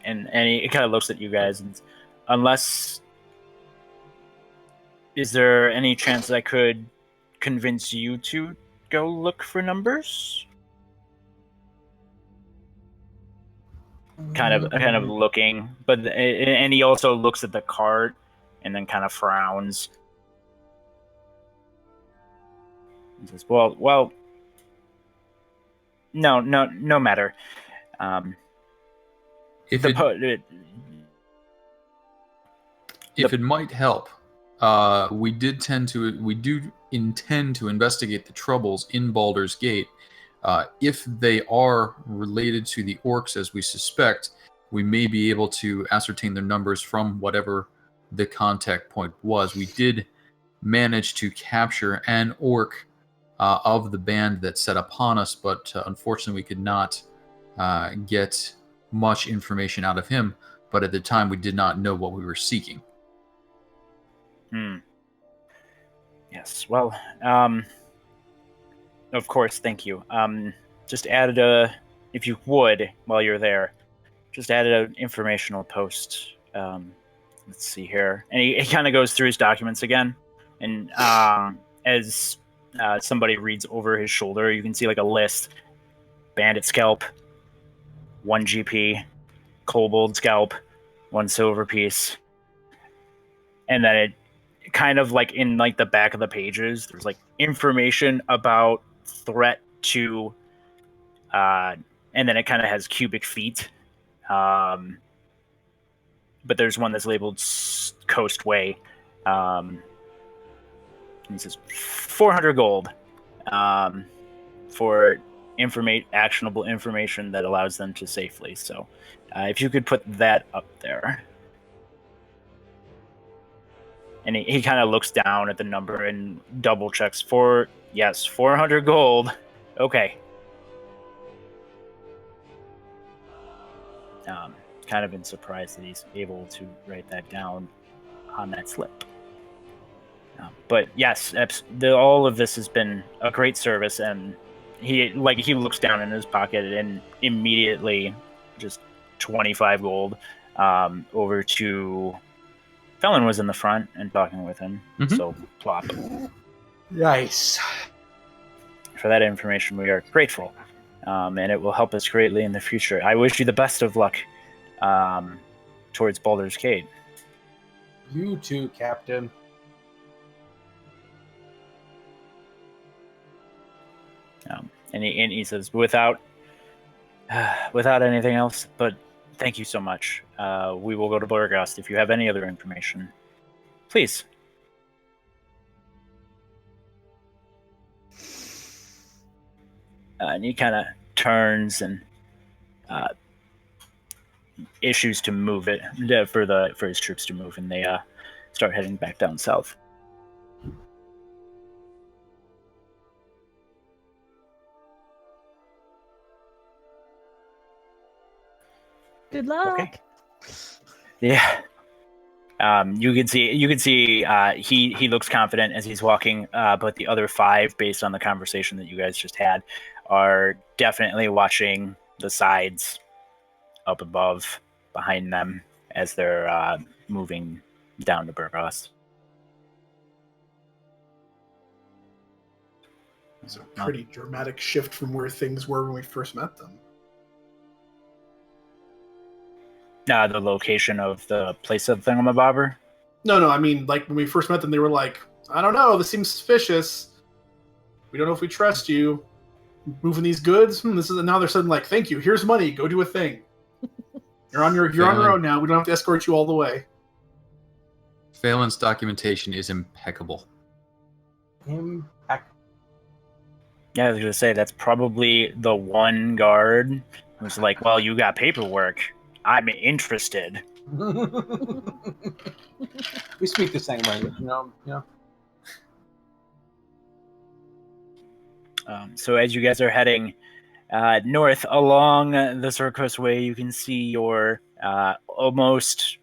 and he kind of looks at you guys, and unless, is there any chance I could convince you to go look for numbers? Kind of looking, but and he also looks at the cart and then kind of frowns. He says, "Well, no matter. If it might help, we do intend to investigate the troubles in Baldur's Gate. If they are related to the orcs, as we suspect, we may be able to ascertain their numbers from whatever the contact point was. We did manage to capture an orc of the band that set upon us, but unfortunately we could not get much information out of him. But at the time, we did not know what we were seeking." Yes, well, of course, thank you. Just added if you would, while you're there, just added an informational post. Let's see here. And he kind of goes through his documents again. And as somebody reads over his shoulder, you can see like a list. Bandit scalp, 1 GP, kobold scalp, 1 silver piece. And then it kind of like in like the back of the pages, there's like information about threat to and then it kind of has cubic feet, but there's one that's labeled Coastway, and he says 400 gold for actionable information that allows them to safely. So if you could put that up there. And he kind of looks down at the number and double checks 400 gold. Okay. Kind of been surprised that he's able to write that down on that slip. But yes, all of this has been a great service, and he looks down in his pocket and immediately just 25 gold over to Felon was in the front and talking with him. Mm-hmm. So plop. Nice. For that information, we are grateful, and it will help us greatly in the future. I wish you the best of luck towards Baldur's Gate. You too, Captain. And he says, without anything else, but thank you so much. We will go to Blurgast. If you have any other information, please. And he kind of turns and issues to move it for his troops to move, and they start heading back down south. Good luck. Okay. Yeah. You can see he looks confident as he's walking, but the other 5, based on the conversation that you guys just had, are definitely watching the sides up above behind them as they're moving down to Burgos. It's a pretty dramatic shift from where things were when we first met them. The location of the place of Thingamabobber? No, I mean, like, when we first met them, they were like, I don't know, this seems suspicious. We don't know if we trust you. Moving these goods? Now they're suddenly like, thank you, here's money, go do a thing. You're on your own now, we don't have to escort you all the way. Phelan's documentation is impeccable. Yeah, I was going to say, that's probably the one guard who's like, well, you got paperwork. I'm interested. We speak the same language, you know? Yeah. So as you guys are heading north along the Circus Way, you can see your almost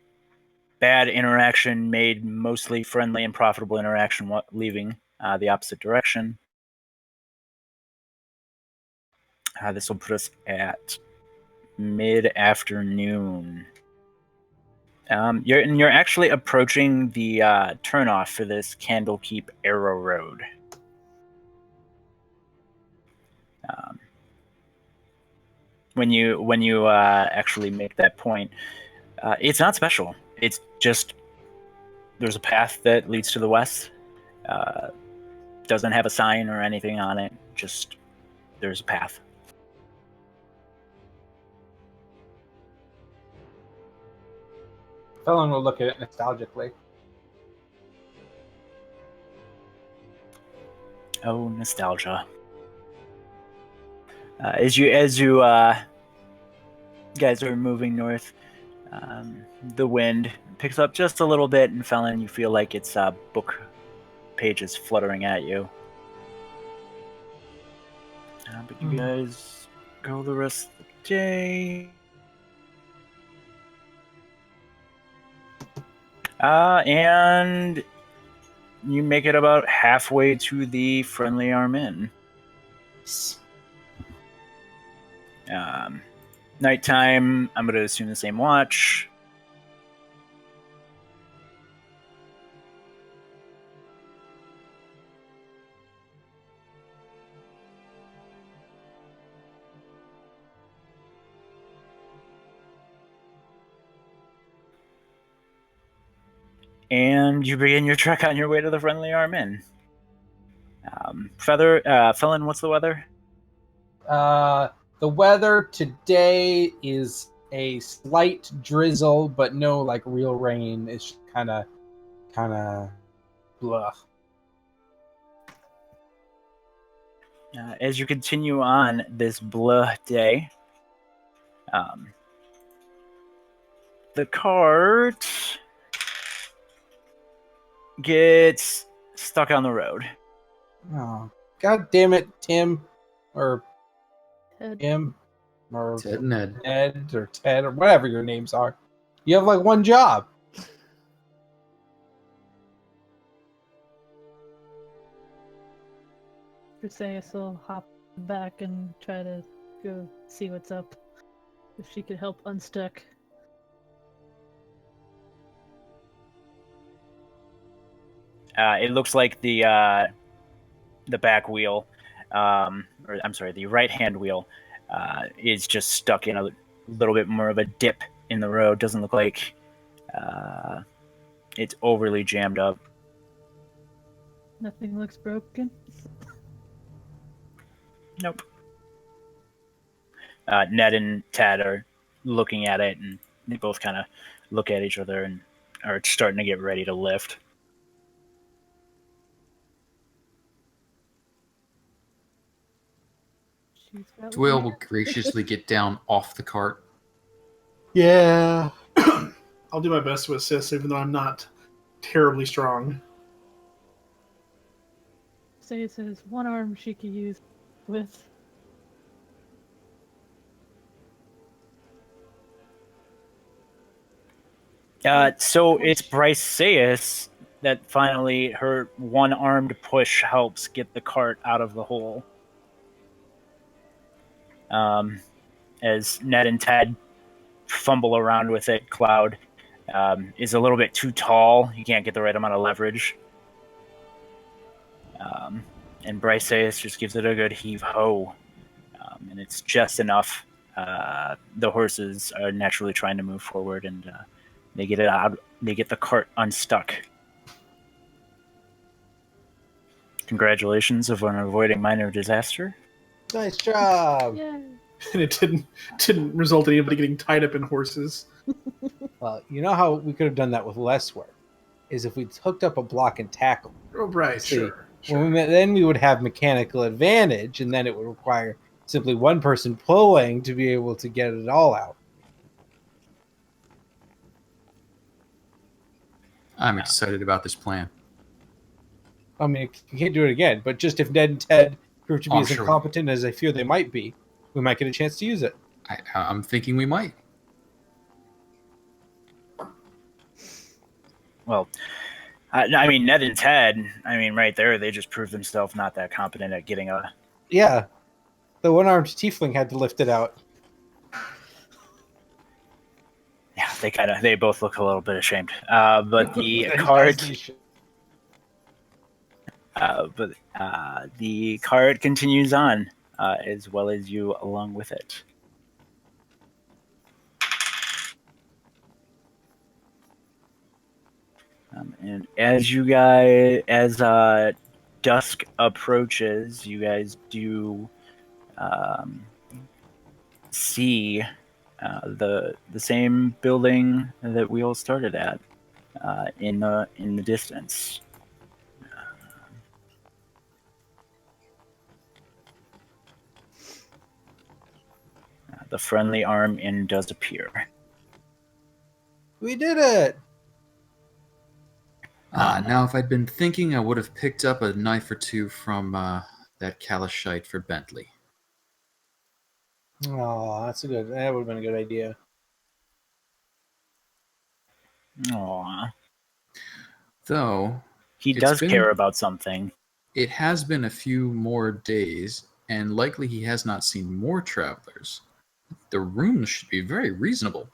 bad interaction made mostly friendly and profitable interaction leaving the opposite direction. This will put us at mid-afternoon. You're actually approaching the turnoff for this Candlekeep Arrow Road. When you actually make that point, it's not special. It's just there's a path that leads to the west. Doesn't have a sign or anything on it. Just there's a path. Felon will look at it nostalgically. Oh, nostalgia. As you guys are moving north, the wind picks up just a little bit, and Felon, you feel like it's book pages fluttering at you. But you guys go the rest of the day. And you make it about halfway to the Friendly Arm Inn. Nighttime, I'm going to assume the same watch. And you begin your trek on your way to the Friendly Arm Inn. Felon, what's the weather? The weather today is a slight drizzle, but no like real rain. It's kind of blah. As you continue on this blah day, the cart gets stuck on the road. Oh, God damn it, Tim. Or Ted. Tim. Or Ted and Ed. Ed or Ted or whatever your names are. You have like one job. Briseis will hop back and try to go see what's up. If she could help unstuck. It looks like the back wheel, the right-hand wheel, is just stuck in a little bit more of a dip in the road. Doesn't look like it's overly jammed up. Nothing looks broken. Nope. Ned and Tad are looking at it, and they both kind of look at each other and are starting to get ready to lift. Dwayne will graciously get down off the cart. Yeah. I'll do my best to assist, even though I'm not terribly strong. Say says one arm she could use with. So it's Briseis that finally her one-armed push helps get the cart out of the hole. As Ned and Ted fumble around with it, Cloud is a little bit too tall. He can't get the right amount of leverage. And Briseis just gives it a good heave-ho. And it's just enough. The horses are naturally trying to move forward, and they get it out. They get the cart unstuck. Congratulations on avoiding minor disaster. Nice job. Yeah. And it didn't result in anybody getting tied up in horses. Well, you know how we could have done that with less work? Is if we'd hooked up a block and tackle. Oh, right, See, sure. Then we would have mechanical advantage, and then it would require simply one person pulling to be able to get it all out. I'm excited about this plan. I mean, you can't do it again, but just if Ned and Ted prove to be I'm as sure. incompetent as I fear they might be, we might get a chance to use it. I'm thinking we might. Well, I mean, Ned and Ted, right there, they just proved themselves not that competent at getting a... Yeah. The one-armed tiefling had to lift it out. They both look a little bit ashamed. But the As card, they should. the card continues on, as well as you along with it. And as dusk approaches, you guys do see the same building that we all started at in the distance. The friendly arm inn does appear. We did it. Now, if I'd been thinking, I would have picked up a knife or two from that Kalashite for Bentley. Oh, that would have been a good idea. Aww. Though, He It's does been- care about something. it has been a few more days, and likely he has not seen more travelers. The rooms should be very reasonable.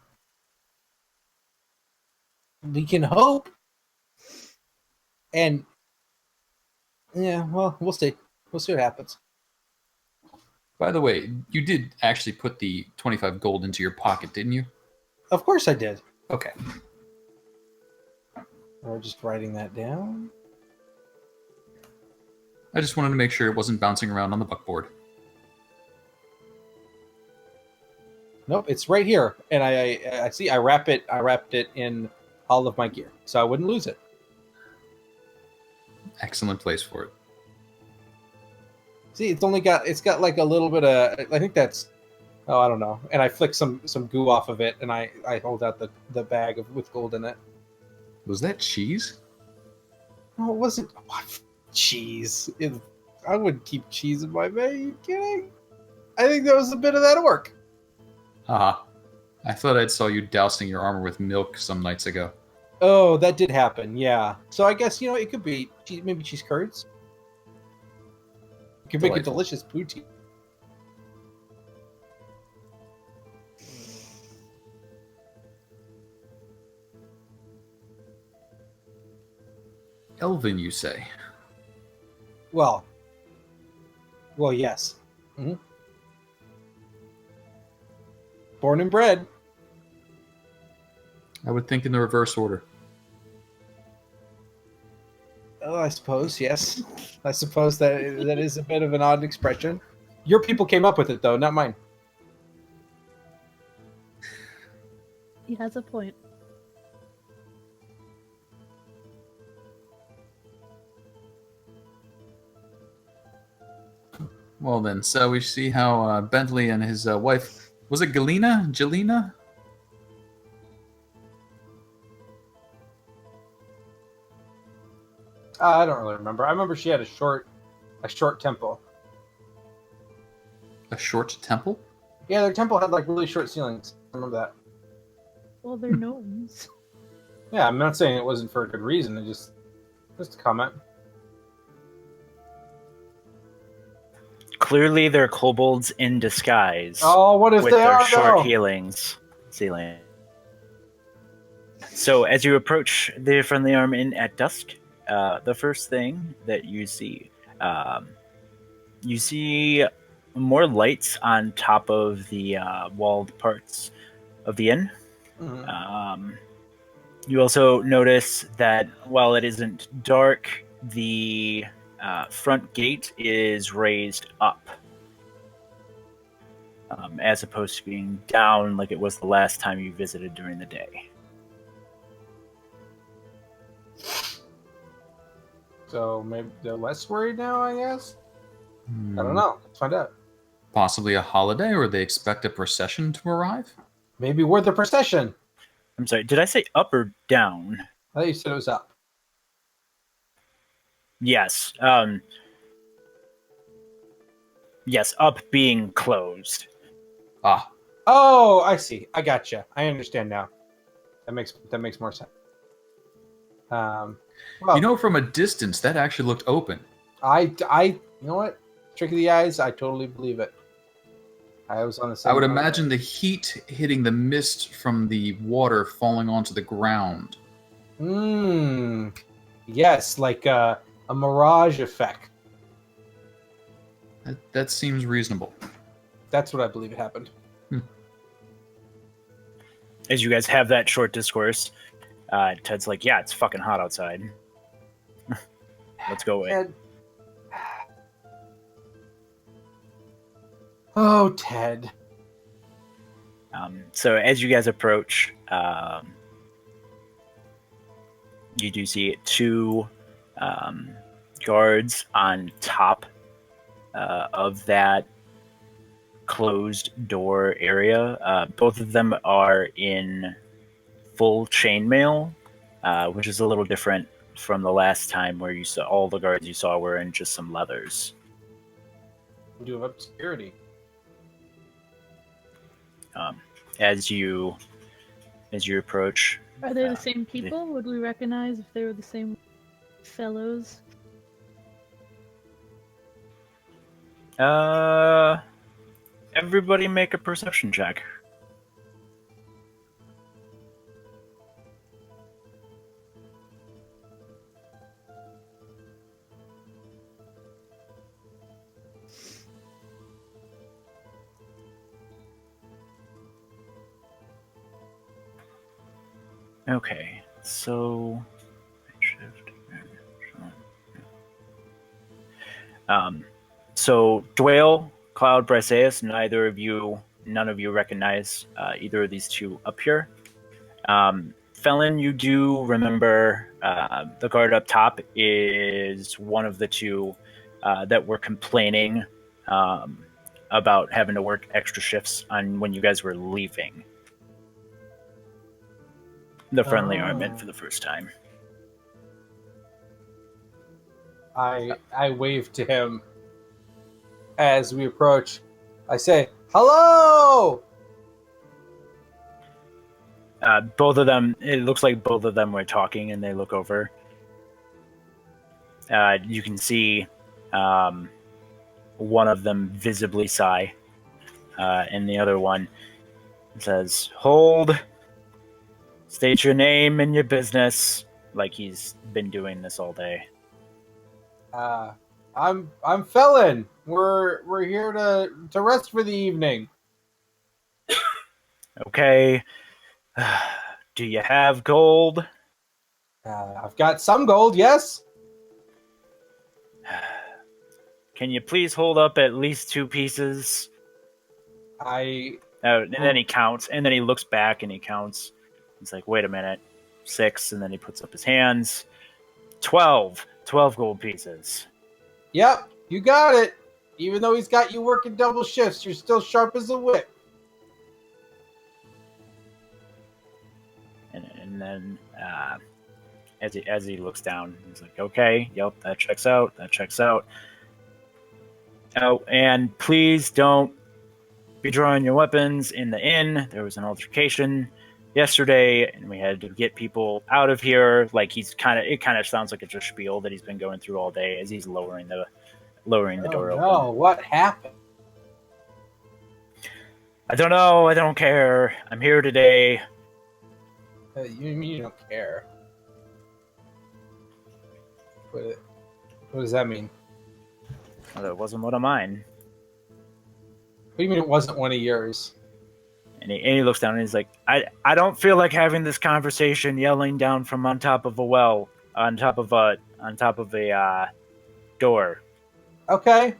We can hope. And yeah, well, we'll see. We'll see what happens. By the way, you did actually put the 25 gold into your pocket, didn't you? Of course I did. Okay. We're just writing that down. I just wanted to make sure it wasn't bouncing around on the buckboard. Nope, it's right here. And I see I wrapped it in all of my gear, so I wouldn't lose it. Excellent place for it. See, it's got like a little bit of, I think that's, oh, I don't know. And I flick some goo off of it, and I hold out the bag with gold in it. Was that cheese? No, it wasn't. What? Cheese. I wouldn't keep cheese in my bag. Are you kidding? I think there was a bit of that work. Haha. I thought I saw you dousing your armor with milk some nights ago. Oh, that did happen. Yeah. So I guess it could be maybe cheese curds. You can make a Delightful. delicious poutine. Elvin, you say? Well, yes. Mhm. Born and bred. I would think in the reverse order. Oh, I suppose, yes. I suppose that is a bit of an odd expression. Your people came up with it, though, not mine. He has a point. Well then, so we see how Bentley and his wife, was it Galena? Jelena? I don't really remember. I remember she had a short temple. A short temple? Yeah, their temple had like really short ceilings. I remember that. Well, they're gnomes. Yeah, I'm not saying it wasn't for a good reason. It just a comment. Clearly, they're kobolds in disguise. Oh, what if with they their are short though? ceiling. So, as you approach the friendly arm inn at dusk, the first thing that you see more lights on top of the walled parts of the inn. Mhm. You also notice that while it isn't dark, the front gate is raised up, as opposed to being down like it was the last time you visited during the day. So maybe they're less worried now, I guess? Hmm. I don't know. Let's find out. Possibly a holiday, or they expect a procession to arrive? Maybe we're the procession. I'm sorry, did I say up or down? I thought you said it was up. Yes. Yes, up being closed. Ah, Oh, I see. I gotcha. I understand now. That makes more sense. Well, from a distance, that actually looked open. I you know what? Trick of the eyes. I totally believe it. I was on the same. I would boat. imagine the heat hitting the mist from the water falling onto the ground. Yes, like a mirage effect. That seems reasonable. That's what I believe happened. As you guys have that short discourse, Ted's like, "Yeah, it's fucking hot outside. Let's go away." Ted. Oh, Ted. So as you guys approach, you do see two guards on top of that closed door area. Both of them are in full chainmail, which is a little different from the last time where you saw all the guards you saw were in just some leathers. Do have obscurity. As you approach, Are they the same people? Would we recognize if they were the same fellows? everybody make a perception check. Okay, so so Dwayne, Cloud, Briseus, none of you recognize either of these two up here. Felon, you do remember the guard up top is one of the two that were complaining about having to work extra shifts on when you guys were leaving the friendly armament for the first time. I wave to him as we approach. I say, "Hello!" Both of them, it looks like both of them were talking, and they look over. You can see one of them visibly sigh, and the other one says, "Hold. State your name and your business," like he's been doing this all day. I'm Felon. We're here to rest for the evening. Okay. Do you have gold? I've got some gold, yes. Can you please hold up at least 2 pieces? And then he counts, and then he looks back and he counts. He's like, wait a minute. 6, and then he puts up his hands. 12 gold pieces. Yep, you got it. Even though he's got you working double shifts, you're still sharp as a whip. And then as he looks down, he's like, okay, yep, that checks out. Oh, and please don't be drawing your weapons in the inn. There was an altercation yesterday, and we had to get people out of here. Like it kind of sounds like it's a spiel that he's been going through all day as he's lowering the door open. No, what happened? I don't know. I don't care. I'm here today. You mean you don't care? What does that mean? Well, that wasn't one of mine. What do you mean it wasn't one of yours? And he looks down and he's like, I don't feel like having this conversation yelling down from on top of a well, on top of a door. Okay,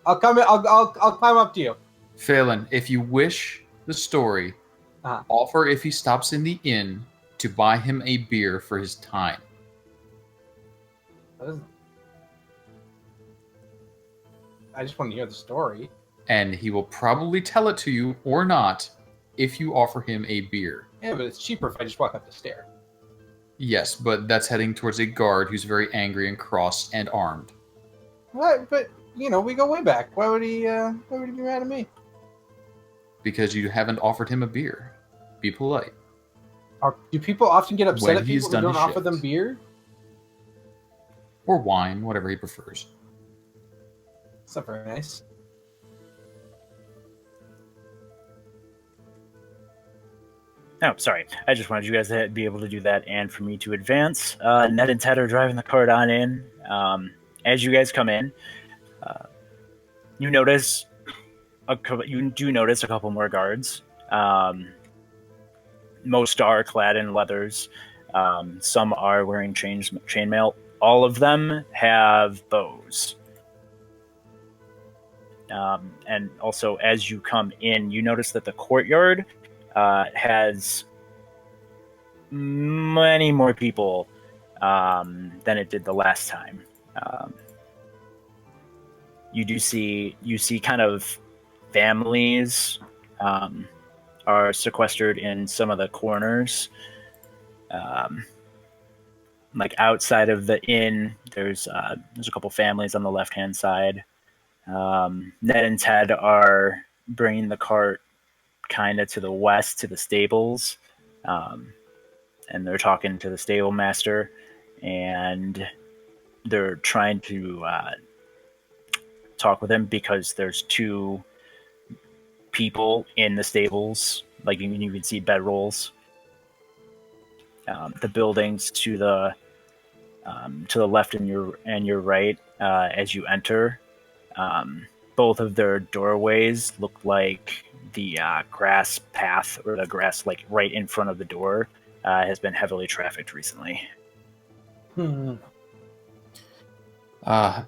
I'll come in. I'll climb up to you. Phelan, if you wish the story, offer if he stops in the inn to buy him a beer for his time. I just want to hear the story. And he will probably tell it to you or not if you offer him a beer. Yeah, but it's cheaper if I just walk up the stair. Yes, but that's heading towards a guard who's very angry and cross and armed. What? But we go way back. Why would he be mad at me? Because you haven't offered him a beer. Be polite. Do people often get upset When at he's people who done don't his offer shift. them beer? Or wine, whatever he prefers. That's not very nice. Oh, sorry. I just wanted you guys to be able to do that and for me to advance. Ned and Ted are driving the cart on in. As you guys come in, you notice you do notice a couple more guards. Most are clad in leathers. Some are wearing chainmail. All of them have bows. And also, as you come in, you notice that the courtyard has many more people than it did the last time. You see kind of families are sequestered in some of the corners. Like outside of the inn, there's a couple families on the left hand side. Ned and Ted are bringing the cart kind of to the west to the stables, and they're talking to the stable master, and they're trying to talk with him because there's two people in the stables. Like you can see bedrolls. The buildings to the left and your right as you enter. Both of their doorways look like the grass path or the grass like right in front of the door has been heavily trafficked recently.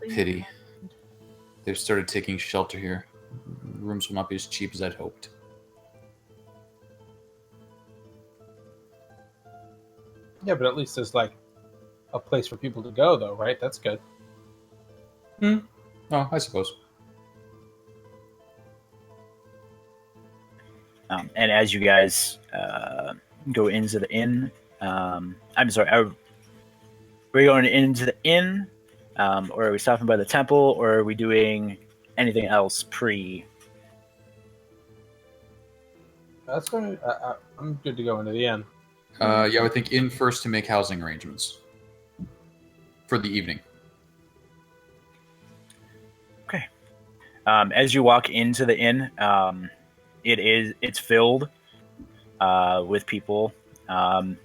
Pity. They've started taking shelter here. Rooms will not be as cheap as I'd hoped. Yeah, but at least there's like a place for people to go, though, right? That's good. Oh, I suppose. And as you guys go into the inn, I'm sorry, are we going into the inn, or are we stopping by the temple, or are we doing anything else pre? That's going. I'm good to go into the inn. Yeah, I would think in first to make housing arrangements for the evening. Okay. As you walk into the inn, it's filled with people.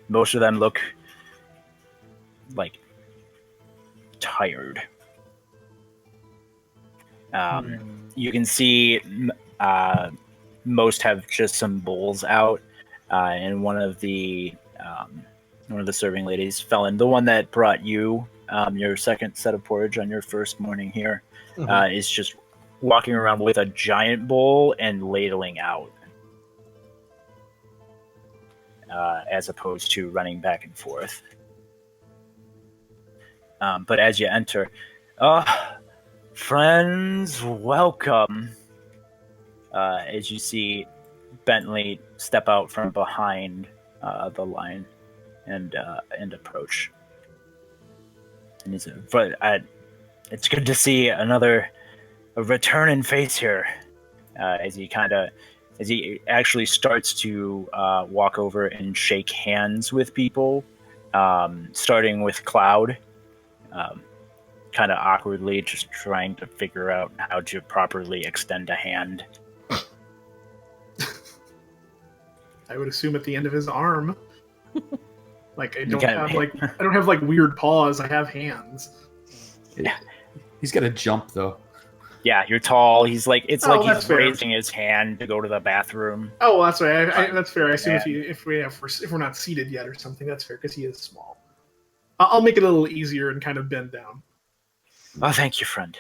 Most of them look like tired. You can see most have just some bowls out, and one of the serving ladies, Felon, the one that brought you your second set of porridge on your first morning here, is just walking around with a giant bowl and ladling out, as opposed to running back and forth. But as you enter, friends, welcome. As you see Bentley step out from behind the line and approach. And he said, it's good to see a returning face here. As he actually starts to walk over and shake hands with people, starting with Cloud, kind of awkwardly, just trying to figure out how to properly extend a hand. I would assume at the end of his arm. Like I don't have like weird paws. I have hands. Yeah. He's got to jump though. Yeah, you're tall. He's like he's fair. raising his hand to go to the bathroom. Oh, well, that's right. That's fair. I assume if we're not seated yet or something, that's fair because he is small. I'll make it a little easier and kind of bend down. Oh, thank you, friend.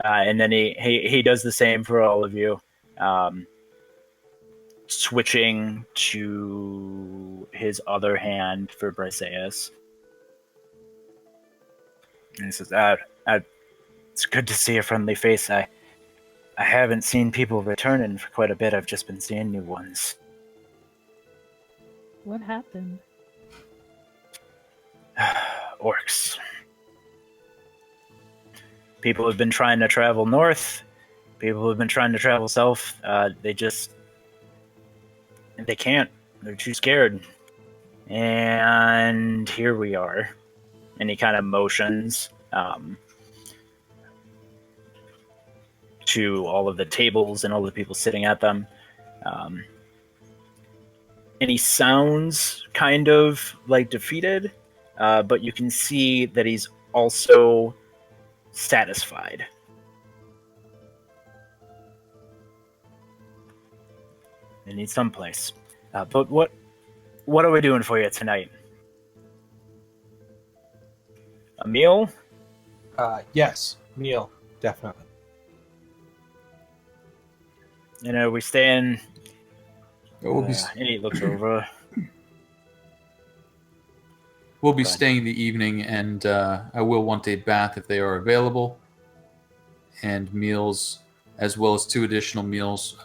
And then he does the same for all of you. Switching to his other hand for Briseis. And he says, it's good to see a friendly face. I haven't seen people returning for quite a bit. I've just been seeing new ones. What happened? Orcs. People have been trying to travel north. People have been trying to travel south. They can't. They're too scared. And here we are. And he kind of motions to all of the tables and all the people sitting at them. and he sounds kind of like defeated, but you can see that he's also satisfied. I need someplace. But what are we doing for you tonight? A meal? Yes, meal, definitely. We staying. We'll be And he looks over. we'll be Go ahead. staying the evening, and I will want a bath if they are available, and meals, as well as 2 additional meals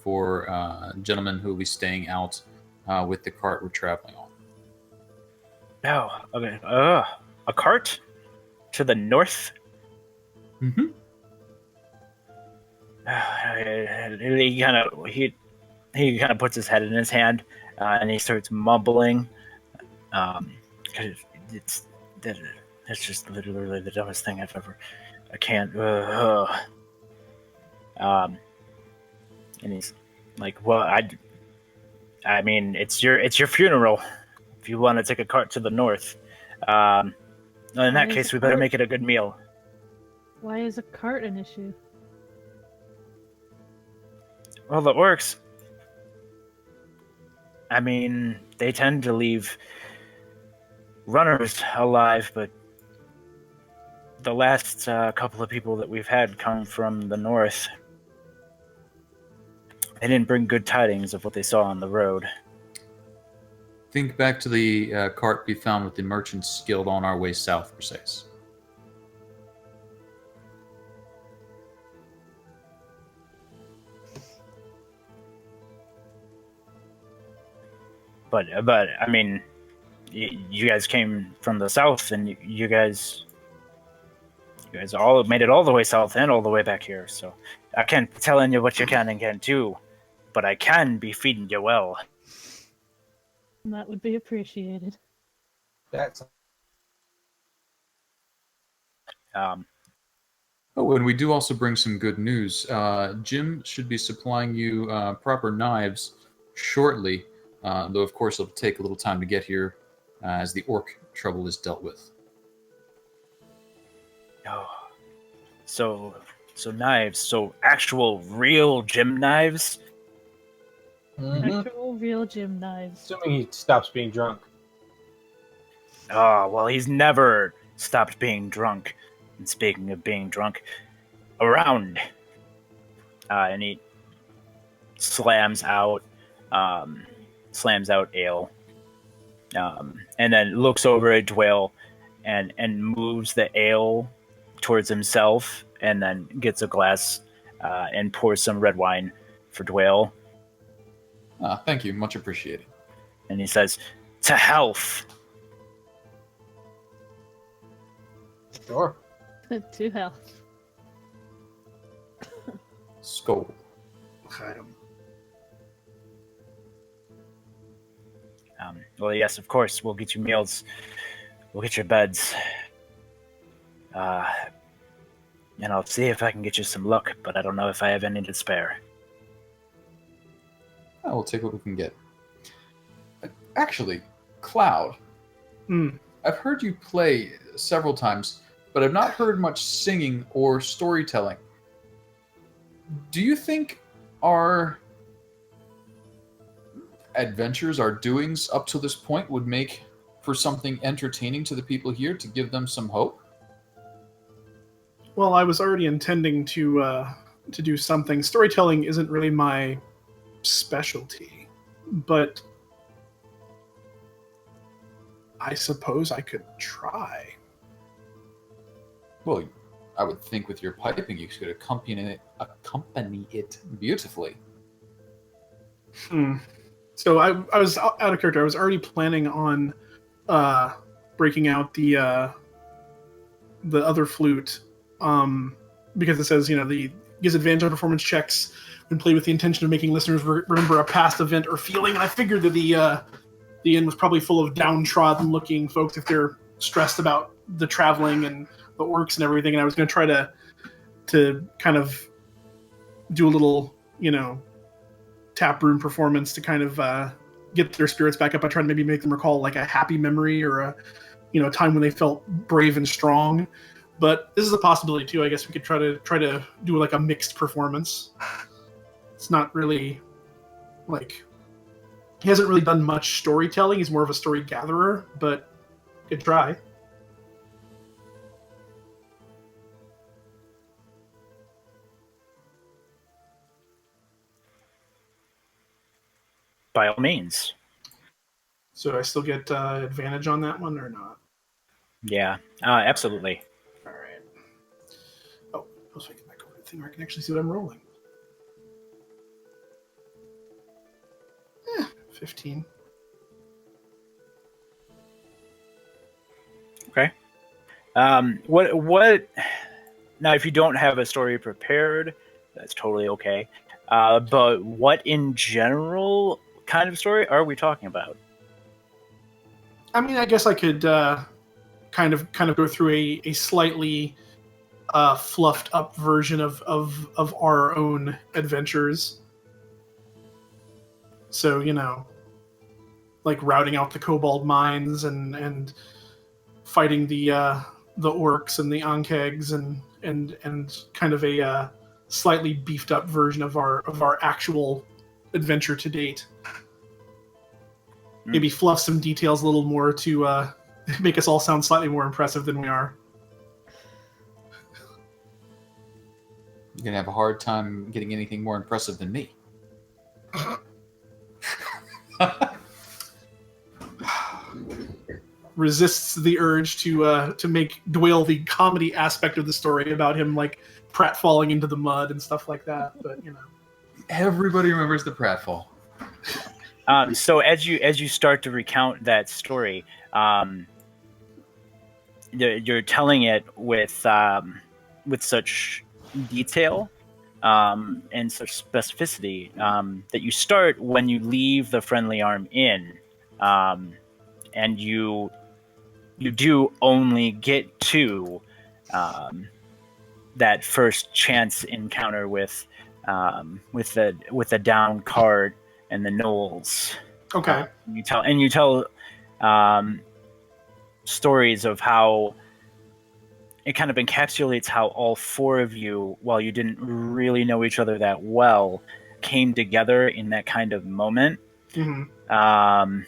for gentlemen who will be staying out with the cart we're traveling on. No. Okay. A cart to the north. Mm-hmm. He kind of puts his head in his hand, and he starts mumbling. It's just literally the dumbest thing I've ever. I can't. And he's like, "Well, I mean, it's your funeral. If you want to take a cart to the north, in that case, we better make it a good meal." Why is a cart an issue? Well, the orcs. I mean, they tend to leave runners alive, but the last couple of people that we've had come from the north. They didn't bring good tidings of what they saw on the road. Think back to the cart we found with the Merchants Guild on our way south, Versailles. But I mean, you guys came from the south, and you guys all made it all the way south and all the way back here. So I can't tell you what you can and can't do, but I can be feeding you well. That would be appreciated. That's Oh, and we do also bring some good news. Jim should be supplying you proper knives shortly, though of course it'll take a little time to get here as the orc trouble is dealt with. Oh, so knives, so actual real gym knives. Actual real gym knives. assuming he stops being drunk. Oh, well, he's never stopped being drunk. And speaking of being drunk, around, and he slams out ale, and then looks over at Dwayne and moves the ale towards himself, and then gets a glass and pours some red wine for Dwayne. Thank you, much appreciated. And he says, "To health." Sure. To health. Skull. Well, yes, of course. We'll get you meals. We'll get your beds. And I'll see if I can get you some luck, but I don't know if I have any to spare. We'll take what we can get. Actually, Cloud, I've heard you play several times, but I've not heard much singing or storytelling. Do you think our adventures, our doings up to this point would make for something entertaining to the people here to give them some hope? Well, I was already intending to do something. Storytelling isn't really my specialty, but I suppose I could try. Well, I would think with your piping you could accompany it beautifully. So I was out of character. I was already planning on breaking out the other flute, because it says, the gives advantage on performance checks when played with the intention of making listeners remember a past event or feeling. And I figured that the inn was probably full of downtrodden-looking folks if they're stressed about the traveling and the orcs and everything. And I was going to try to kind of do a little, tap room performance to kind of get their spirits back up by trying to maybe make them recall like a happy memory or a time when they felt brave and strong. But this is a possibility too. I guess we could try to do like a mixed performance. It's not really like he hasn't really done much storytelling. He's more of a story gatherer, but could try. By all means. So I still get advantage on that one or not? Yeah, absolutely. All right. Oh, I was making that go to the thing where I can actually see what I'm rolling. 15. Okay. What? Now, if you don't have a story prepared, that's totally okay. But what in general kind of story are we talking about? I mean, I guess I could kind of go through a slightly fluffed up version of our own adventures. So, like routing out the kobold mines and fighting the orcs and the ankegs and kind of a slightly beefed up version of our actual adventure to date. Maybe fluff some details a little more to make us all sound slightly more impressive than we are. You're going to have a hard time getting anything more impressive than me. Resists the urge to make Doyle the comedy aspect of the story about him like pratfalling into the mud and stuff like that, but Everybody remembers the pratfall. So as you start to recount that story, you're telling it with such detail and such specificity that you start when you leave the Friendly Arm Inn, and you do only get to that first chance encounter with the down card and the gnolls. okay. You tell stories of how it kind of encapsulates how all four of you, while you didn't really know each other that well, came together in that kind of moment. Mm-hmm.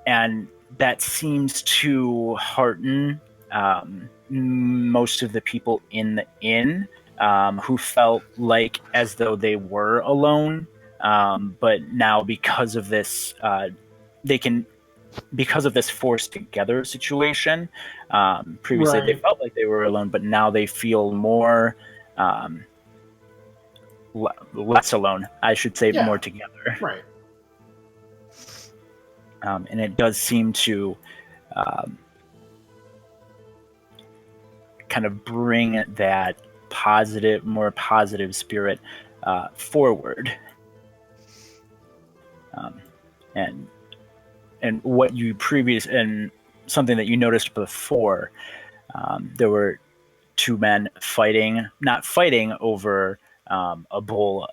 And that seems to hearten most of the people in the inn who felt like as though they were alone. But now because of this, because of this forced together situation, previously Right. they felt like they were alone, but now they feel more, less alone, I should say, Yeah. more together. Right. And it does seem to kind of bring that more positive spirit forward. And what you and something that you noticed before, there were two men not fighting over a bowl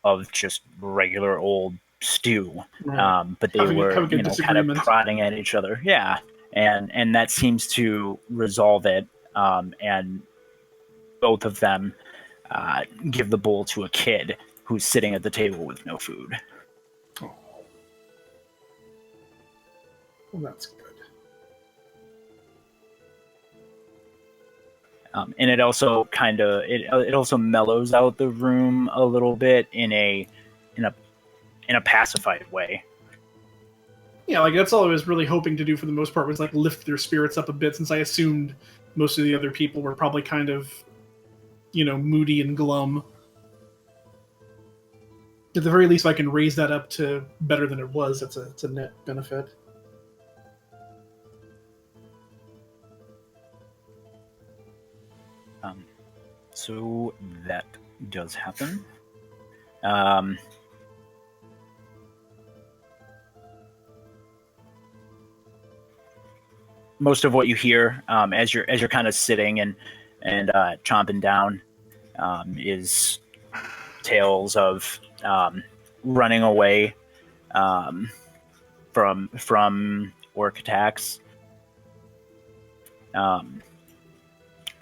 of just regular old stew, Right. but they Having a were good kind of disagreement. prodding at each other. Yeah, and that seems to resolve it. And both of them give the bowl to a kid who's sitting at the table with no food. Oh. Well, that's good. And it also it also mellows out the room a little bit in a pacified way. Yeah, like that's all I was really hoping to do for the most part was like lift their spirits up a bit, since I assumed most of the other people were probably kind of, moody and glum. At the very least, if I can raise that up to better than it was, it's a net benefit. So that does happen. Most of what you hear as you're kind of sitting and chomping down is tales of running away, from orc attacks.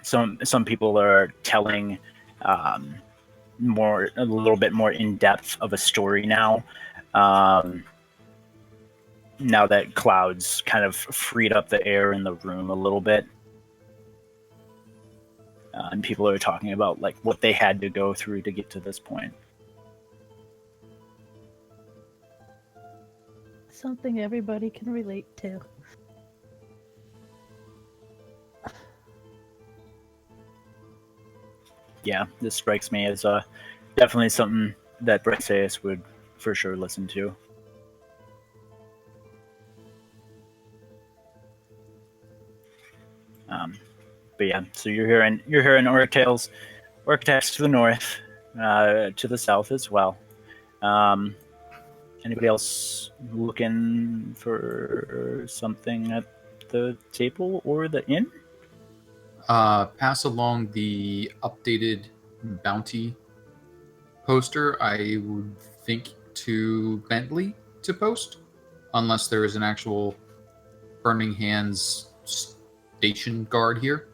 Some people are telling a little bit more in depth of a story now. Now that clouds kind of freed up the air in the room a little bit. And people are talking about like what they had to go through to get to this point. Something everybody can relate to. Yeah, this strikes me as definitely something that Briseis would for sure listen to. But yeah, so you're hearing orc tales, orc attacks to the north, to the south as well. Anybody else looking for something at the table or the inn? Pass along the updated bounty poster, I would think, to Bentley to post, unless there is an actual Burning Hands station guard here.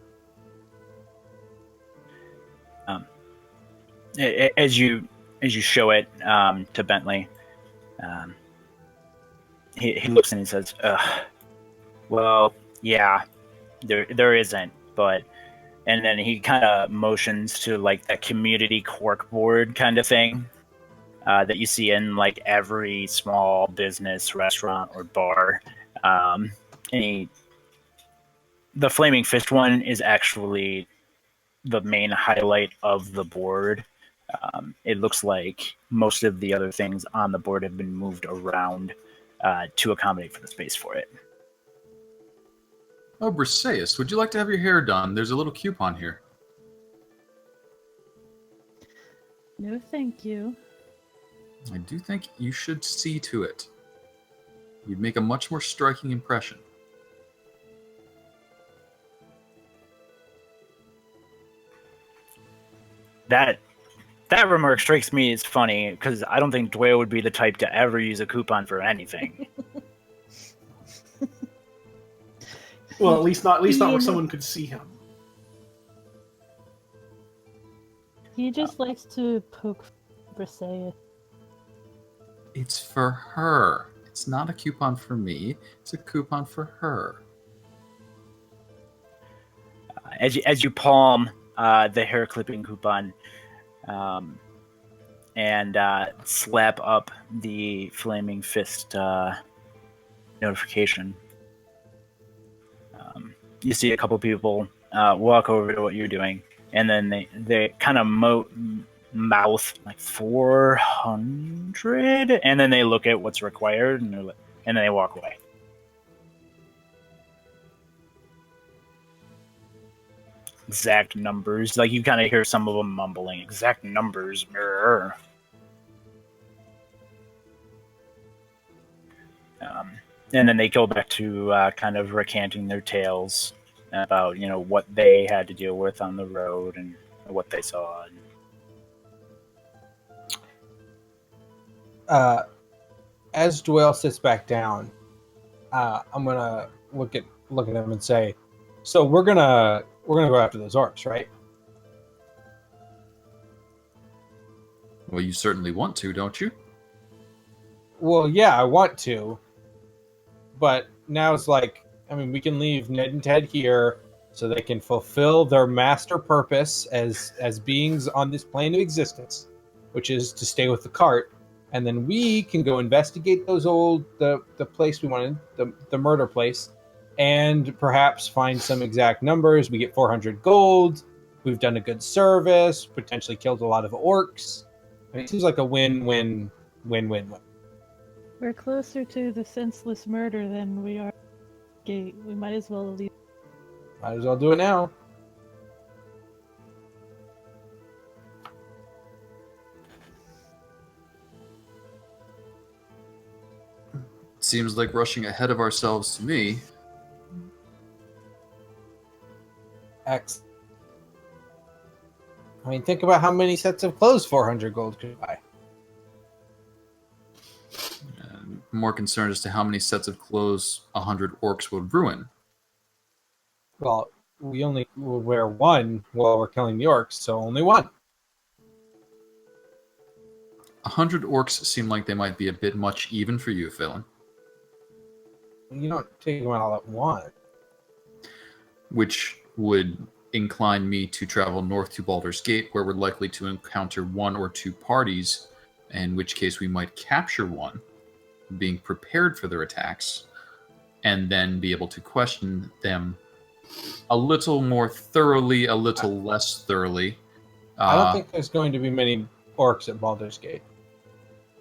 As you show it to Bentley, he looks and he says, "Well, yeah, there isn't, but." And then he kind of motions to like that community cork board kind of thing that you see in like every small business, restaurant, or bar. The Flaming Fist one is actually the main highlight of the board. It looks like most of the other things on the board have been moved around to accommodate for the space for it. Oh, Briseis, would you like to have your hair done? There's a little coupon here. No, thank you. I do think you should see to it. You'd make a much more striking impression. That remark strikes me as funny because I don't think Dwayne would be the type to ever use a coupon for anything. Well, at least not where someone could see him. He just likes to poke Briseis. It's for her. It's not a coupon for me. It's a coupon for her. As you palm the hair clipping coupon and slap up the Flaming Fist notification, you see a couple people walk over to what you're doing, and then they kind of mouth like 400, and then they look at what's required, and then they walk away. Exact numbers, like you kind of hear some of them mumbling exact numbers. And then they go back to kind of recanting their tales about what they had to deal with on the road and what they saw. As Dwayne sits back down, I'm gonna look at him and say, "So we're gonna go after those orcs, right?" Well, you certainly want to, don't you? Well, yeah, I want to. But now it's like, we can leave Ned and Ted here so they can fulfill their master purpose as beings on this plane of existence, which is to stay with the cart. And then we can go investigate those the place we wanted, the murder place, and perhaps find some exact numbers. We get 400 gold. We've done a good service, potentially killed a lot of orcs. It seems like a win-win-win-win-win. We're closer to the senseless murder than we are gate. We might as well leave. Might as well do it now. Seems like rushing ahead of ourselves to me. X. Think about how many sets of clothes 400 gold could buy. more concerned as to how many sets of clothes 100 orcs would ruin. Well, we only will wear one while we're killing the orcs, so only one. 100 orcs seem like they might be a bit much even for you, Phelan. You don't take them out all at once. Which would incline me to travel north to Baldur's Gate, where we're likely to encounter 1 or 2 parties, in which case we might capture one, being prepared for their attacks, and then be able to question them a little more thoroughly, a little less thoroughly. I don't think there's going to be many orcs at Baldur's Gate.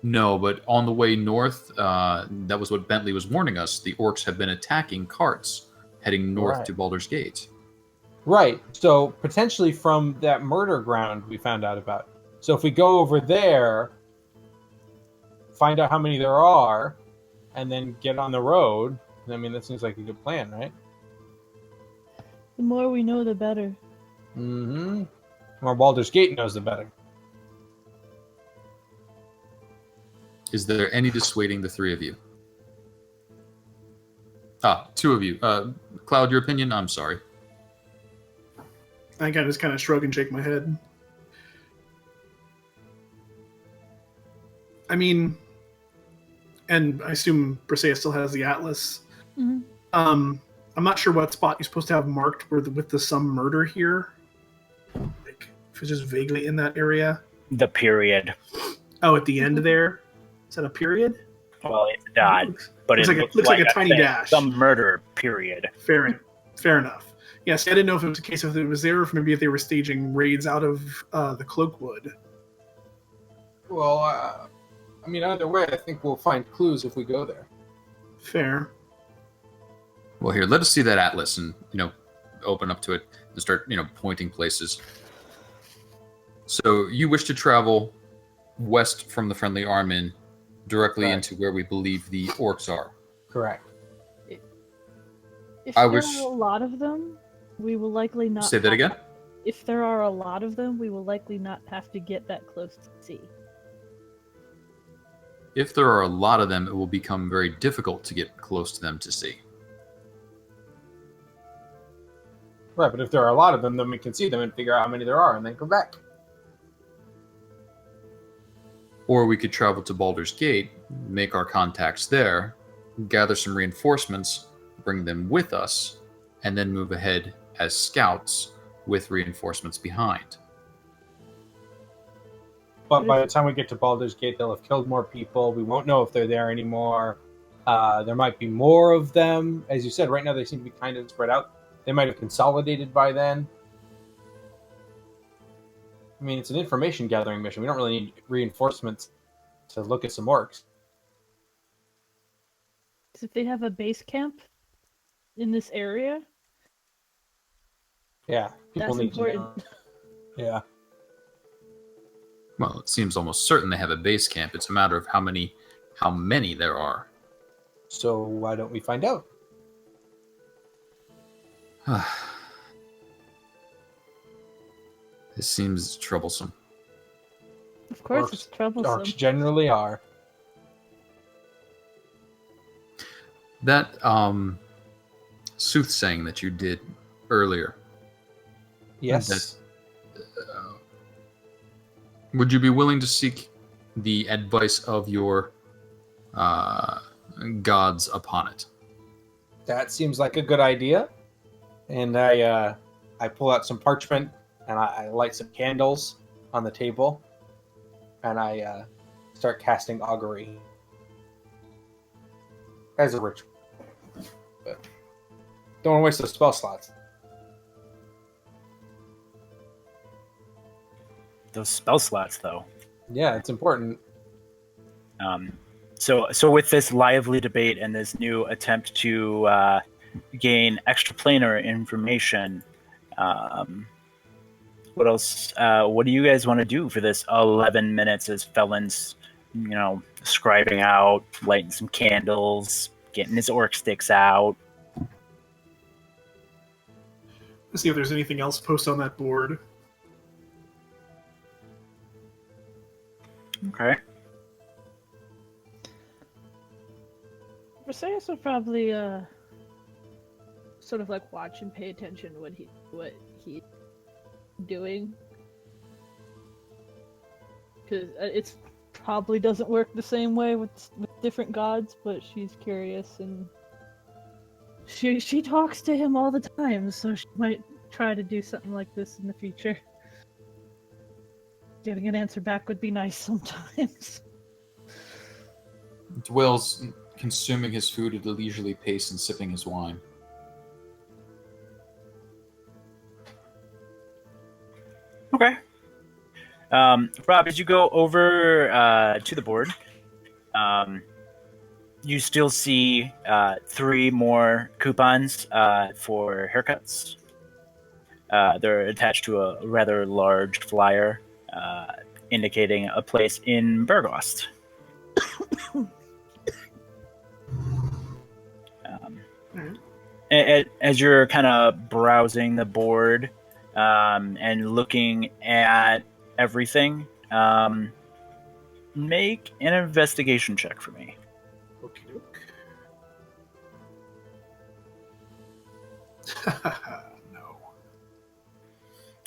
No, but on the way north, that was what Bentley was warning us. The orcs have been attacking carts heading north to Baldur's Gate. Right. So potentially from that murder ground we found out about. So if we go over there, find out how many there are, and then get on the road, I mean, that seems like a good plan, right? The more we know, the better. Mm-hmm. The more Baldur's Gate knows, the better. Is there any dissuading the 3 of you? 2 of you. Cloud, your opinion? I'm sorry. I just kind of shrug and shake my head. I mean, and I assume Briseis still has the atlas. Mm-hmm. I'm not sure what spot you're supposed to have marked with the some murder here. Like, if it's just vaguely in that area. The period. Oh, at the end there? Is that a period? Well, it's not, but it looks like a tiny thing. dash. Some murder period. Fair enough. Yes, I didn't know if it was a case of it was there, or if maybe if they were staging raids out of the Cloakwood. Well, I mean, either way, I think we'll find clues if we go there. Fair. Well, here, let us see that atlas and, open up to it and start, pointing places. So you wish to travel west from the Friendly Armin directly into where we believe the orcs are. Correct. If there are a lot of them, we will likely not... Say that again? If there are a lot of them, we will likely not have to get that close to sea. If there are a lot of them, it will become very difficult to get close to them to see. Right, but if there are a lot of them, then we can see them and figure out how many there are and then come back. Or we could travel to Baldur's Gate, make our contacts there, gather some reinforcements, bring them with us, and then move ahead as scouts with reinforcements behind. But by the time we get to Baldur's Gate, they'll have killed more people. We won't know if they're there anymore. There might be more of them. As you said, right now they seem to be kind of spread out. They might have consolidated by then. I mean, it's an information gathering mission. We don't really need reinforcements to look at some orcs. If they have a base camp in this area, yeah, people that's need important. to know. Yeah. Well, it seems almost certain they have a base camp. It's a matter of how many there are. So why don't we find out? This seems troublesome. Of course, it's troublesome. Orcs generally are. That soothsaying that you did earlier. Yes. Would you be willing to seek the advice of your gods upon it? That seems like a good idea. And I pull out some parchment and I light some candles on the table. And I start casting augury as a ritual. But don't want to waste those spell slots. Those spell slots, though. Yeah, it's important. So with this lively debate and this new attempt to gain extraplanar information, what else? What do you guys want to do for this 11 minutes as Felon's, scribing out, lighting some candles, getting his orc sticks out? Let's see if there's anything else posted on that board. Okay. Briseis would probably sort of like watch and pay attention to what he's doing, because it's probably doesn't work the same way with different gods, but she's curious and she talks to him all the time, so she might try to do something like this in the future. Getting an answer back would be nice sometimes. Dwell's consuming his food at a leisurely pace and sipping his wine. Okay. Rob, as you go over to the board, you still see 3 more coupons for haircuts. They're attached to a rather large flyer indicating a place in Burgost. As you're kind of browsing the board and looking at everything, make an investigation check for me. Okey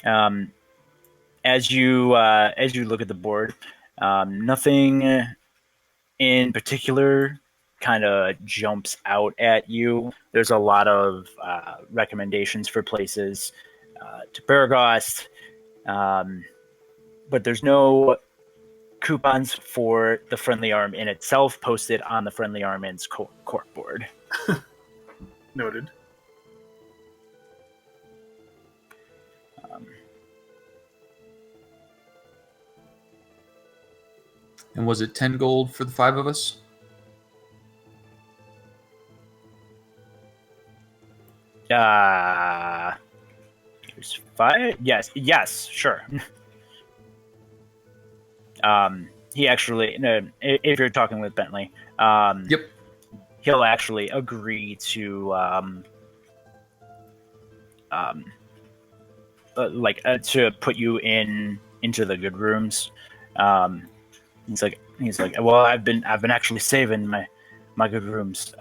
No. As you look at the board, nothing in particular kind of jumps out at you. There's a lot of recommendations for places to Burgost, but there's no coupons for the Friendly Arm Inn itself posted on the Friendly Arm Inn's cork board. Noted. And was it 10 gold for the 5 of us? There's 5. Yes, sure. He actually, no, if you're talking with Bentley, Yep. he'll actually agree to to put you into the good rooms. He's like, well, I've been actually saving my good rooms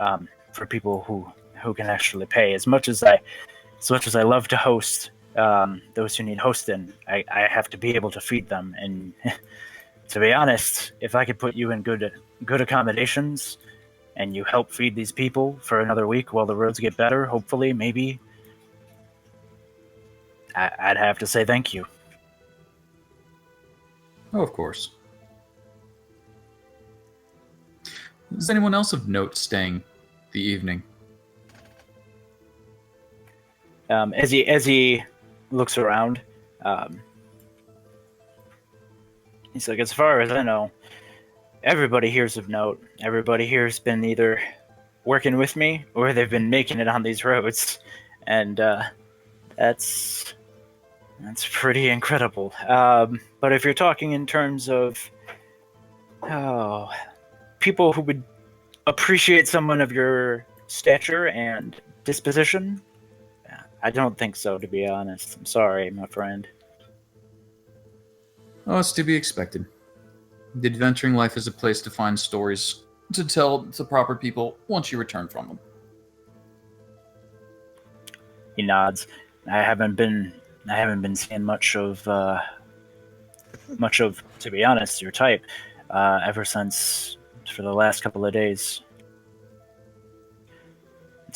for people who can actually pay. As much as I love to host those who need hosting, I have to be able to feed them. And to be honest, if I could put you in good accommodations and you help feed these people for another week while the roads get better, hopefully, maybe, I'd have to say thank you. Oh, of course. Is anyone else of note staying the evening? As he looks around, he's like, as far as I know, everybody here's of note. Everybody here's been either working with me or they've been making it on these roads, and that's pretty incredible. But if you're talking in terms of people who would appreciate someone of your stature and disposition, I don't think so, to be honest. I'm sorry, my friend. Oh, it's to be expected. The adventuring life is a place to find stories to tell to proper people once you return from them. He nods. I haven't been seeing much of, to be honest, your type, ever since, for the last couple of days.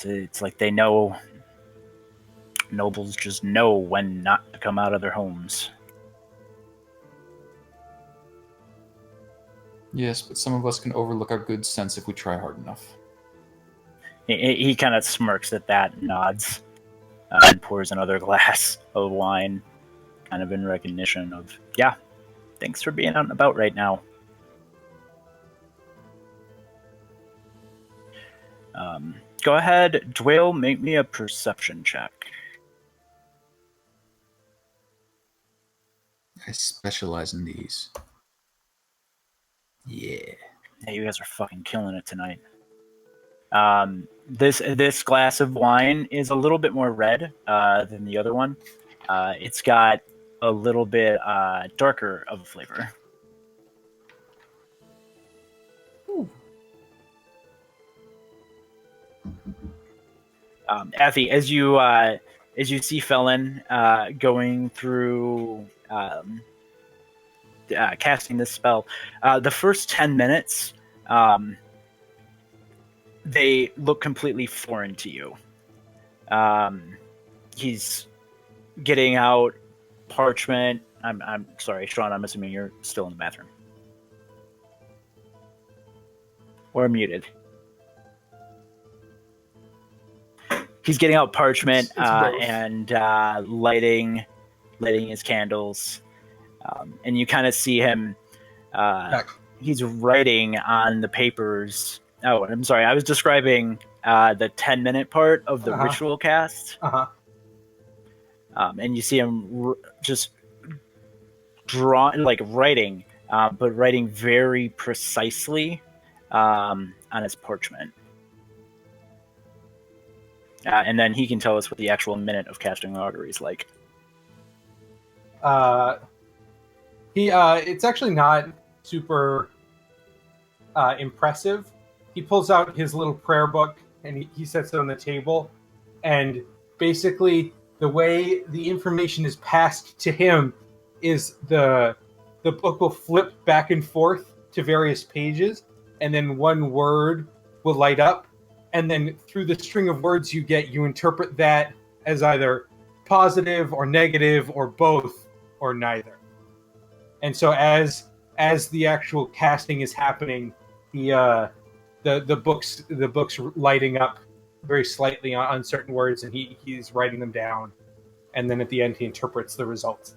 It's like they know, nobles just know when not to come out of their homes. Yes, but some of us can overlook our good sense if we try hard enough. He kind of smirks at that, nods, and pours another glass of wine, kind of in recognition of, yeah, thanks for being out and about right now. Go ahead, Dwayne, make me a perception check. I specialize in these. Yeah. Hey, you guys are fucking killing it tonight. This glass of wine is a little bit more red than the other one. It's got a little bit darker of a flavor. Ooh. Athy, as you see Felon going through casting this spell, the first 10 minutes, they look completely foreign to you. He's getting out parchment. I'm sorry, Sean. I'm assuming you're still in the bathroom or muted. He's getting out parchment It's both. and lighting his candles, and you kind of see him. He's writing on the papers. Oh, I'm sorry. I was describing the 10-minute part of the ritual cast. And you see him just writing, but writing very precisely on his parchment. And then he can tell us what the actual minute of casting the augury is like. It's actually not super impressive. He pulls out his little prayer book and he sets it on the table. And basically, the way the information is passed to him is the book will flip back and forth to various pages, and then one word will light up. And then through the string of words you interpret that as either positive or negative or both or neither. And so as the actual casting is happening, the books lighting up very slightly on certain words, and he's writing them down, and then at the end he interprets the results.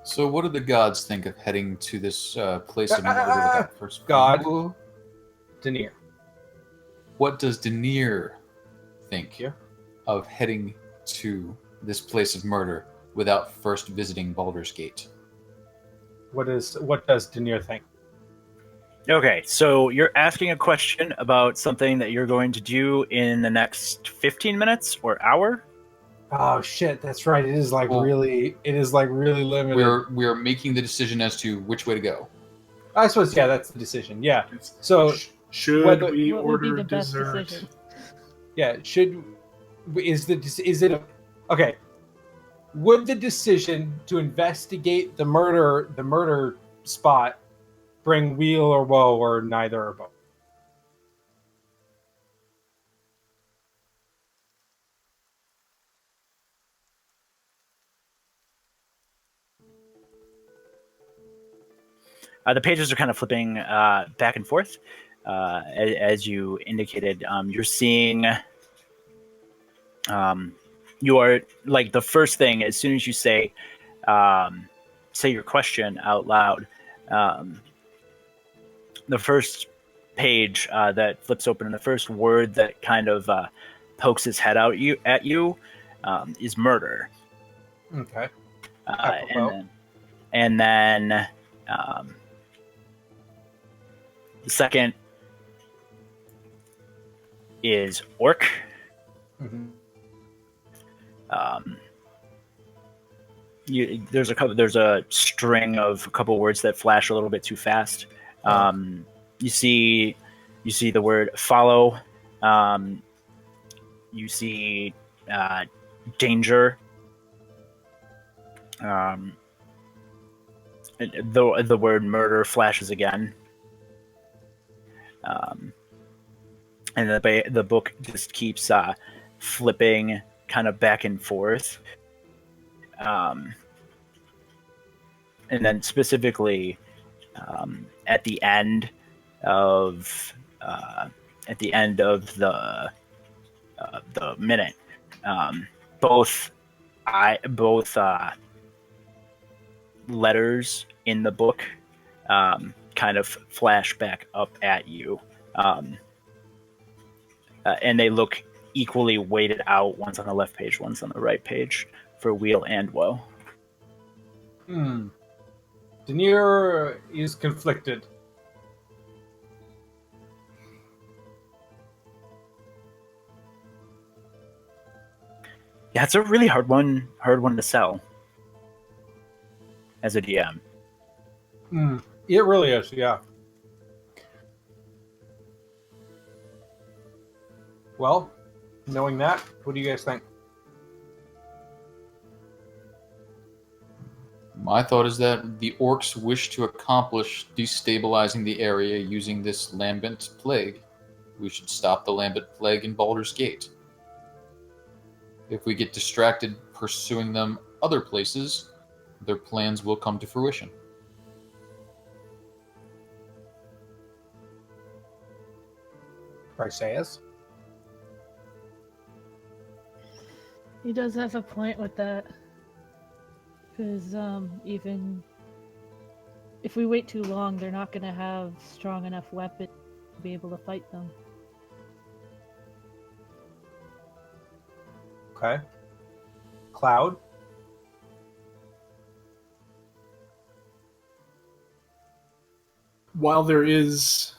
So, what do the gods think of heading to this place of murder without first? God, Denier. What does Denier think Yeah. of heading to this place of murder without first visiting Baldur's Gate? What does Denier think? Okay, so you're asking a question about something that you're going to do in the next 15 minutes or hour? Oh shit, that's right. It is really limited. We are making the decision as to which way to go. I suppose that's the decision. Yeah. So should we what would be order the best dessert? decision? yeah, okay? Would the decision to investigate the murder spot bring weal or woe, or neither or both? The pages are kind of flipping back and forth. As you indicated, you're seeing... you are, like, the first thing, as soon as you say your question out loud, the first page that flips open and the first word that kind of pokes his head out at you is murder. Okay. And then the second is orc. Mm-hmm. There's a string of a couple words that flash a little bit too fast. You see the word follow. You see danger. The word murder flashes again. And the book just keeps flipping kind of back and forth. And then specifically at the end of the minute, both letters in the book kind of flash back up at you, and they look equally weighted out. One's on the left page, one's on the right page, for weal and woe. Denier is conflicted. Yeah, it's a really hard one to sell as a DM. It really is, yeah. Well, knowing that, what do you guys think? My thought is that the orcs wish to accomplish destabilizing the area using this lambent plague. We should stop the lambent plague in Baldur's Gate. If we get distracted pursuing them other places, their plans will come to fruition. Briseis? He does have a point with that. Because even if we wait too long, they're not going to have strong enough weapons to be able to fight them. Okay. Cloud? While there is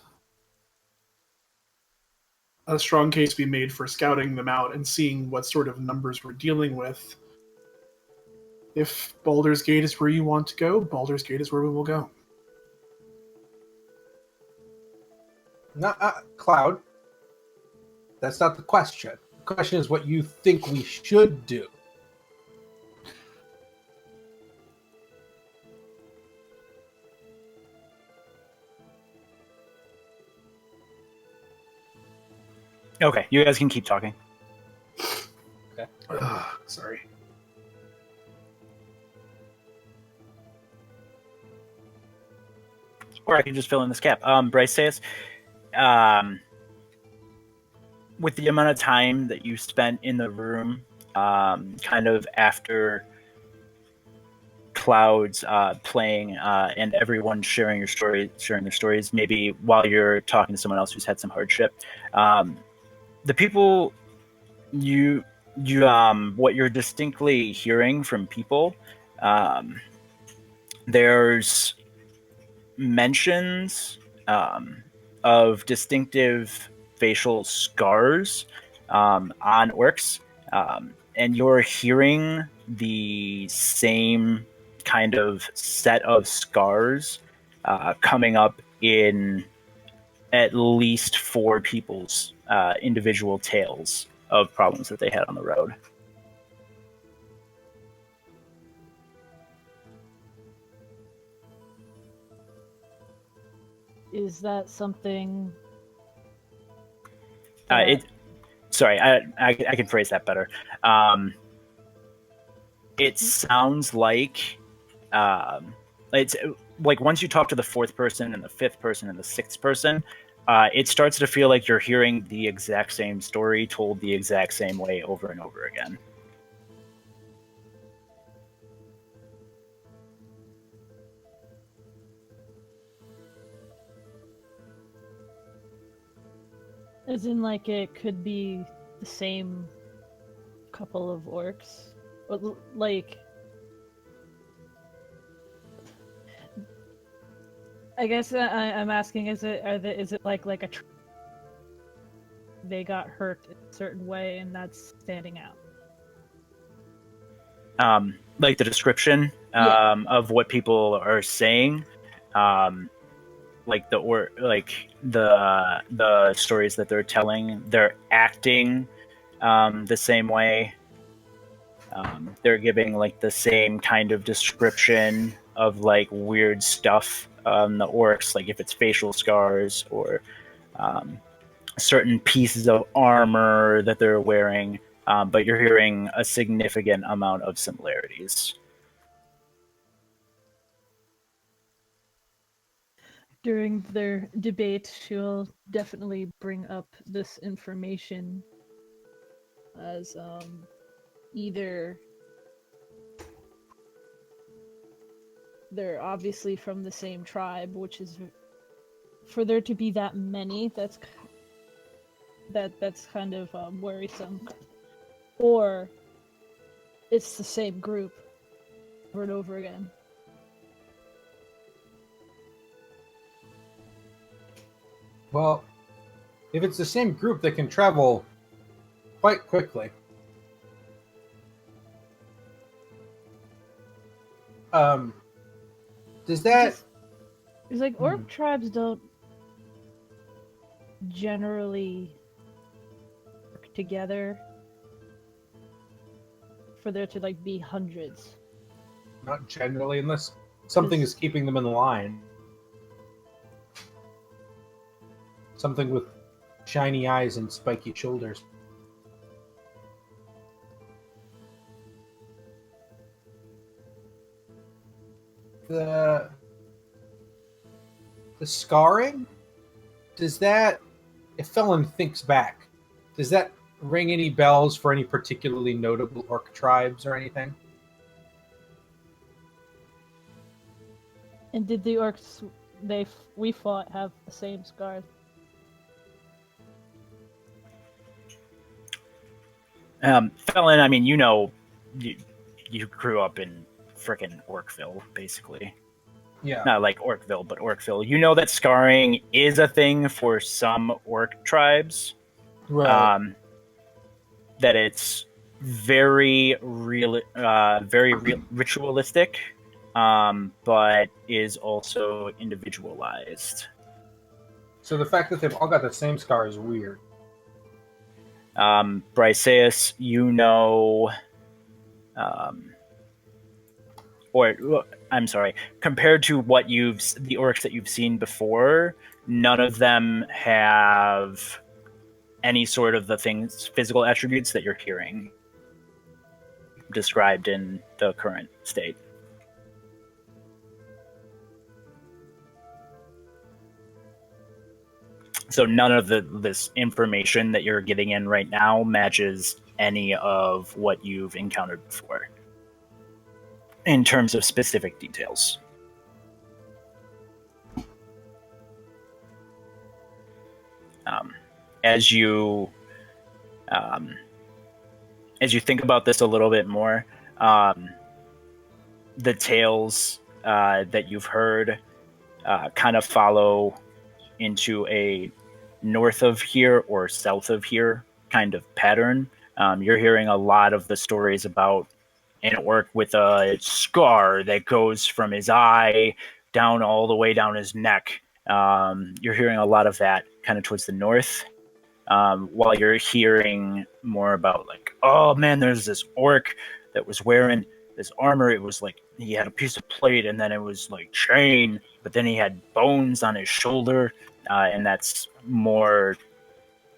a strong case to be made for scouting them out and seeing what sort of numbers we're dealing with, if Baldur's Gate is where you want to go, Baldur's Gate is where we will go. Cloud. That's not the question. The question is what you think we should do. Okay, you guys can keep talking. Sorry. Or I can just fill in this gap. Bryce says, with the amount of time that you spent in the room, kind of after Cloud's playing and everyone sharing their stories, maybe while you're talking to someone else who's had some hardship, the people what you're distinctly hearing from people, there's mentions of distinctive facial scars on orcs, and you're hearing the same kind of set of scars coming up in at least 4 people's individual tales of problems that they had on the road. Is that something? Sorry, I can phrase that better. It sounds like it's like once you talk to the 4th person and the 5th person and the 6th person, it starts to feel like you're hearing the exact same story told the exact same way over and over again. As in, like, it could be the same couple of orcs? But, like, I guess I'm asking, is it like a they got hurt in a certain way and that's standing out? Like the description of what people are saying, like the stories that they're telling, they're acting the same way. They're giving like the same kind of description of like weird stuff on the orcs, like if it's facial scars or certain pieces of armor that they're wearing, but you're hearing a significant amount of similarities. During their debate, she'll definitely bring up this information as either they're obviously from the same tribe, which is, for there to be that many, that's kind of worrisome, or it's the same group over and over again. Well, if it's the same group, they can travel quite quickly. Does that... It's like orc tribes don't generally together for there to like be hundreds. Not generally, unless something is keeping them in line. Something with shiny eyes and spiky shoulders. The scarring? Does that, if Felon thinks back, does that ring any bells for any particularly notable orc tribes or anything? And did the orcs we fought have the same scars? Felon, I mean, you grew up in frickin' Orkville, basically. Yeah. Not like Orkville, but Orkville. You know that scarring is a thing for some orc tribes. Right. That it's very ritualistic, but is also individualized. So the fact that they've all got the same scar is weird. Briseus, I'm sorry, compared to the orcs that you've seen before, none of them have any sort of the physical attributes that you're hearing described in the current state. So none of this information that you're getting in right now matches any of what you've encountered before in terms of specific details. As you think about this a little bit more, the tales that you've heard kind of follow into a north of here or south of here kind of pattern. You're hearing a lot of the stories about an orc with a scar that goes from his eye down all the way down his neck. You're hearing a lot of that kind of towards the north. While you're hearing more about like, oh man, there's this orc that was wearing this armor. It was like he had a piece of plate and then it was like chain, but then he had bones on his shoulder. And that's more,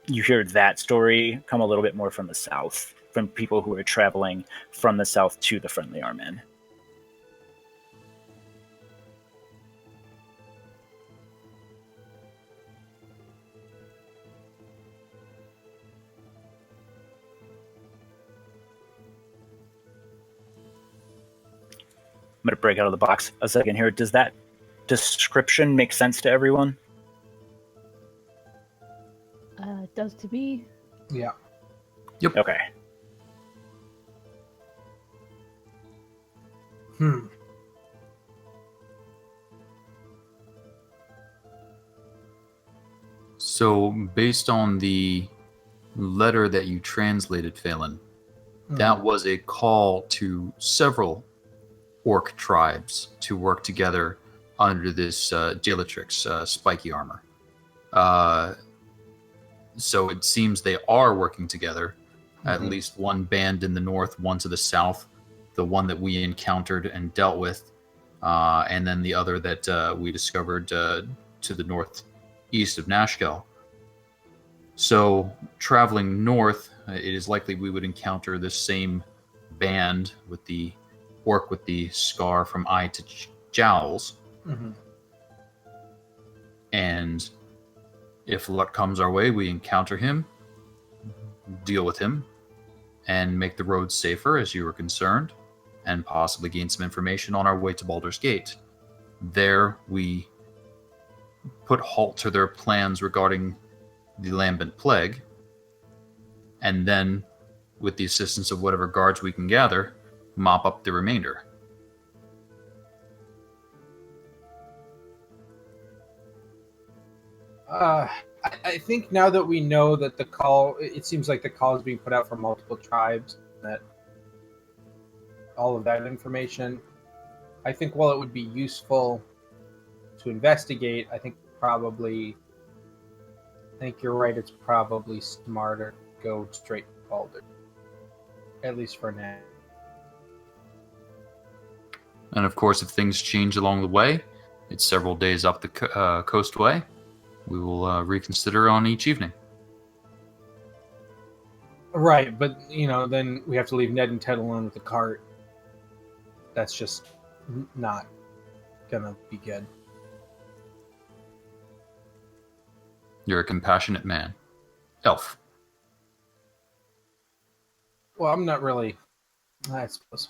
you hear that story come a little bit more from the south, from people who are traveling from the south to the Friendly Armen. I'm going to break out of the box a second here. Does that description make sense to everyone? It does to me. Yeah. Yep. Okay. So, based on the letter that you translated, Phelan, that was a call to several orc tribes to work together under this Jalatrix spiky armor. So it seems they are working together. At least one band in the north, one to the south, the one that we encountered and dealt with, and then the other that we discovered to the northeast of Nashkel. So traveling north, it is likely we would encounter this same band with the orc with the scar from eye to jowls. And if luck comes our way, we encounter him, deal with him, and make the road safer, as you were concerned, and possibly gain some information on our way to Baldur's Gate. There, we put halt to their plans regarding the Lambent Plague, and then, with the assistance of whatever guards we can gather, mop up the remainder. I think now that we know that the call, it seems like the call is being put out from multiple tribes, that all of that information, I think while it would be useful to investigate, I think you're right, it's probably smarter go straight to Baldur. At least for now. And of course, if things change along the way, it's several days up the coastway. We will reconsider on each evening. Right, but then we have to leave Ned and Ted alone with the cart. That's just not gonna be good. You're a compassionate man. Elf. Well, I'm not really, I suppose.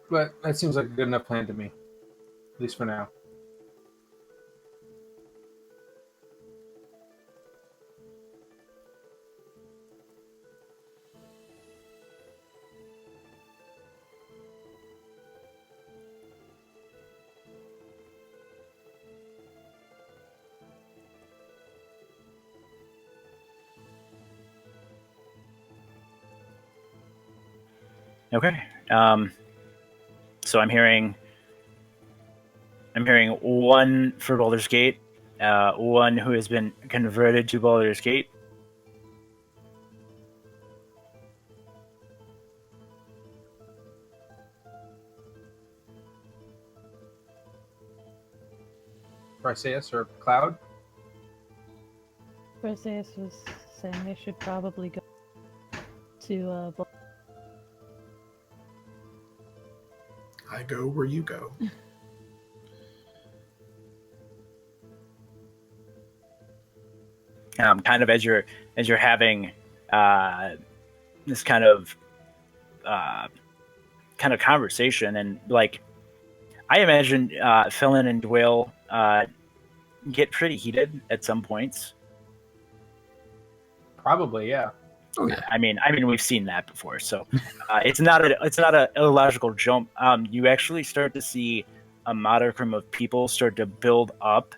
But that seems like a good enough plan to me. At least for now. Okay. So I'm hearing one for Baldur's Gate, one who has been converted to Baldur's Gate. Briseus or Cloud? Briseus was saying they should probably go to I go where you go. Kind of as you're having this kind of conversation, and like I imagine Philin and Dwayne get pretty heated at some points. Probably, yeah. Oh yeah. I mean, we've seen that before, so it's not a illogical jump. You actually start to see a modicum of people start to build up,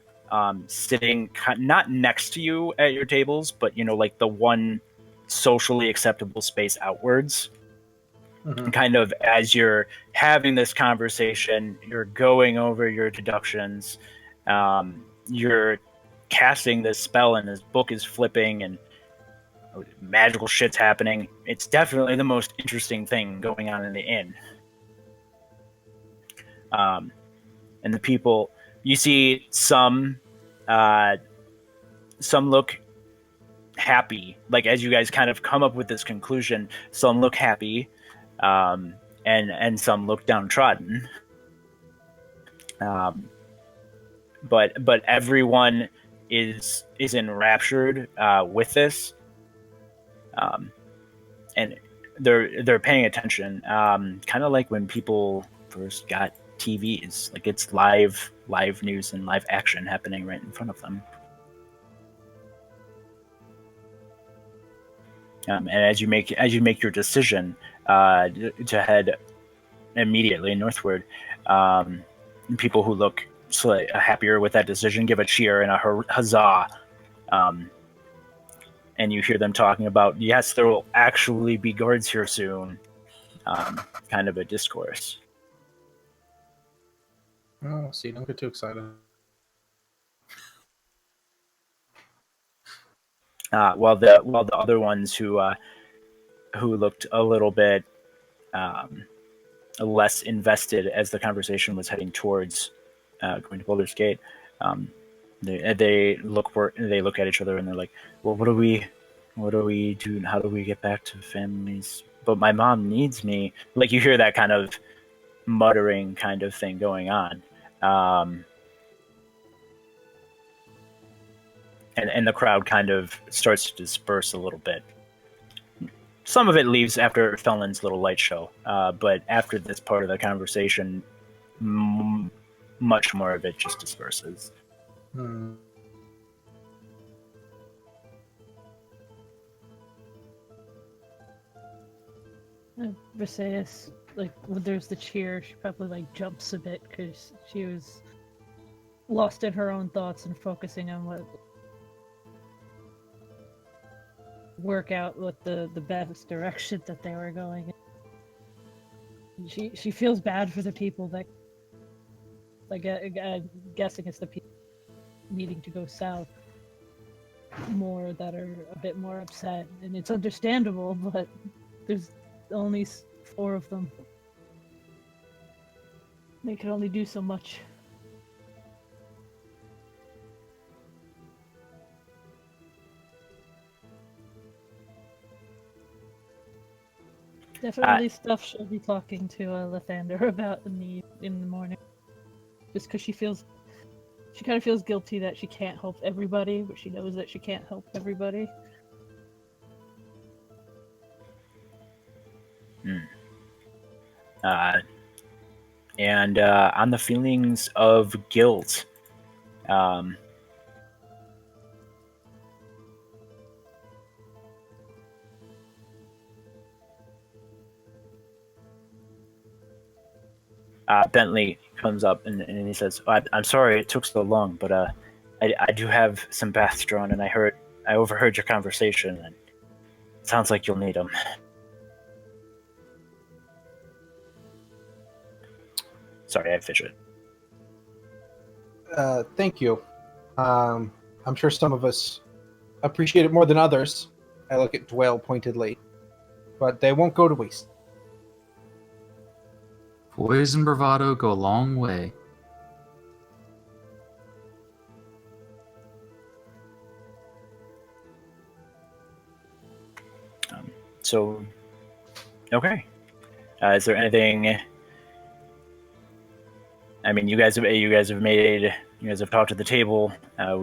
sitting not next to you at your tables, but like the one socially acceptable space outwards. Mm-hmm. And kind of as you're having this conversation, you're going over your deductions, you're casting this spell, and this book is flipping, and magical shit's happening. It's definitely the most interesting thing going on in the inn. And the people, you see some look happy, like as you guys kind of come up with this conclusion, some look happy, and some look downtrodden. But everyone is enraptured with this. And they're paying attention, kind of like when people first got TVs. Like it's live news and live action happening right in front of them. And as you make your decision to head immediately northward, people who look happier with that decision give a cheer and a huzzah. And you hear them talking about, yes, there will actually be guards here soon. Kind of a discourse. Oh, see, don't get too excited. While the other ones who looked a little bit less invested as the conversation was heading towards going to Baldur's Gate, they look at each other and they're like, well, what do we do? How do we get back to families? But my mom needs me. Like you hear that kind of muttering kind of thing going on. And the crowd kind of starts to disperse a little bit. Some of it leaves after Felon's little light show, but after this part of the conversation, much more of it just disperses. Briseis, like when there's the cheer, she probably like jumps a bit because she was lost in her own thoughts and focusing on what work out with the best direction that they were going in. She feels bad for the people that, like, guessing it's the people needing to go south more that are a bit more upset, and it's understandable, but there's only 4 of them. They can only do so much. Definitely stuff she'll be talking to Lathander about in the morning. Just because she kind of feels guilty that she can't help everybody, but she knows that she can't help everybody. And on the feelings of guilt, Bentley comes up and he says, I'm sorry it took so long, but I do have some baths drawn, and I overheard your conversation, and it sounds like you'll need them. Sorry, I fidget. Thank you. I'm sure some of us appreciate it more than others. I look at Dwell pointedly. But they won't go to waste. Poise and bravado go a long way. So, okay. Is there anything? I mean, you guys have talked to the table.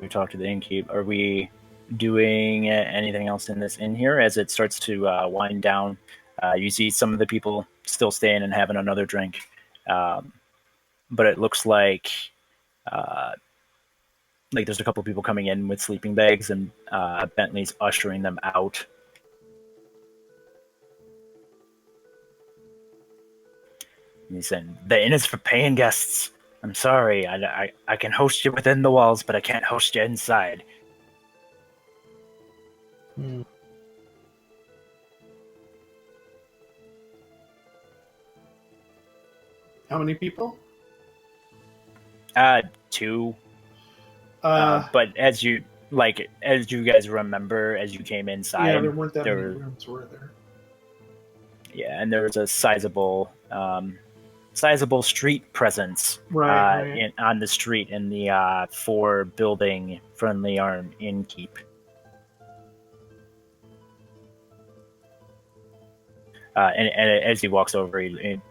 We've talked to the innkeep. Are we doing anything else in this inn here as it starts to wind down? You see some of the people still staying and having another drink, but it looks like there's a couple of people coming in with sleeping bags, and Bentley's ushering them out. And he said, "The inn is for paying guests. I'm sorry. I can host you within the walls, but I can't host you inside." How many people? 2. But as you guys remember, as you came inside, yeah, there weren't that many rooms, were there? Yeah, and there was a sizable street presence Right. on the street in the 4-building Friendly Arm Innkeep. And as he walks over, he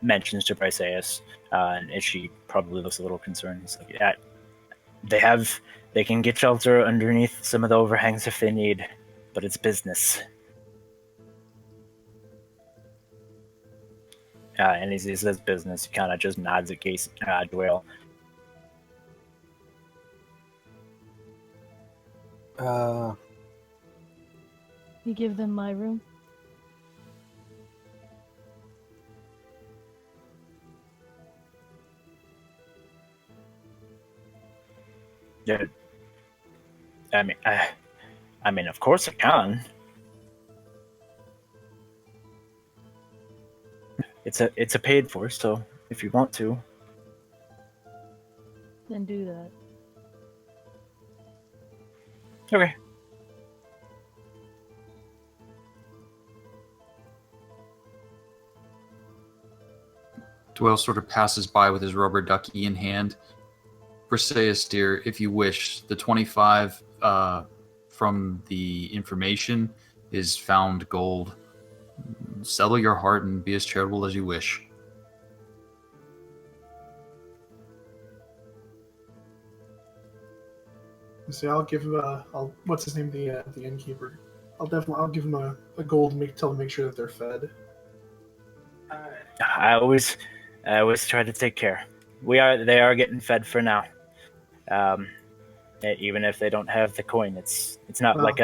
mentions to Briseis, and she probably looks a little concerned. He's like, "Yeah, they can get shelter underneath some of the overhangs if they need, but it's business." And he says business. He kind of just nods at Case Dwayne. You give them my room? Yeah. I mean, of course I can. It's a paid for, so if you want to. Then do that. Okay. Dwell sort of passes by with his rubber ducky in hand. Briseis, dear, if you wish, the 25 from the information is found gold. Settle your heart and be as charitable as you wish. See, I'll give him what's his name, the innkeeper. I'll give him a gold and tell him to make sure that they're fed. I always try to take care. They are getting fed for now. Even if they don't have the coin, it's not like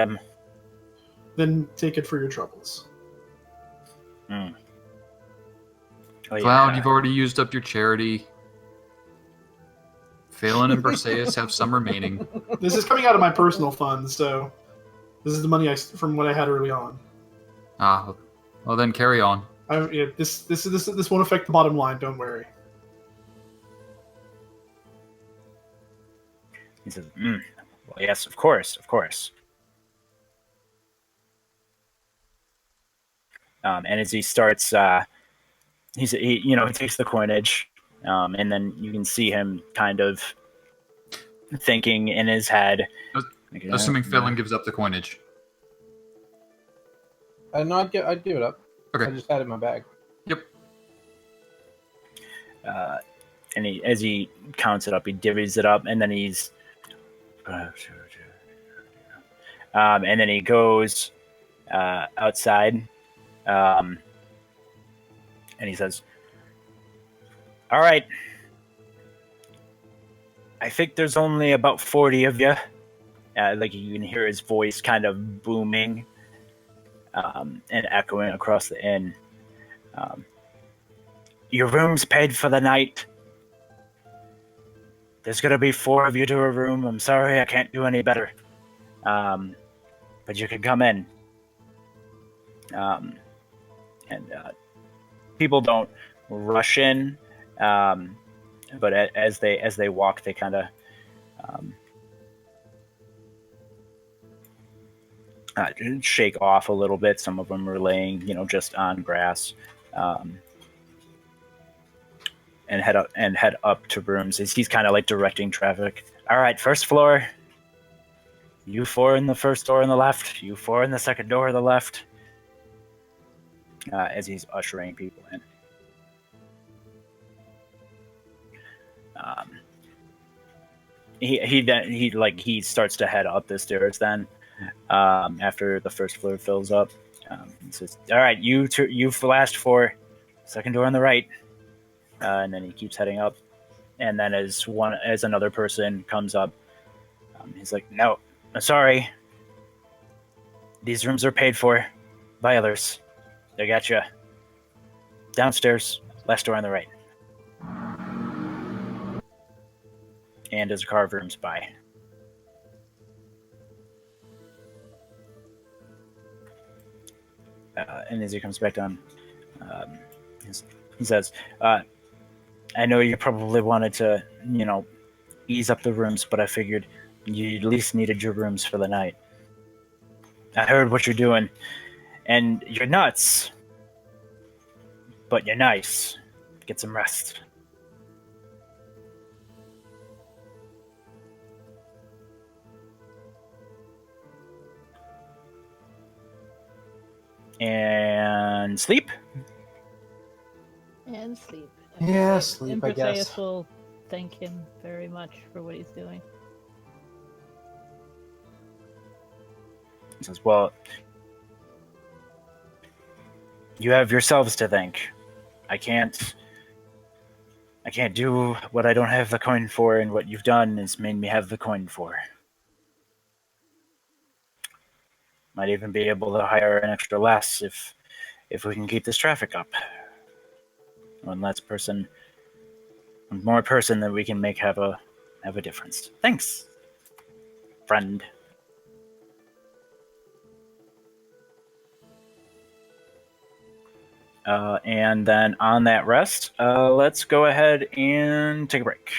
Then take it for your troubles. Oh, Cloud, you've already used up your charity. Phelan and Briseis have some remaining. This is coming out of my personal funds, so this is the money from what I had early on. Ah, well then carry on. This won't affect the bottom line. Don't worry. He says, well, yes, of course, of course. And as he starts, he takes the coinage, and then you can see him kind of thinking in his head. Assuming Phelan gives up the coinage. No, I'd give it up. Okay. I just had it in my bag. Yep. And as he counts it up, he divvies it up, and then and then he goes outside, and he says, "All right, I think there's only about 40 of you." Like you can hear his voice kind of booming and echoing across the inn. Your room's paid for the night. There's gonna be 4 of you to a room. I'm sorry, I can't do any better. But you can come in. And people don't rush in, but as they walk, they kind of shake off a little bit. Some of them are laying, just on grass, and head up to rooms. He's kind of like directing traffic. All right, first floor. You 4 in the first door on the left. You 4 in the second door on the left. As he's ushering people in. He starts to head up the stairs then, after the first floor fills up. He says, "All right, you last 4, second door on the right," and then he keeps heading up. And then as another person comes up, he's like, "No, I'm sorry. These rooms are paid for by others. They got you downstairs, last door on the right." And as a car rooms by. And as he comes back down, he says, "I know you probably wanted to, ease up the rooms, but I figured you at least needed your rooms for the night. I heard what you're doing, and you're nuts, but you're nice. Get some rest." And sleep. And sleep. Yeah, sleep, I guess. Imperseus will thank him very much for what he's doing. He says, "Well, you have yourselves to thank. I can't do what I don't have the coin for, and what you've done is made me have the coin for. Might even be able to hire an extra lass if we can keep this traffic up. One more person that we can make have a difference. Thanks, friend." And then on that rest, let's go ahead and take a break.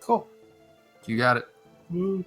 Cool. You got it. Woo.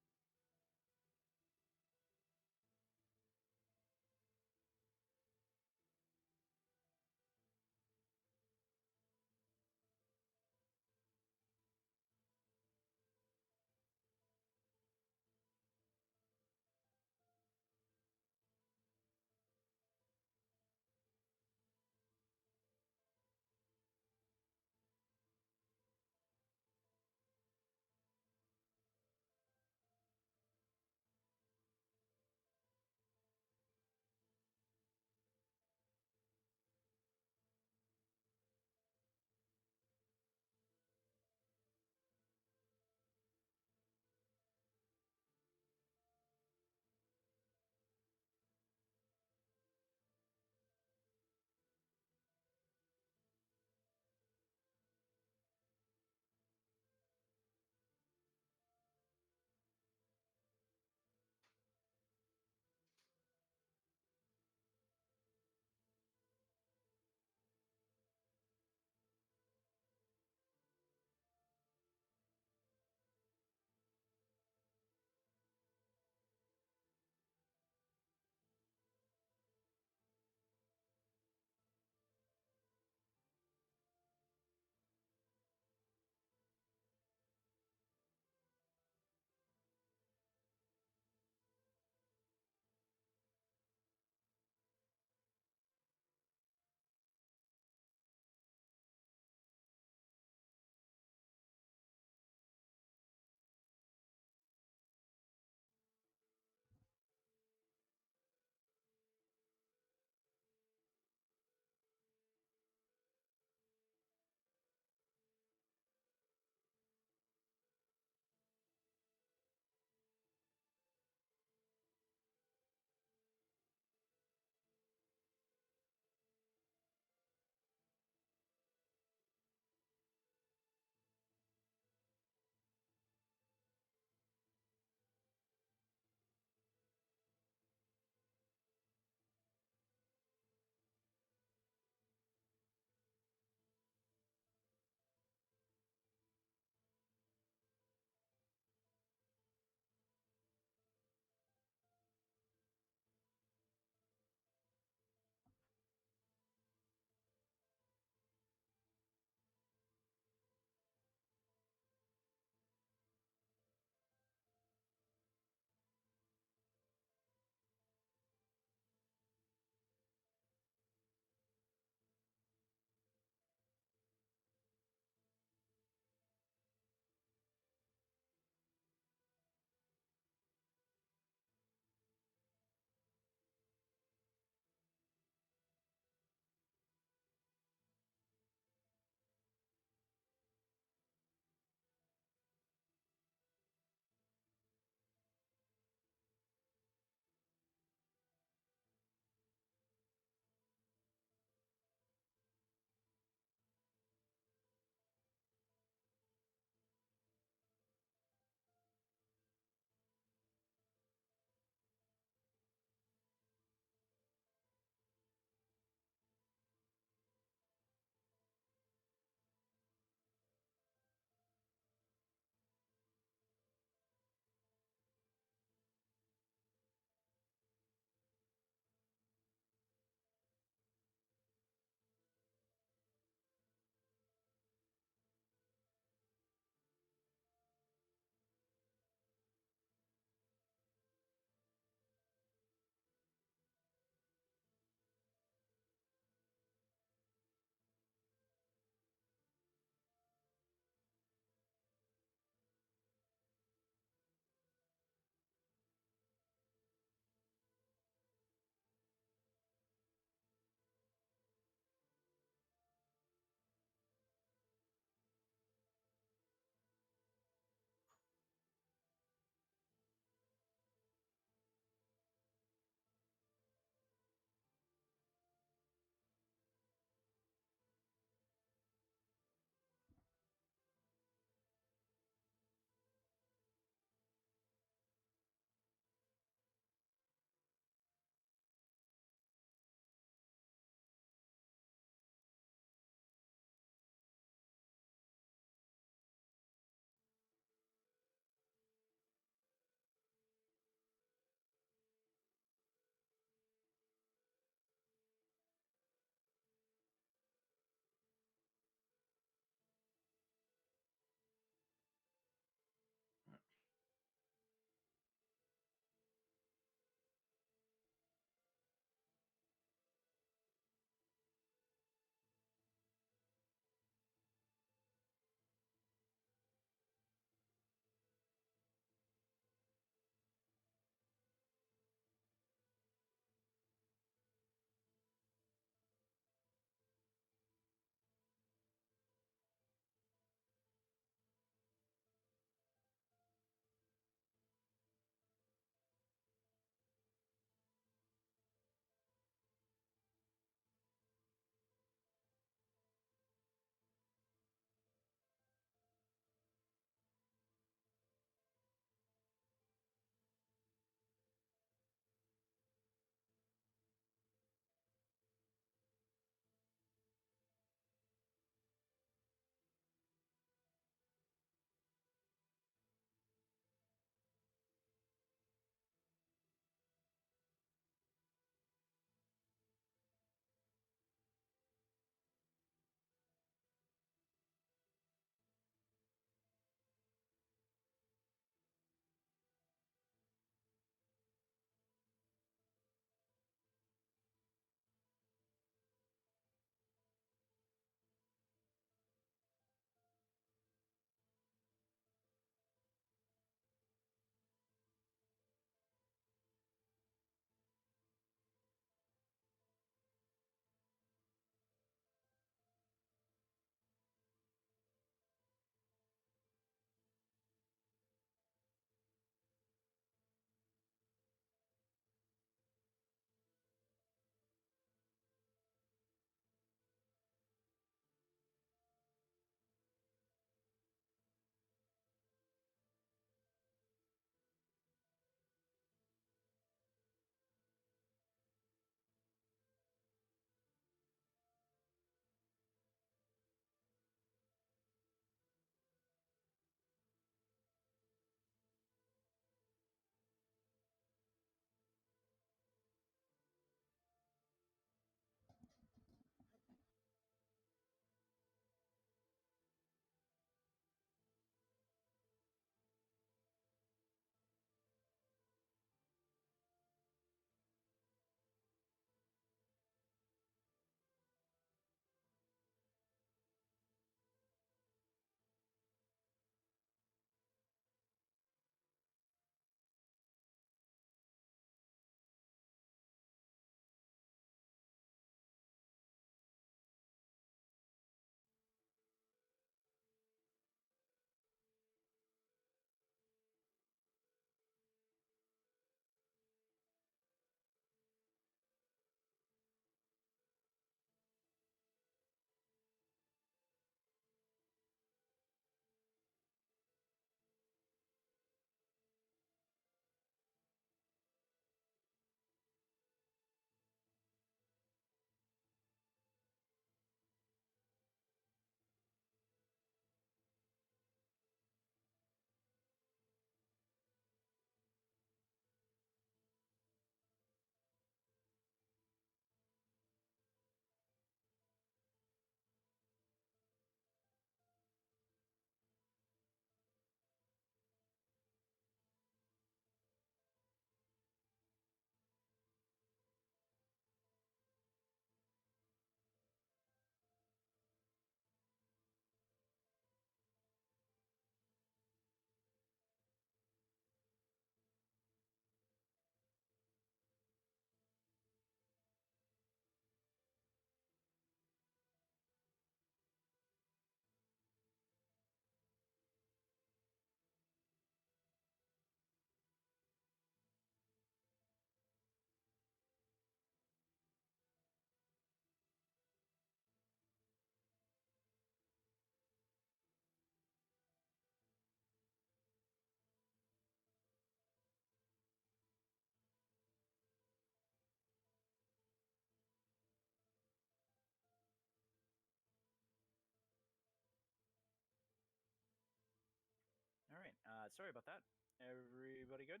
Sorry about that. Everybody good?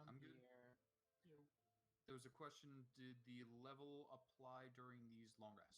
I'm good. There was a question, did the level apply during these long rests?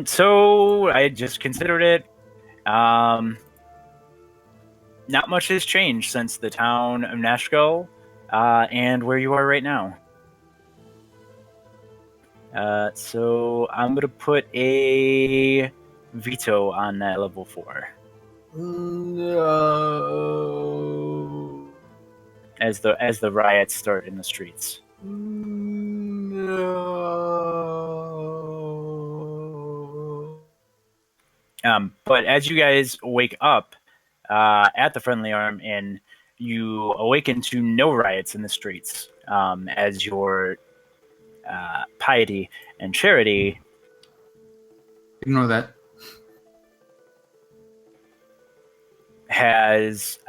So I just considered it. Not much has changed since the town of Nashko, and where you are right now. So I'm gonna put a veto on that level 4 No. as the riots start in the streets. No. But as you guys wake up at the Friendly Arm Inn, you awaken to no riots in the streets, as your piety and charity Ignore that. has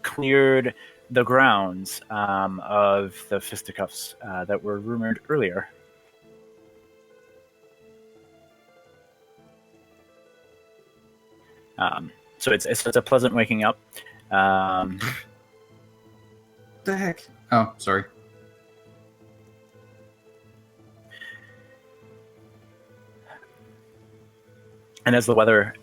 cleared the grounds of the fisticuffs that were rumored earlier. So it's a pleasant waking up. The heck? Oh, sorry. And as the weather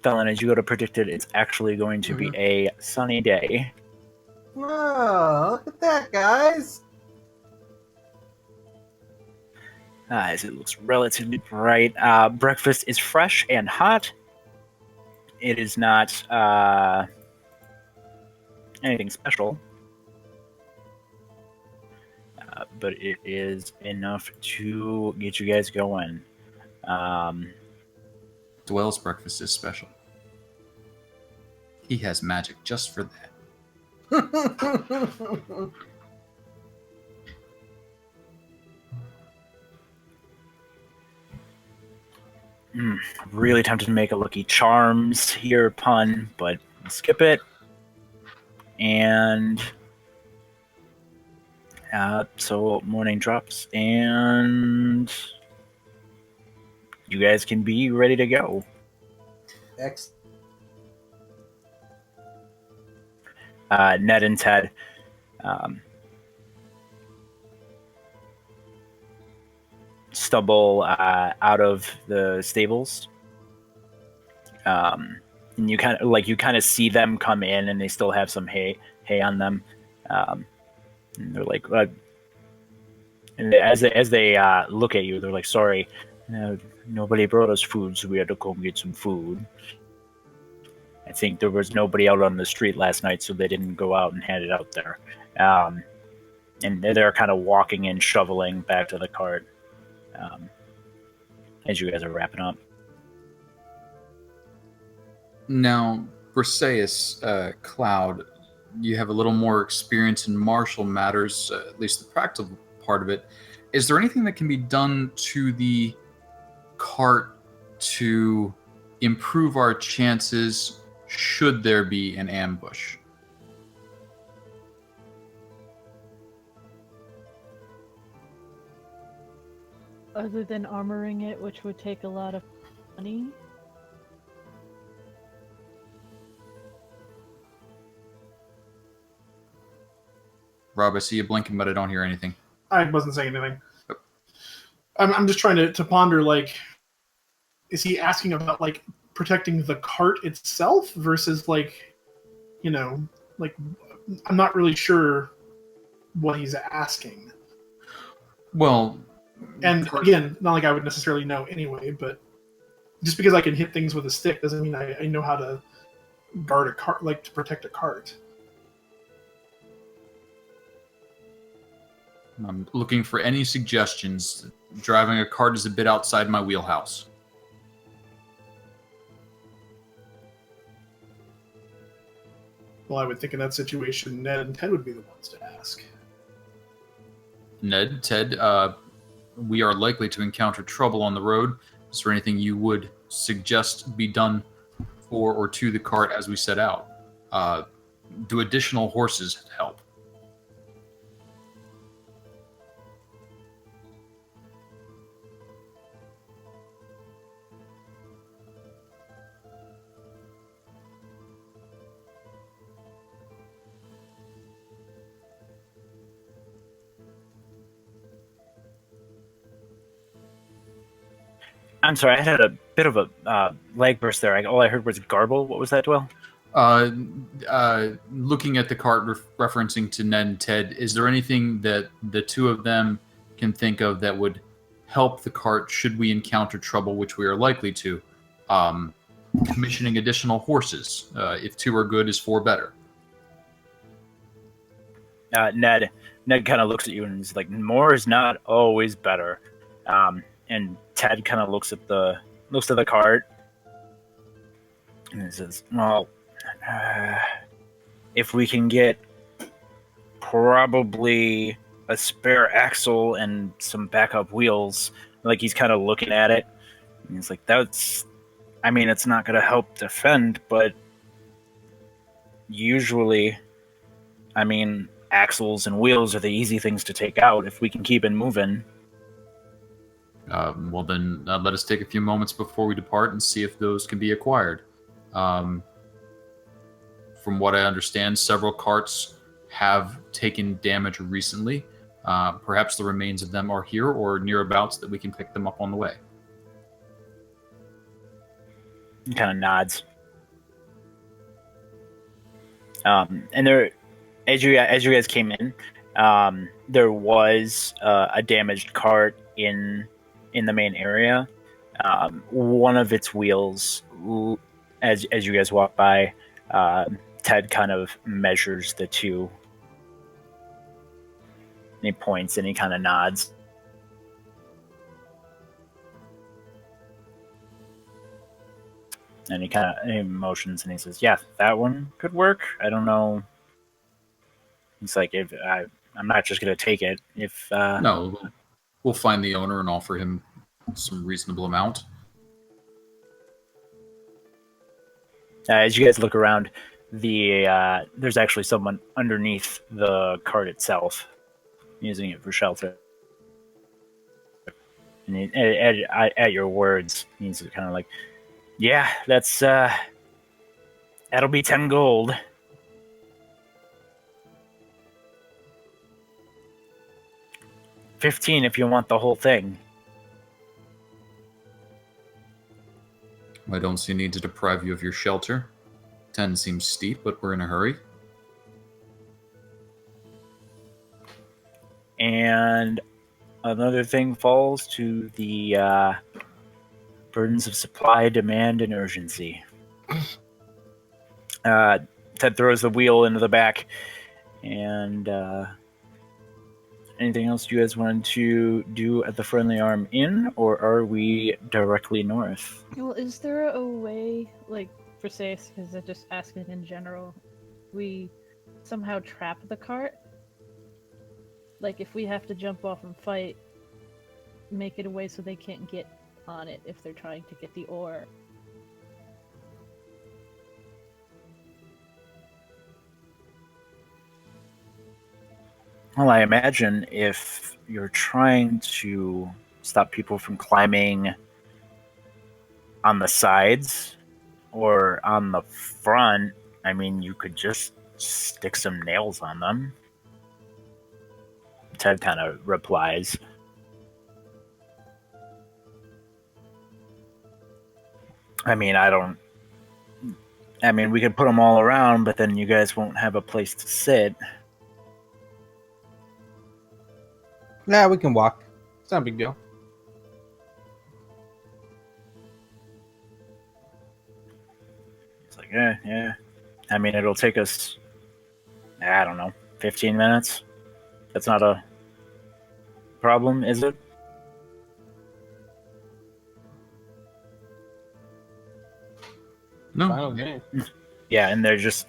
fell in, as you go to predict it, it's actually going to be a sunny day. Oh, look at that, guys. As it looks relatively bright. Breakfast is fresh and hot. It is not anything special, but it is enough to get you guys going. Dwell's breakfast is special. He has magic just for that. Really tempted to make a Lucky Charms here pun, but skip it. And so morning drops, and you guys can be ready to go. X. Ned and Ted. Stumble out of the stables, and you kind of see them come in, and they still have some hay on them, and they're like, and as they look at you, they're like, "Sorry, nobody brought us food, so we had to go get some food. I think there was nobody out on the street last night, so they didn't go out and hand it out there." And they're kind of walking in, shoveling back to the cart. As you guys are wrapping up. Now, Briseis, Cloud, you have a little more experience in martial matters, at least the practical part of it. Is there anything that can be done to the cart to improve our chances should there be an ambush? Other than armoring it, which would take a lot of money. Rob, I see you blinking, but I don't hear anything. I wasn't saying anything. I'm just trying to ponder, like, is he asking about, like, protecting the cart itself versus, like, you know, like, I'm not really sure what he's asking. Well, and again, not like I would necessarily know anyway, but just because I can hit things with a stick doesn't mean I know how to guard a cart, like to protect a cart. I'm looking for any suggestions. driving a cart is a bit outside my wheelhouse. Well, I would think in that situation, Ned and Ted would be the ones to ask. Ned, Ted, we are likely to encounter trouble on the road. Is there anything you would suggest be done for or to the cart as we set out? Do additional horses help? I'm sorry, I had a bit of a lag burst there. All I heard was garble. What was that, Dwell? Looking at the cart, referencing to Ned and Ted, is there anything that the two of them can think of that would help the cart should we encounter trouble, which we are likely to? Commissioning additional horses. If 2 are good, is 4 better? Ned kind of looks at you and is like, more is not always better. And Ted kind of looks at the cart and he says, well, if we can get probably a spare axle and some backup wheels, like he's kind of looking at it and he's like, it's not going to help defend, but usually, axles and wheels are the easy things to take out if we can keep it moving. Well, then let us take a few moments before we depart and see if those can be acquired. From what I understand, several carts have taken damage recently. Perhaps the remains of them are here or nearabouts that we can pick them up on the way. He kind of nods. And there, as you guys came in, there was a damaged cart in the main area. One of its wheels, as you guys walk by, Ted kind of measures the two. And he points and he kind of nods. And he motions and he says, "Yeah, that one could work. I don't know." He's like, I'm not just gonna take it. If No, we'll find the owner and offer him some reasonable amount. As you guys look around, there's actually someone underneath the cart itself, using it for shelter. And at your words, he's kind of like, "Yeah, that'll be 10 gold." $15 if you want the whole thing. I don't see a need to deprive you of your shelter. 10 seems steep, but we're in a hurry. And another thing falls to the burdens of supply, demand, and urgency. Ted throws the wheel into the back. And anything else you guys wanted to do at the Friendly Arm Inn, or are we directly north? Well, is there a way, like, for say, because I just asking in general, we somehow trap the cart? Like, if we have to jump off and fight, make it a way so they can't get on it if they're trying to get the ore. Well, I imagine if you're trying to stop people from climbing on the sides or on the front, you could just stick some nails on them. Ted kind of replies. We could put them all around, but then you guys won't have a place to sit. Nah, we can walk. It's not a big deal. It's like, yeah. It'll take us, I don't know, 15 minutes. That's not a problem, is it? No. Fine with me. Yeah, and they just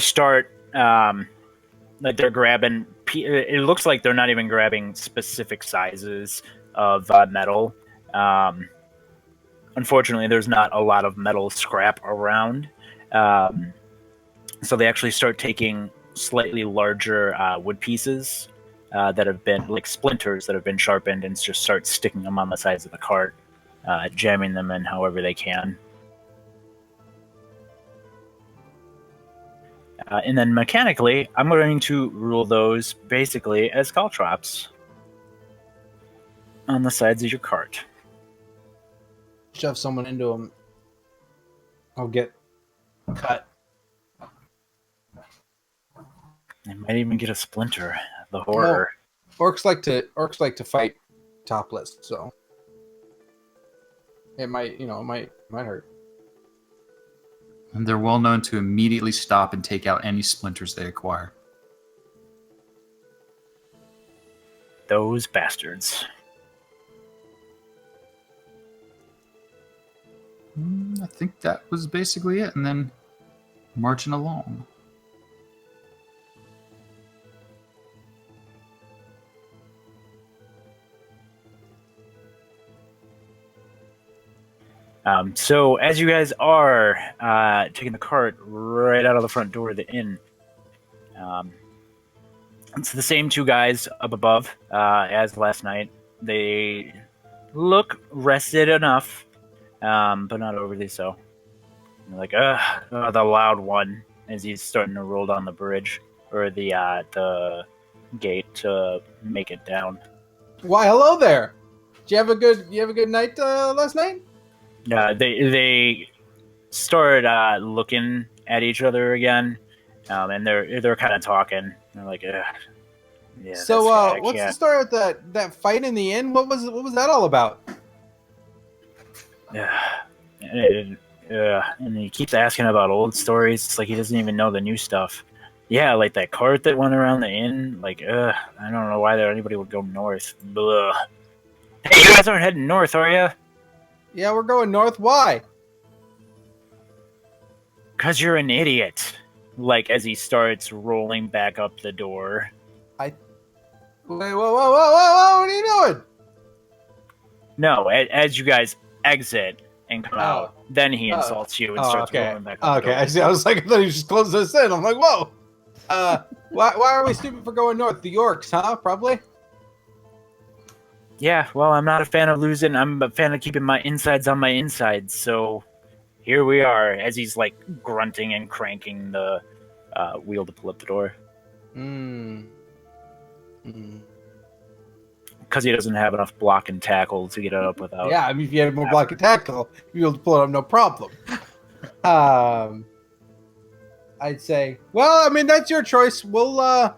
start like they're grabbing. It looks like they're not even grabbing specific sizes of metal. Unfortunately, there's not a lot of metal scrap around, so they actually start taking slightly larger wood pieces that have been like splinters that have been sharpened, and just start sticking them on the sides of the cart, jamming them in however they can. And then mechanically, I'm going to rule those basically as caltrops on the sides of your cart. Shove someone into them. I'll get cut. They might even get a splinter. The horror. Orcs like to fight topless, so it might hurt. And they're well known to immediately stop and take out any splinters they acquire. Those bastards. I think that was basically it, and then marching along. So as you guys are taking the cart right out of the front door of the inn, it's the same two guys up above as last night. They look rested enough, but not overly so. They're like, the loud one, as he's starting to roll down the bridge or the gate to make it down. Why, hello there. Did you have a good night last night? They started looking at each other again, and they're kind of talking. They're like, yeah. So, what's the story with that fight in the inn? What was that all about? And he keeps asking about old stories. It's like he doesn't even know the new stuff. Yeah, like that cart that went around the inn. Like, I don't know why anybody would go north. Blah. Hey, you guys aren't heading north, are you? Yeah, we're going north. Why? Because you're an idiot. Like, as he starts rolling back up the door. Wait, whoa, what are you doing? No, as you guys exit and come out, then he insults you and starts rolling back up the door. I see. I was like, I thought he just closed us in. I'm like, whoa. Why are we stupid for going north? The orcs, huh? Probably. Yeah, well, I'm not a fan of losing. I'm a fan of keeping my insides on my insides. So here we are, as he's like grunting and cranking the wheel to pull up the door. Because he doesn't have enough block and tackle to get it up without. Yeah, I mean, if you had more block and tackle, you'd be able to pull it up no problem. I'd say, well, I mean, that's your choice. I'll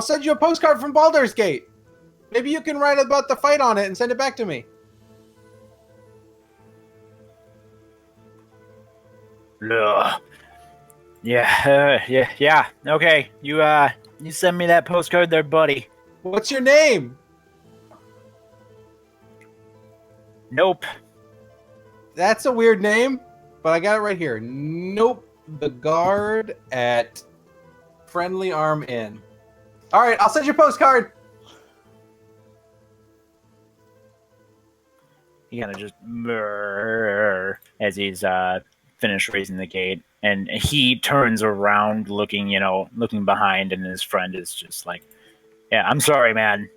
send you a postcard from Baldur's Gate. Maybe you can write about the fight on it and send it back to me. Ugh. Yeah. Okay, you send me that postcard there, buddy. What's your name? Nope. That's a weird name, but I got it right here. Nope. The guard at Friendly Arm Inn. All right, I'll send you a postcard. He kind of just as he's finished raising the gate, and he turns around, looking behind, and his friend is just like, "Yeah, I'm sorry, man.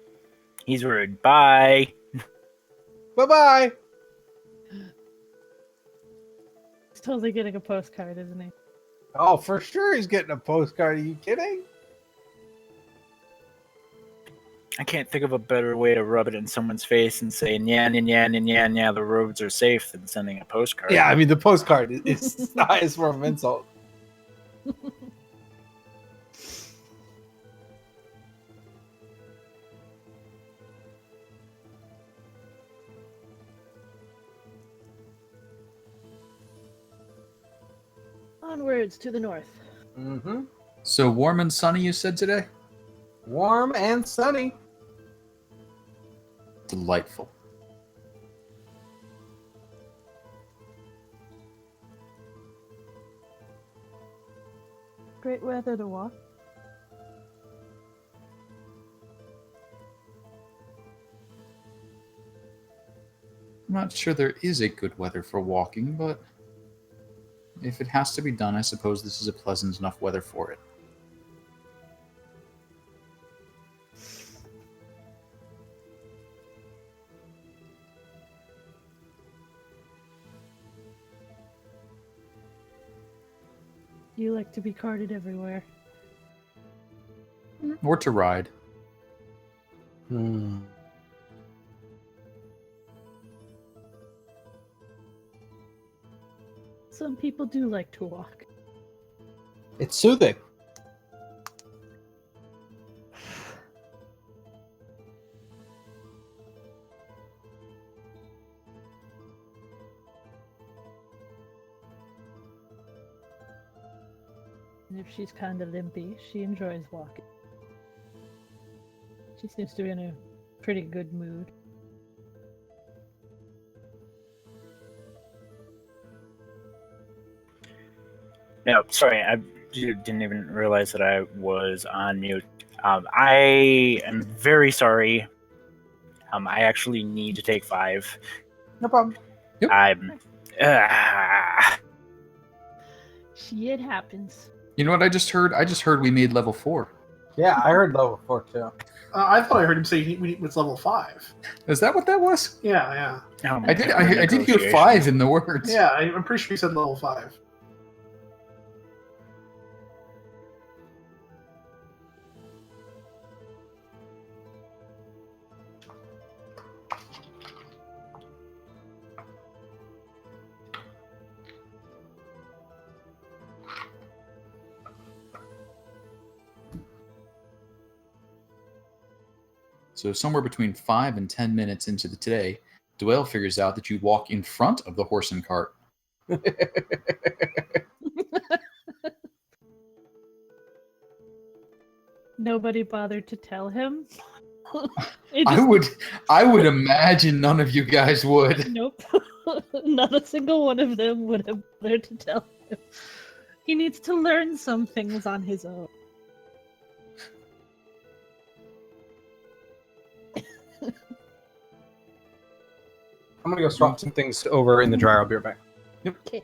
He's rude. Bye." Bye-bye. He's totally getting a postcard, isn't he? Oh, for sure he's getting a postcard. Are you kidding? I can't think of a better way to rub it in someone's face and say, "Yeah, the roads are safe," than sending a postcard. Yeah, I mean, the postcard is the highest form of insult. Onwards to the north. Mm-hmm. So warm and sunny, you said today? Warm and sunny. Delightful. great weather to walk. I'm not sure there is a good weather for walking, but if it has to be done, I suppose this is a pleasant enough weather for it. You like to be carted everywhere. Or to ride. Hmm. Some people do like to walk. It's soothing. And if she's kind of limpy, she enjoys walking. She seems to be in a pretty good mood. No, sorry, I didn't even realize that I was on mute. I am very sorry. I actually need to take 5. No problem. I'm. Shit happens. You know what I just heard? I just heard we made level 4. Yeah, I heard level 4 too. I thought I heard him say it's level 5. Is that what that was? Yeah. I did hear 5 in the words. Yeah, I'm pretty sure he said level 5. So somewhere between 5 and 10 minutes into the today, Dwayne figures out that you walk in front of the horse and cart. Nobody bothered to tell him. I would imagine none of you guys would. Nope. Not a single one of them would have bothered to tell him. He needs to learn some things on his own. I'm gonna go swap some things over in the dryer. I'll be right back. Okay.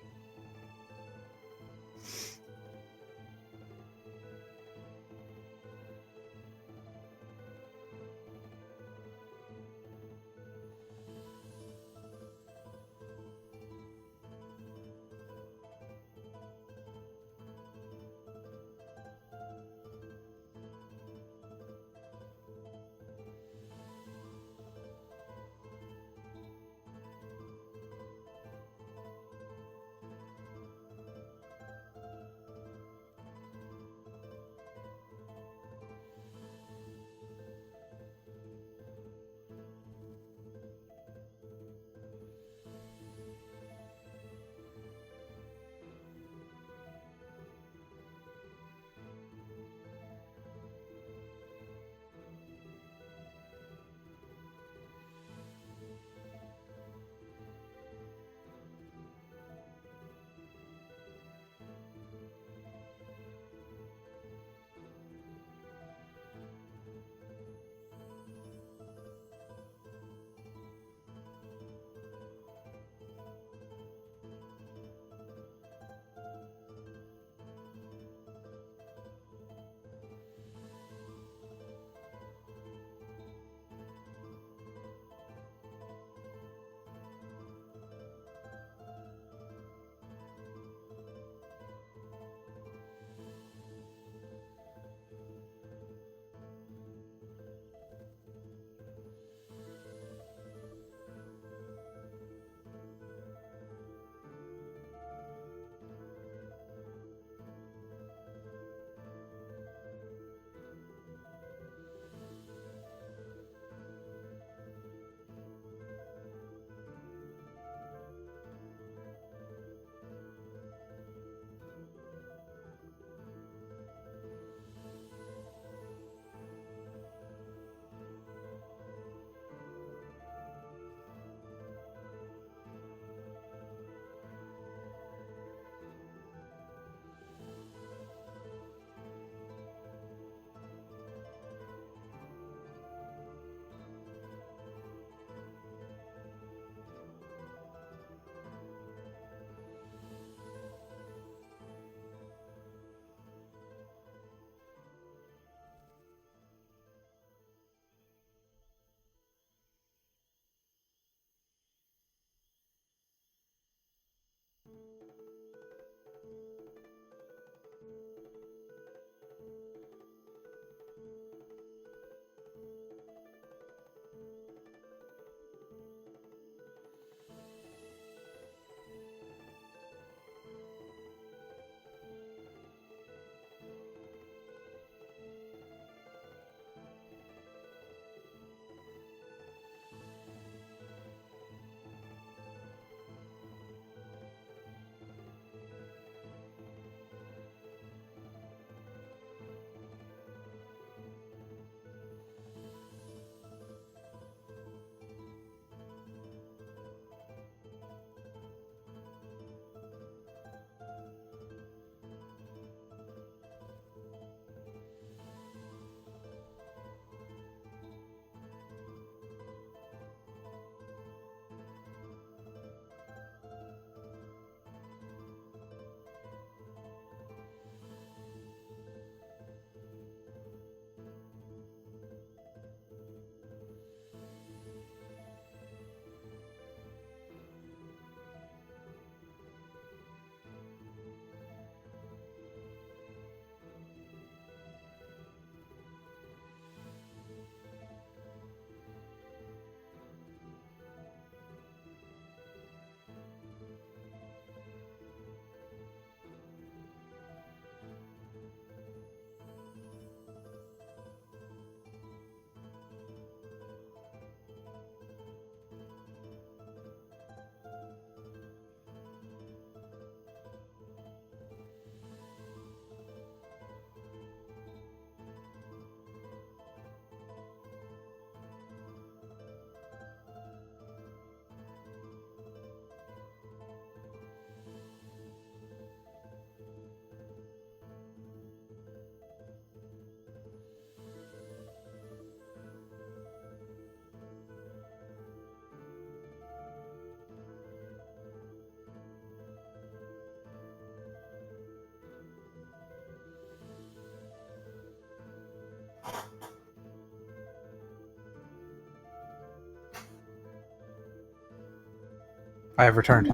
I have returned.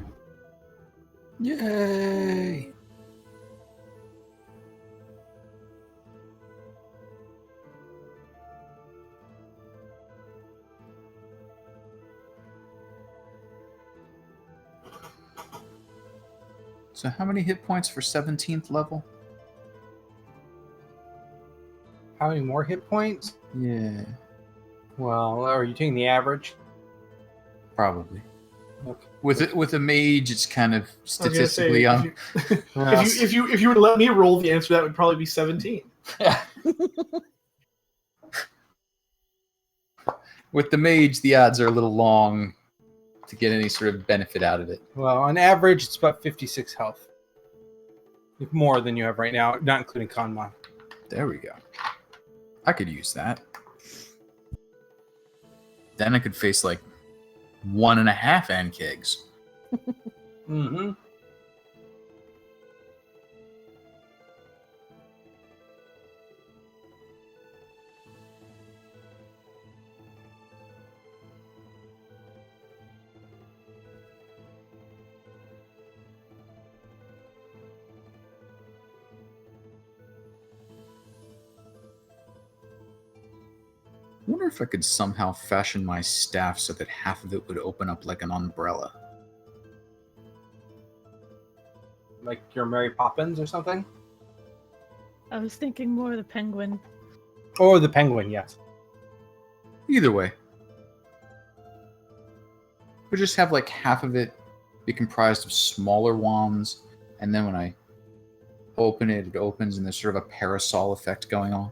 Yay! So how many hit points for 17th level? How many more hit points? Yeah, Well, are you taking the average? probably. Okay. With a mage, it's kind of I was gonna statistically say, Yes. if you were to let me roll the answer, that would probably be 17. With the mage, the odds are a little long to get any sort of benefit out of it. Well, on average, it's about 56 health. More than you have right now, not including Conmon. There we go. I could use that. Then I could face like 1.5 Ankegs. Mm-hmm. I wonder if I could somehow fashion my staff so that half of it would open up like an umbrella. Like your Mary Poppins or something? I was thinking more of the penguin. Or the penguin, yes. Either way. But just have like half of it be comprised of smaller wands, and then when I open it, it opens and there's sort of a parasol effect going on.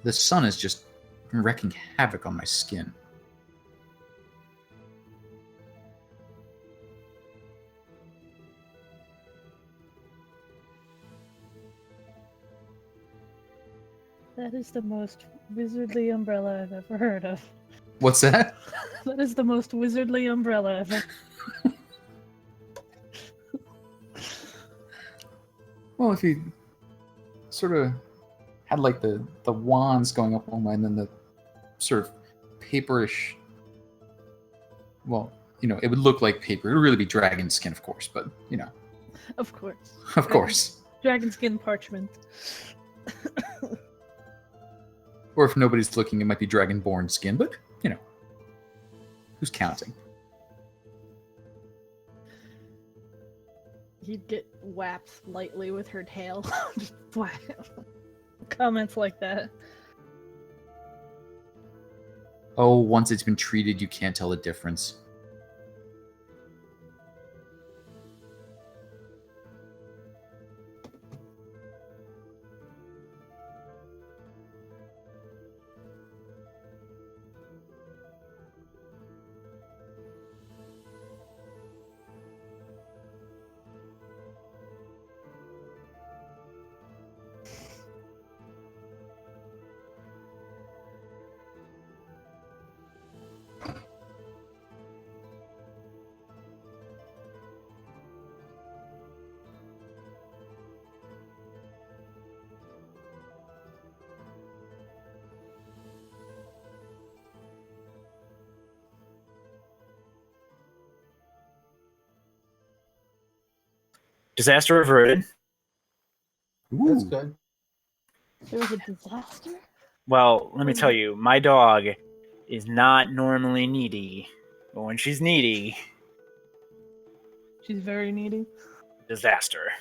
The sun is just wreaking havoc on my skin. That is the most wizardly umbrella I've ever heard of. What's that? That is the most wizardly umbrella I've ever. Well, if you sort of had like the wands going up one way and then the sort of paperish, well, you know, it would look like paper. It would really be dragon skin, of course, but, you know. Of course. Of course. Dragon skin parchment. Or if nobody's looking, it might be dragonborn skin, but, you know, who's counting? He'd get whapped lightly with her tail. Just whack. Comments like that. Oh, once it's been treated, you can't tell the difference. Disaster averted. That's good. There was a disaster? Well, let me tell you, my dog is not normally needy, but when she's needy, She's very needy. disaster.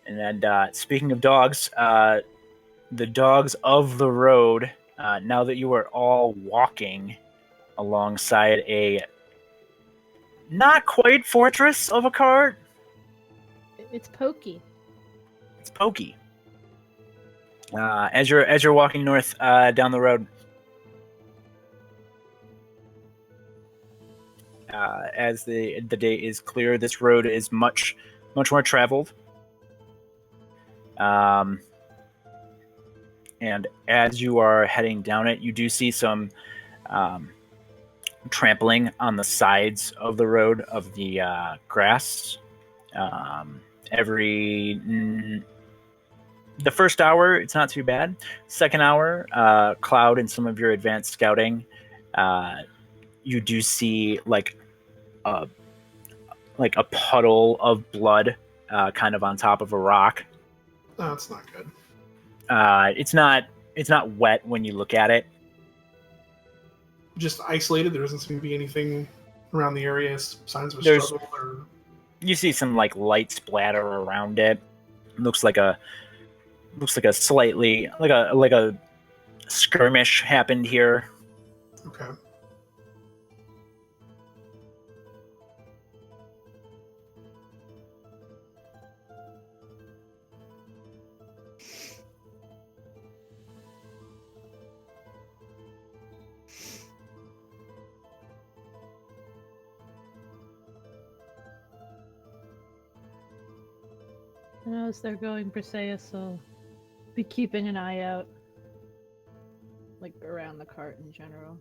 And then, speaking of dogs, the dogs of the road, now that you are all walking alongside a not quite fortress of a cart, It's Pokey. it's Pokey. As you're walking north down the road, as the day is clear, this road is much more traveled. And as you are heading down it, you do see some trampling on the sides of the road of the grass. Every The first hour, it's not too bad. Second hour, Cloud and some of your advanced scouting, you do see like a puddle of blood, kind of on top of a rock. Oh, that's not good. It's not wet when you look at it. Just isolated. There doesn't seem to be anything around the area. Signs of a There's- struggle, or You see some like light splatter around it. Looks like a slightly like a skirmish happened here. okay. And as they're going, Briseis will be keeping an eye out, like around the cart in general.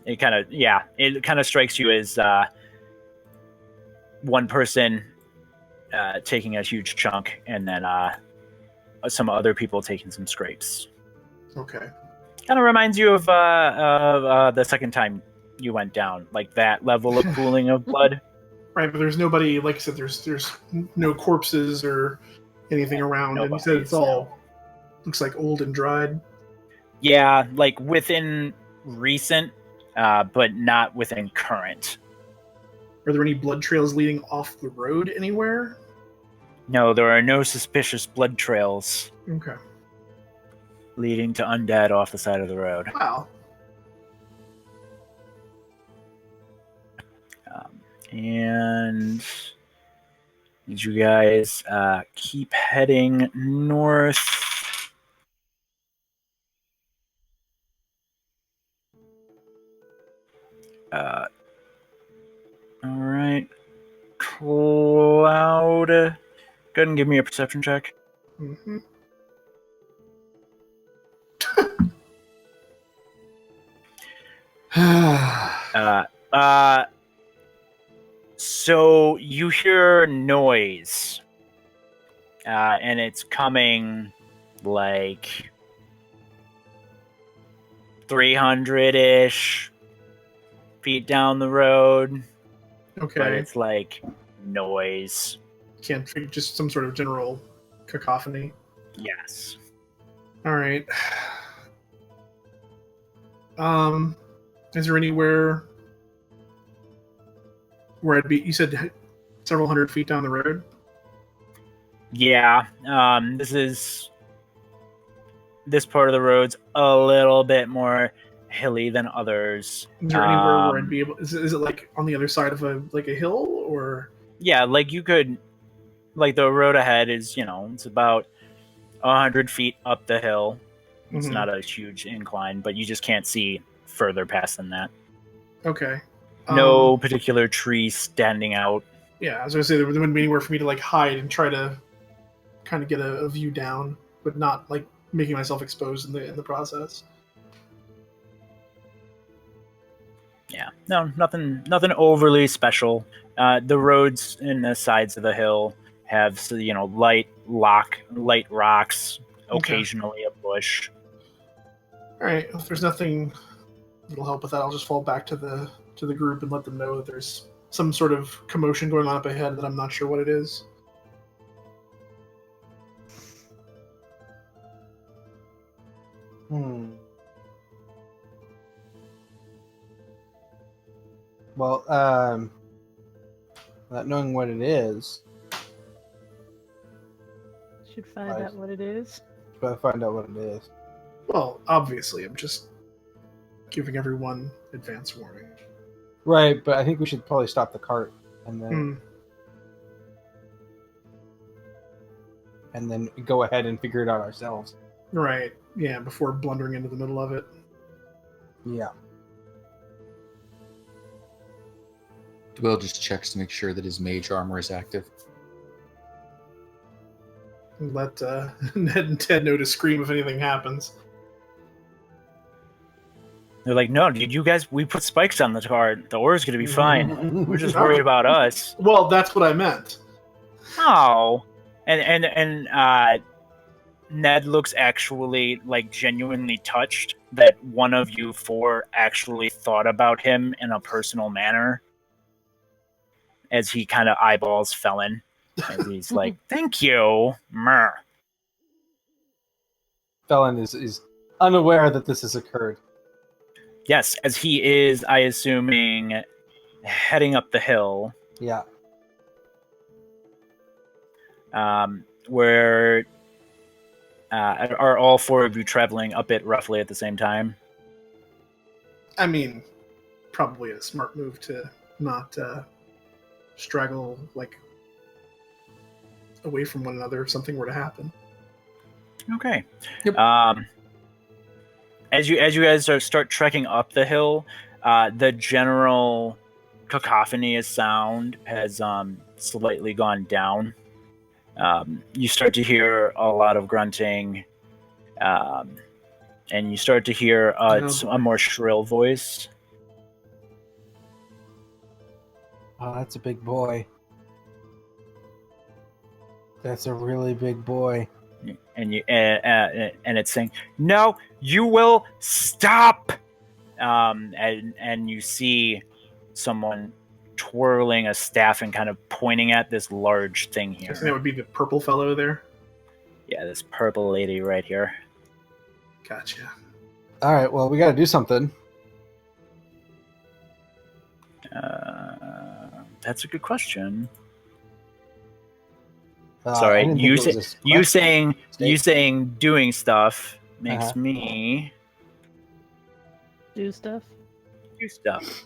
It kind of strikes you as one person taking a huge chunk, and then some other people taking some scrapes. Okay. Kind of reminds you of the second time you went down, like that level of pooling of blood. Right, but there's nobody. Like I said, there's no corpses or anything around, and you said it's all looks like old and dried. Yeah, like within recent, but not within current. Are there any blood trails leading off the road anywhere? No, there are no suspicious blood trails Okay. leading to undead off the side of the road. Wow. And you guys keep heading north. All right. Cloud. Go ahead and give me a perception check. Mm-hmm. So you hear noise, and it's coming like 300-ish feet down the road, Okay. but it's like noise. Can't figure, just some sort of general cacophony. Yes. All right. Is there anywhere where I'd be? You said several hundred feet down the road. Yeah. This part of the road's a little bit more hilly than others. Is there anywhere where I'd be able? Is it like on the other side of a hill or? Yeah, like you could, like the road ahead is, it's about 100 feet up the hill. It's Mhm. not a huge incline, but you just can't see further past than that. Okay. No particular tree standing out. Yeah, I was gonna say there wouldn't be anywhere for me to like hide and try to kind of get a view down, but not like making myself exposed in the process. Yeah, no, nothing overly special. The roads and the sides of the hill have, light rocks, occasionally a bush. All right. If there's nothing that'll help with that, I'll just fall back to the group and let them know that there's some sort of commotion going on up ahead that I'm not sure what it is. Well, not knowing what it is, Should find out what it is. but find out what it is. Well, obviously, I'm just giving everyone advance warning. Right, but I think we should probably stop the cart and then go ahead and figure it out ourselves. Right. Yeah, before blundering into the middle of it. Yeah. Will just checks to make sure that his mage armor is active. Let Ned and Ted know to scream if anything happens. They're like, no, dude, you guys, we put spikes on the car. The ore's gonna be fine. We're just worried about us. Well, that's what I meant. Oh, and Ned looks actually like genuinely touched that one of you four actually thought about him in a personal manner, as he kind of eyeballs Felon, as he's like, "Thank you, Mer." Felon is unaware that this has occurred. Yes, as he is, I assuming, heading up the hill. Yeah. Where are all four of you traveling up it roughly at the same time? I mean, probably a smart move to not straggle like away from one another if something were to happen. Okay. Yep. As you guys start trekking up the hill, the general cacophony of sound has slightly gone down. You start to hear a lot of grunting, and you start to hear a more shrill voice. Oh, that's a big boy. That's a really big boy. And it's saying, "No, you will stop." And you see someone twirling a staff and kind of pointing at this large thing I think that here. would be the purple fellow there. Yeah, this purple lady right here. Gotcha. All right, well, we got to do something. That's a good question. I Sorry, didn't you think it was a you question. saying doing stuff makes me Do stuff. do stuff.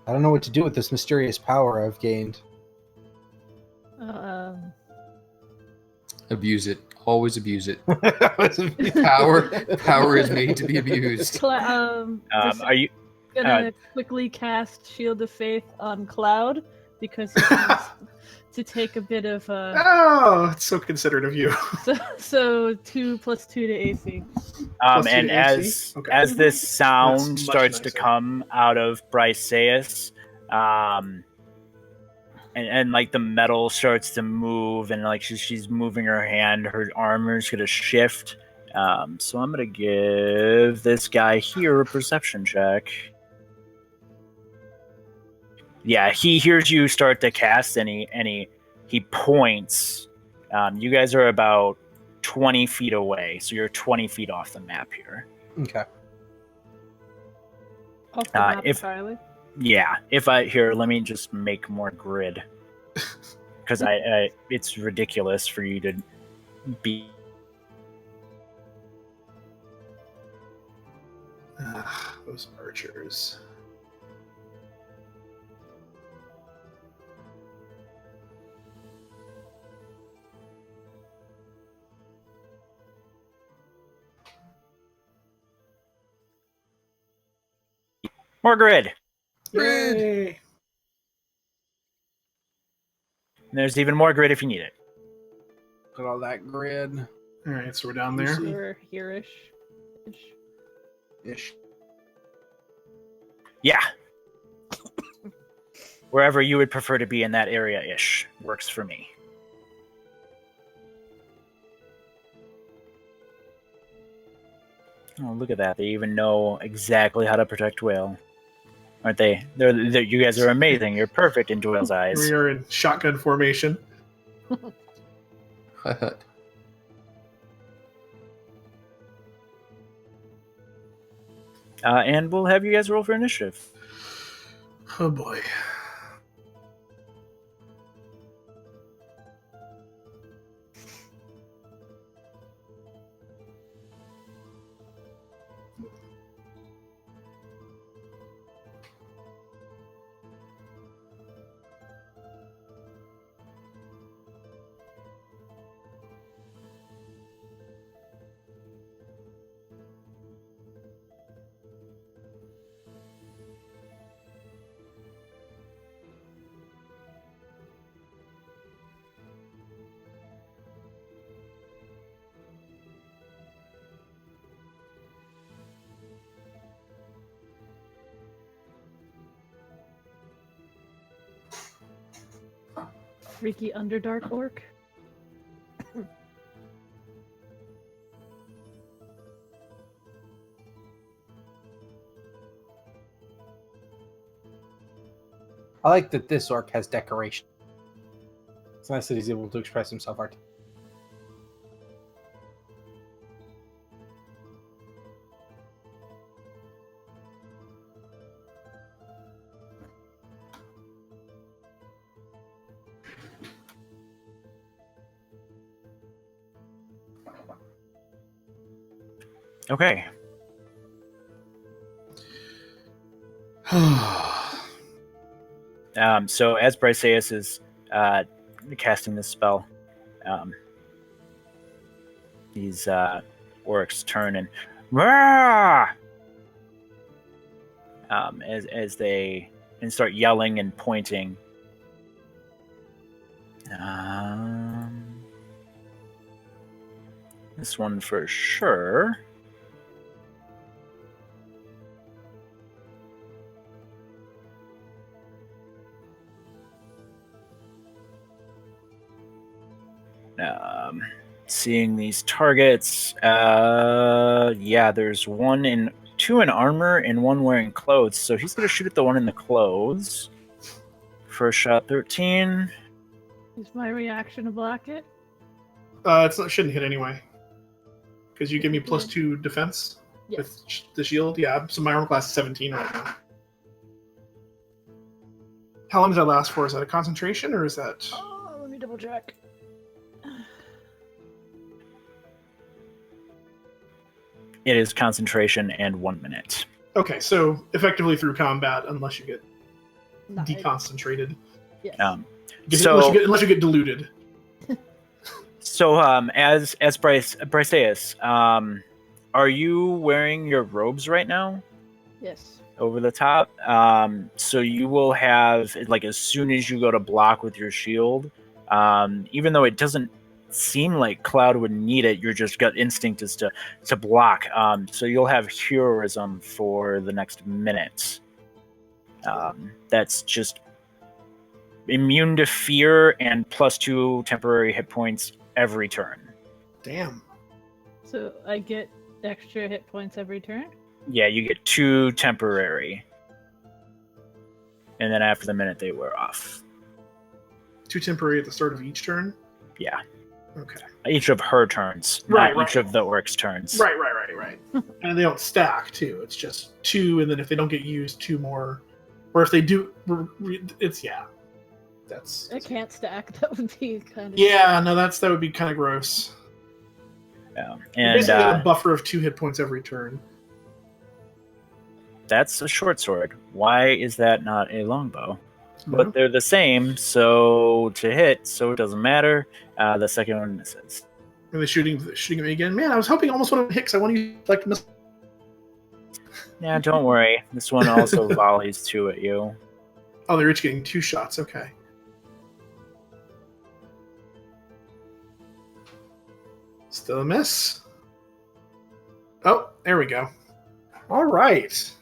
I don't know what to do with this mysterious power I've gained. Abuse it. Always abuse it. Power is made to be abused. Are you? Gonna quickly cast Shield of Faith on Cloud because he needs to take a bit of Oh, it's so considerate of you. so 2 + 2 to AC. Plus And two to AC? Okay. as this sound That's much starts to nicer. come out of Briseus, and like the metal starts to move, and like she's moving her hand, her armor's gonna shift. So I'm gonna give this guy here a perception check. Yeah, he hears you start to cast, and he points. You guys are about 20 feet away, so you're 20 feet off the map here. Okay. Off the map if- entirely. Yeah, if I here, let me just make more grid, because I it's ridiculous for you to be. Those archers. More grid. Yay! And there's even more grid if you need it. Look at all that grid. All right, so we're down there. See? Or here-ish. Ish. Yeah. Wherever you would prefer to be in that area-ish works for me. Oh, look at that. They even know exactly how to protect Whale. Aren't they? You guys are amazing. You're perfect in Doyle's eyes. We are in shotgun formation. And we'll have you guys roll for initiative. Oh boy. freaky Underdark orc. I like that this orc has decoration. It's nice that he's able to express himself art. Okay. So as Briseus is casting this spell, these orcs turn and as they start yelling and pointing. This one for sure. Seeing these targets, yeah, there's two in armor and one wearing clothes, so he's gonna shoot at the one in the clothes. First shot, 13. Is my reaction to block it? Shouldn't hit anyway, because you give me +2 defense with the shield. Yeah, so my armor class is 17 right now. How long does that last for? Is that a concentration or is that? Let me double check. It is concentration and 1 minute. Okay, so effectively through combat, unless you get Not deconcentrated. Yes. Unless you get diluted. So, as Briseus, are you wearing your robes right now? Yes. Over the top. So you will have, like, as soon as you go to block with your shield, even though it doesn't seem like Cloud would need it, your just gut instinct is to block. So you'll have heroism for the next minute. That's just immune to fear and +2 temporary hit points every turn. Damn. So I get extra hit points every turn? Yeah, you get 2 temporary. And then after the minute, they wear off. 2 temporary at the start of each turn? Yeah. Okay. Each of her turns, not each of the orcs' turns. Right. And they don't stack, too. It's just 2, and then if they don't get used, 2 more. Or if they do, it's, yeah. That's... I can't stack. That would be kind of... Yeah, no, that would be kind of gross. Yeah. And, basically a buffer of 2 hit points every turn. That's a short sword. Why is that not a longbow? No. But they're the same, so to hit, so it doesn't matter. The second one misses. Are they shooting at me again? Man, I was hoping almost one to hit because I want to use like missile. Yeah, don't worry. This one also volleys 2 at you. Oh, they're each getting 2 shots. Okay. Still a miss. Oh, there we go. All right.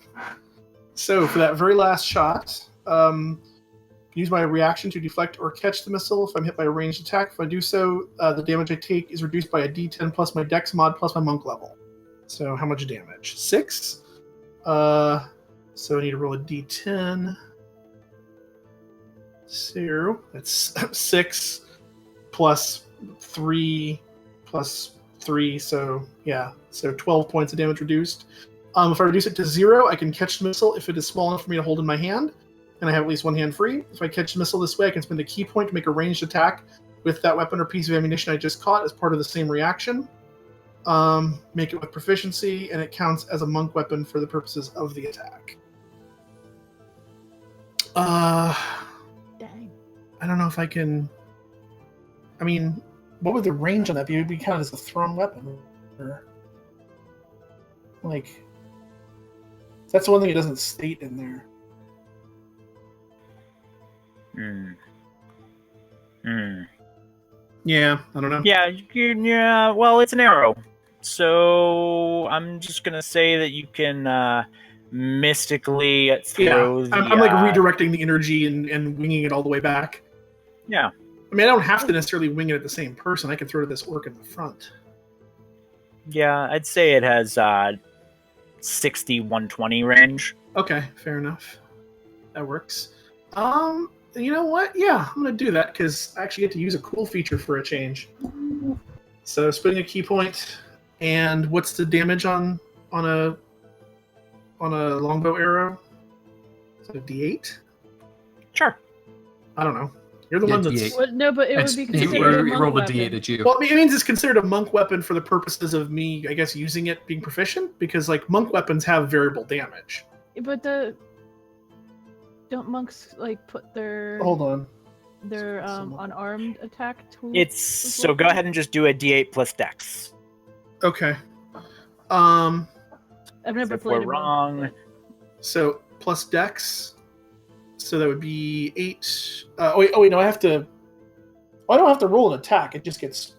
So for that very last shot, use my reaction to deflect or catch the missile if I'm hit by a ranged attack. If I do so, the damage I take is reduced by a d10 plus my dex mod plus my monk level. So how much damage? 6. So I need to roll a d10. So that's 6 plus 3 plus 3. So yeah, so 12 points of damage reduced. If I reduce it to 0, I can catch the missile if it is small enough for me to hold in my hand, and I have at least one hand free. If I catch the missile this way, I can spend a key point to make a ranged attack with that weapon or piece of ammunition I just caught as part of the same reaction. Make it with proficiency, and it counts as a monk weapon for the purposes of the attack. Dang. I don't know if I can... I mean, what would the range on that be? It would be counted as a thrown weapon. Or... like... That's the one thing it doesn't state in there. Yeah, I don't know. Yeah. Well, it's an arrow, so I'm just gonna say that you can mystically throw. I'm like redirecting the energy and winging it all the way back. Yeah. I mean, I don't have to necessarily wing it at the same person. I can throw it at this orc in the front. Yeah, I'd say it has 60, 120 range. Okay, fair enough. That works. You know what? Yeah, I'm gonna do that because I actually get to use a cool feature for a change. So spending a key point, and what's the damage on a longbow arrow? Is it a D8? Sure. I don't know. You're the Yeah, one that's. D8. Well, no, but it would be considered a monk rolled a weapon. D8 at you. Well, it means it's considered a monk weapon for the purposes of me, I guess, using it being proficient, because like monk weapons have variable damage. But don't monks like put their Hold on. unarmed attack tool? It's so go ahead and just do a D8 plus Dex. Okay. I've never If played we're a wrong, monk, So plus Dex. So that would be 8. Wait, no, I have to. I don't have to roll an attack. It just gets.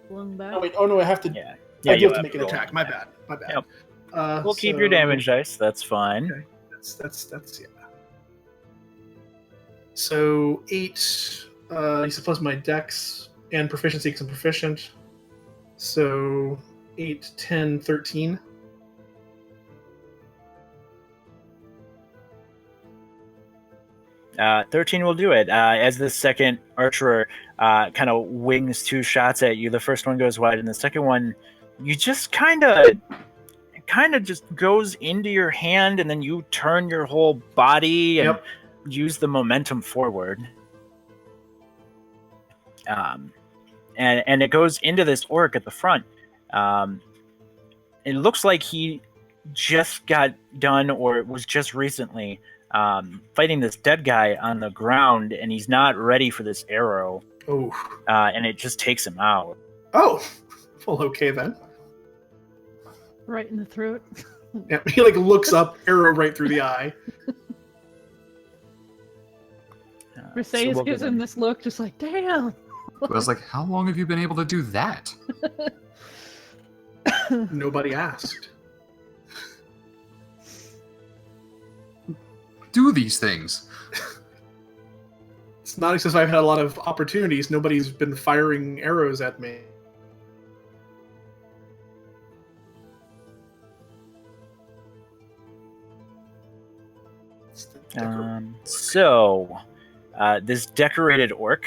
but flung back. No, I have to. yeah. I do you'll have to make an roll attack. it. My bad. Yep. We'll keep your damage dice. That's fine. Okay. That's yeah. So 8. You suppose my Dex and proficiency because I'm proficient. So 8, 10, 13. Uh, 13 will do it. As the second archer kind of wings 2 shots at you, the first one goes wide, and the second one, you just kind of just goes into your hand, and then you turn your whole body and Yep. use the momentum forward. And it goes into this orc at the front. It looks like he just got done, or was just recently fighting this dead guy on the ground, and he's not ready for this arrow, Oh. and it just takes him out. Oh. Well, okay then. Right in the throat. Yeah, he like looks up, arrow right through the eye. Briseis we'll gives give him this look, just like, damn. I was like, how long have you been able to do that? Nobody asked. Do these things. It's not as if I've had a lot of opportunities. Nobody's been firing arrows at me. So, this decorated orc.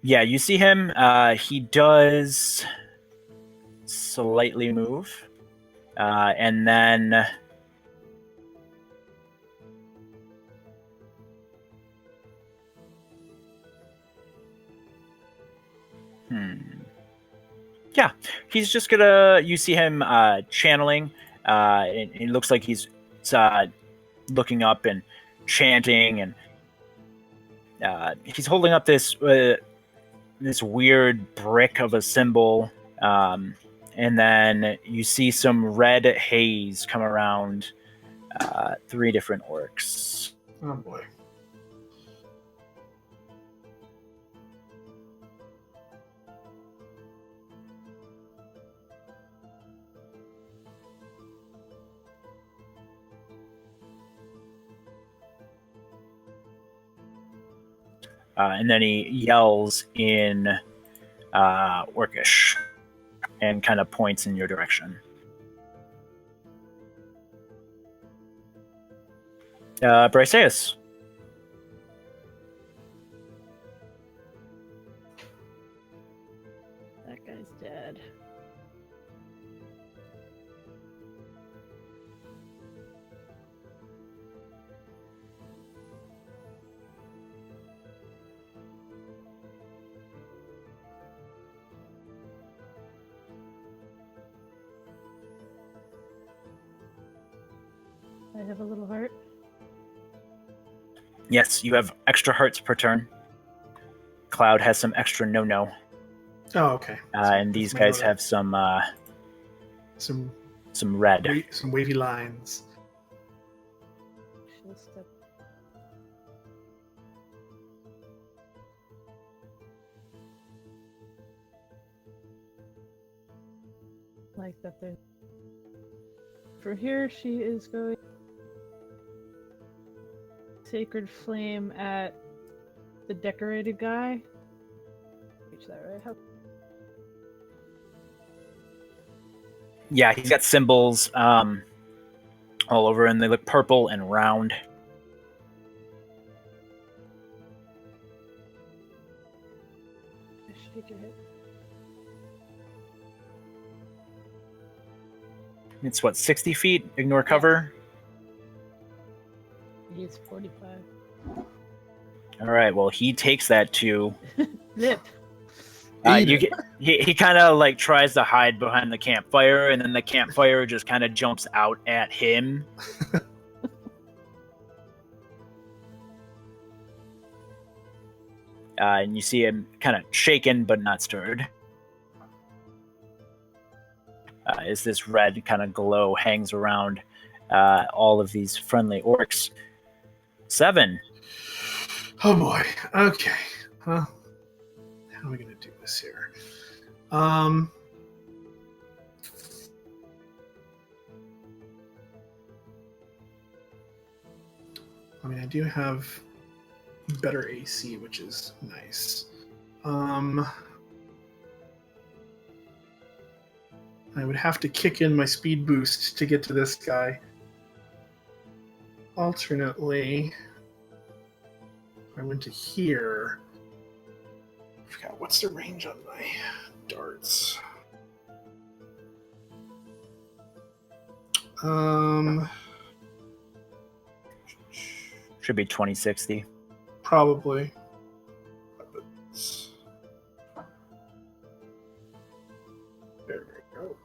Yeah, you see him. He does slightly move. And then yeah, he's just gonna, you see him channeling. It looks like he's looking up and chanting, and he's holding up this this weird brick of a symbol. And then you see some red haze come around 3 different orcs. Oh boy. And then he yells in Orcish and kind of points in your direction. Briseis. That guy's dead. I have a little heart. Yes, you have extra hearts per turn. Cloud has some extra no-no. Oh, okay. And these guys have some some red. some wavy lines. She'll step like that. There's. For here, she is going. Sacred Flame at the decorated guy. Reach that right? How... Yeah, he's got symbols all over, and they look purple and round. Take your hit. It's what, 60 feet? Ignore cover? He's 45. All right, well, he takes that too. Zip. He kind of like tries to hide behind the campfire, and then the campfire just kind of jumps out at him. And you see him kind of shaken but not stirred. As this red kind of glow hangs around all of these friendly orcs. 7. Oh boy. Okay. How are we gonna do this here? I mean, I do have better AC, which is nice. I would have to kick in my speed boost to get to this guy. Alternately, if I went to here. I forgot what's the range on my darts. Should be 2060. Probably. There we go.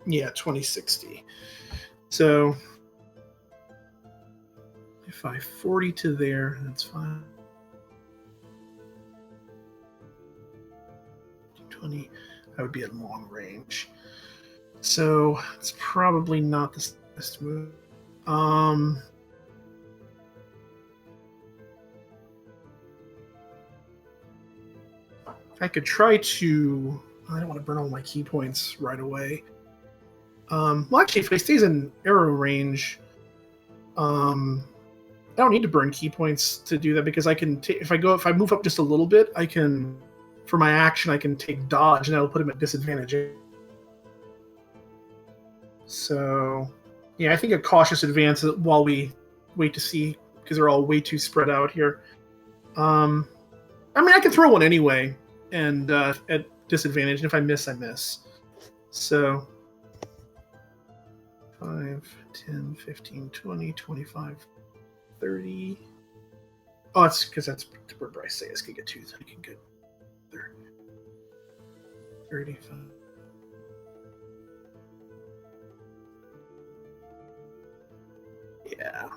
Yeah, 2060. So if I 40 to there, that's fine. 20, I would be at long range. So it's probably not the best move. I could try to. I don't want to burn all my key points right away. Well, actually, if he stays in arrow range, I don't need to burn key points to do that because I can. If I move up just a little bit, I can. For my action, I can take dodge, and that'll put him at disadvantage. So, yeah, I think a cautious advance while we wait to see because they're all way too spread out here. I mean, I can throw one anyway. And at disadvantage, and if I miss, I miss. So 5, 10, 15, 20, 25, 30. Oh, it's because that's where Bryce says can get 2. So I can get 35. Yeah.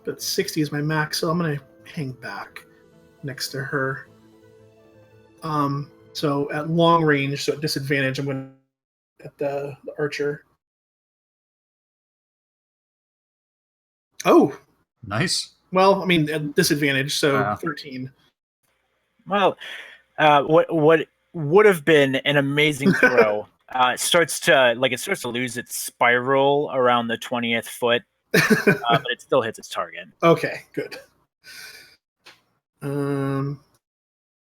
But 60 is my max, so I'm gonna hang back next to her. So at long range, so at disadvantage, I'm going to at the archer. Oh, Nice. well, I mean at disadvantage, so 13. Well, what would have been an amazing throw starts to lose its spiral around the 20th foot, but it still hits its target. Okay, good.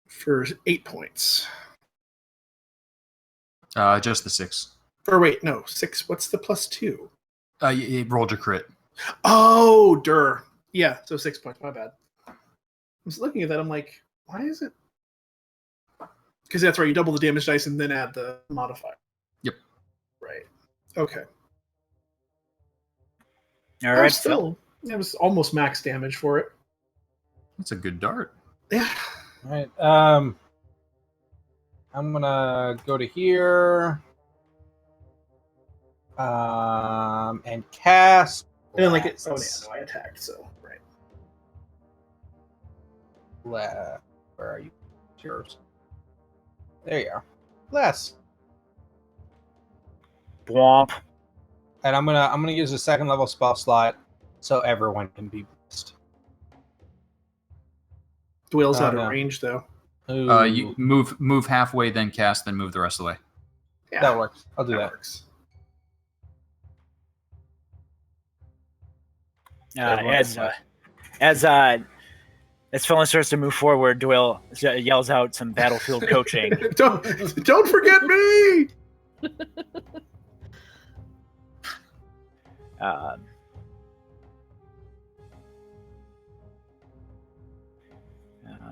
For 8 points. Just the 6. Or wait, no, 6. What's the +2? You rolled your crit. Oh, dur. Yeah, so 6 points. My bad. I was looking at that. I'm like, why is it? Because that's right. You double the damage dice and then add the modifier. Yep. Right. Okay. All right. Still, it was almost max damage for it. That's a good dart. Yeah. All right. I'm gonna go to here. And cast. And then it. Oh yeah, no, I attacked. So right. Where are you? It's yours. There you are. Less. Bwomp. And I'm gonna use a 2nd level spell slot so everyone can be blessed. Dwayle's out of range though. You move halfway, then cast, then move the rest of the way. Yeah, That works. I'll do that. works. As Felon starts to move forward, Doyle yells out some battlefield coaching. Don't forget me.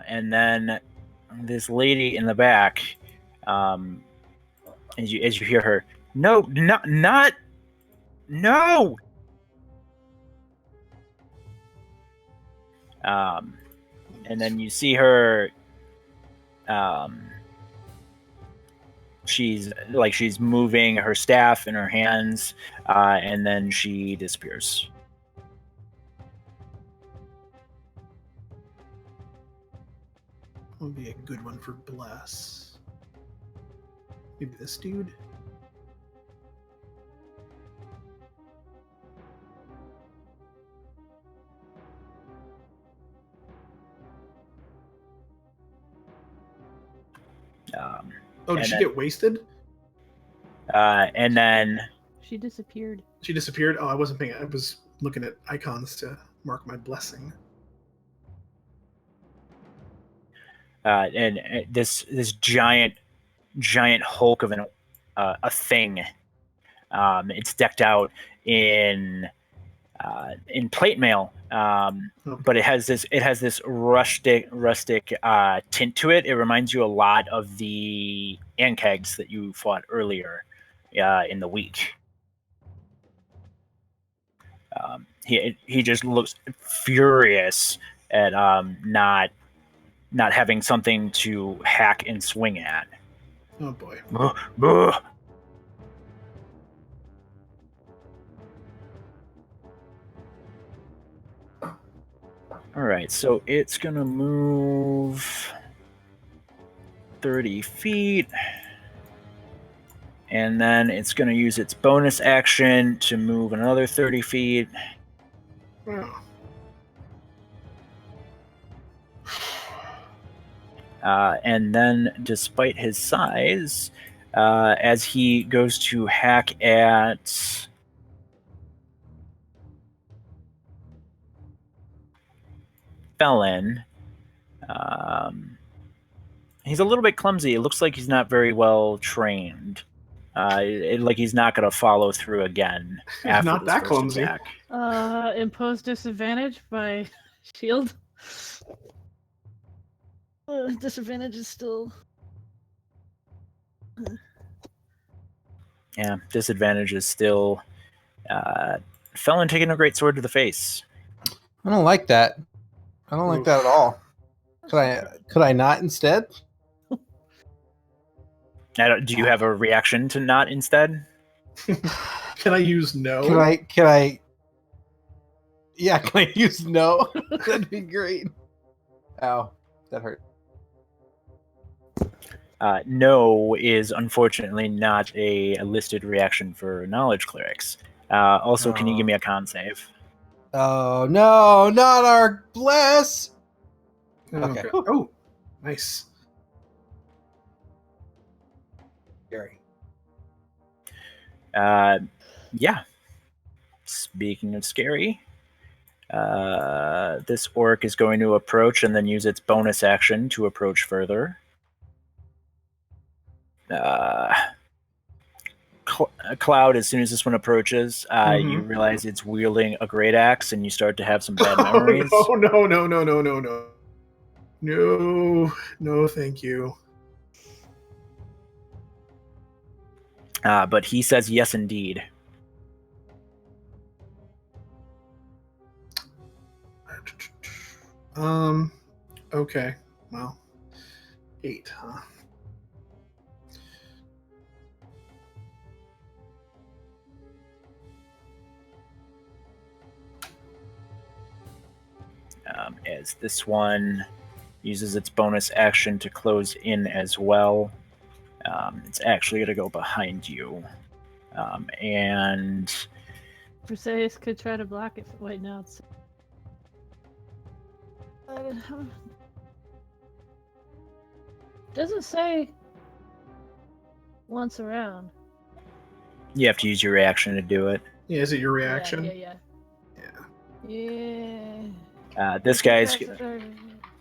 And then this lady in the back, as you hear her, no. And then you see her. She's moving her staff in her hands, and then she disappears. Would be a good one for bless. Maybe this dude. Did she get wasted? And then She disappeared. She disappeared. Oh, I wasn't paying. I was looking at icons to mark my blessing. And this giant hulk of a thing. It's decked out in plate mail, but it has this rustic tint to it. It reminds you a lot of the Ankegs that you fought earlier in the week. He just looks furious at not having something to hack and swing at. Oh boy. All right, so it's gonna move 30 feet, and then it's gonna use its bonus action to move another 30 feet. Oh. And then, despite his size, as he goes to hack at Felon, he's a little bit clumsy. It looks like he's not very well trained. Like he's not going to follow through again. After Not that clumsy. Attack. Impose disadvantage by shield. Disadvantage is still. Yeah, disadvantage is still. Felon taking a great sword to the face. I don't like that. I don't like that at all. Could I not instead? Do you have a reaction to not instead? Can I use no? Can I? Yeah, can I use no? That'd be great. Ow, that hurt. No is unfortunately not a listed reaction for knowledge clerics. Also, can you give me a con save? Oh no, not our bless. Okay. Oh, nice. Scary. Yeah. Speaking of scary, this orc is going to approach and then use its bonus action to approach further. Cloud, as soon as this one approaches, you realize it's wielding a great axe, and you start to have some bad memories. Oh, no, thank you. But he says yes, indeed. Okay. Well, 8, huh? As this one uses its bonus action to close in as well. It's actually going to go behind you. And Briseis could try to block it. Wait, no, it's. Doesn't say once around. You have to use your reaction to do it. Yeah, is it your reaction? Yeah. This guy's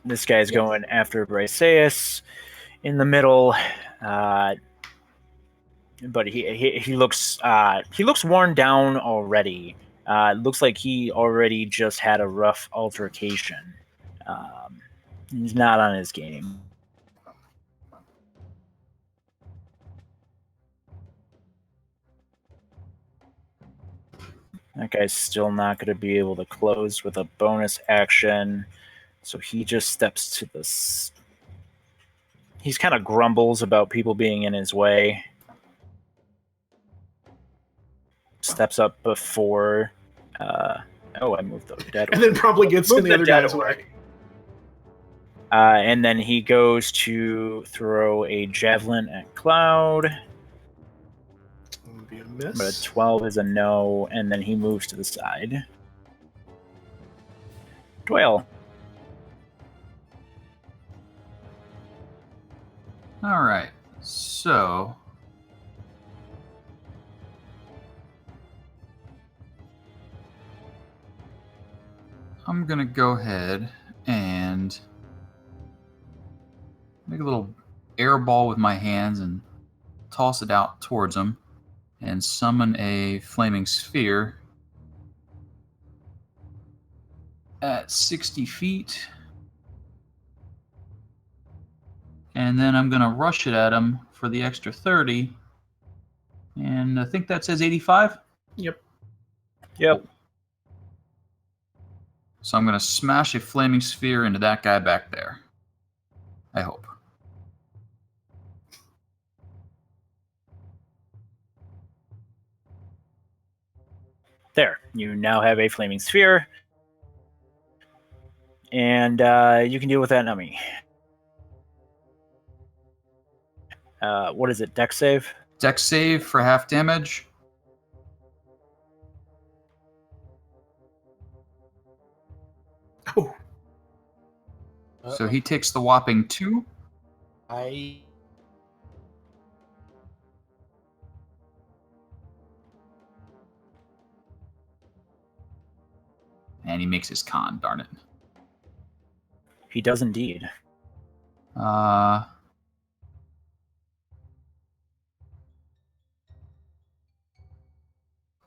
Yes. going after Briseus in the middle, but he looks worn down already. Looks like he already just had a rough altercation. He's not on his game. That guy's still not going to be able to close with a bonus action, so he just steps to this. He's kind of grumbles about people being in his way. Steps up before. I moved the dead. And then probably gets in the other guy's way. And then he goes to throw a javelin at Cloud. Be a miss. But a 12 is a no, and then he moves to the side. Dwayne. All right. So I'm going to go ahead and make a little air ball with my hands and toss it out towards him and summon a flaming sphere at 60 feet. And then I'm going to rush it at him for the extra 30. And I think that says 85. Yep. So I'm going to smash a flaming sphere into that guy back there. I hope. There. You now have a flaming sphere. And you can deal with that enemy. What is it? Dex save? Dex save for half damage. Oh. So he takes the whopping 2. And he makes his con, darn it. He does indeed.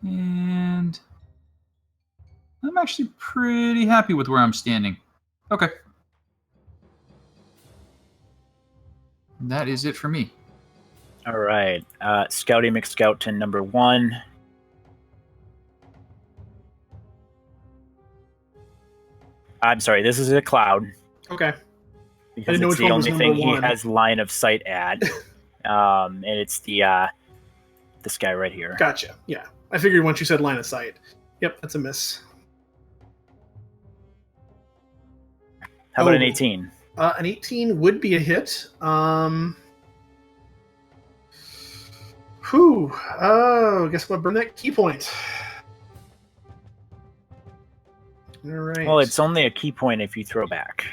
And I'm actually pretty happy with where I'm standing. Okay. That is it for me. All right. Scouty McScoutton number 1. I'm sorry, this is a Cloud. Okay. Because it's the only thing he has line of sight at. And it's this guy right here. Gotcha. Yeah. I figured once you said line of sight. Yep, that's a miss. How about an 18? An 18 would be a hit. Guess what? Burn that key point. All right. Well, it's only a key point if you throw back.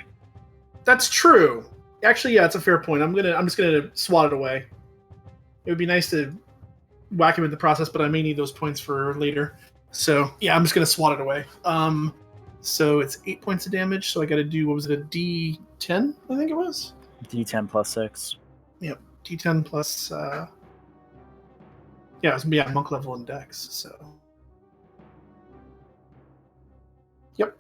That's true. Actually, yeah, it's a fair point. I'm just gonna swat it away. It would be nice to whack him in the process, but I may need those points for later. So yeah, I'm just gonna swat it away. So it's 8 points of damage. So I got to do, what was it, a D10? I think it was. D10 plus 6. Yep, D10 plus. It was monk level and dex. So. Yep.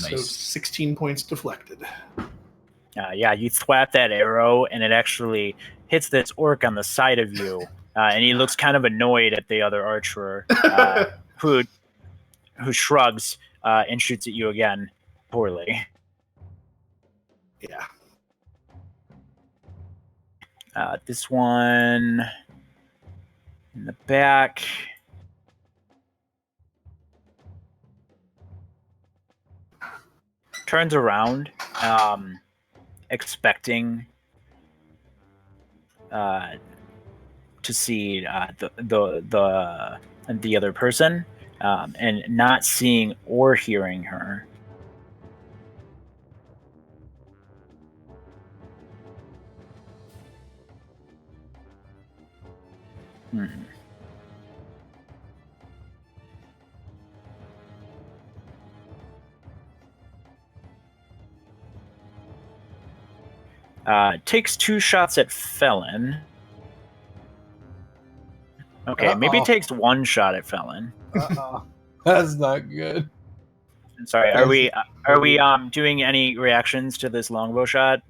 Nice. So 16 points deflected. You thwap that arrow, and it actually hits this orc on the side of you, and he looks kind of annoyed at the other archer, who shrugs and shoots at you again, poorly. Yeah. This one in the back. Turns around, expecting to see the other person, and not seeing or hearing her. Hmm. Takes 2 shots at Felon. Okay, maybe Uh-oh. takes 1 shot at Felon. Uh-oh. That's not good. Sorry, are we That's- doing any reactions to this longbow shot?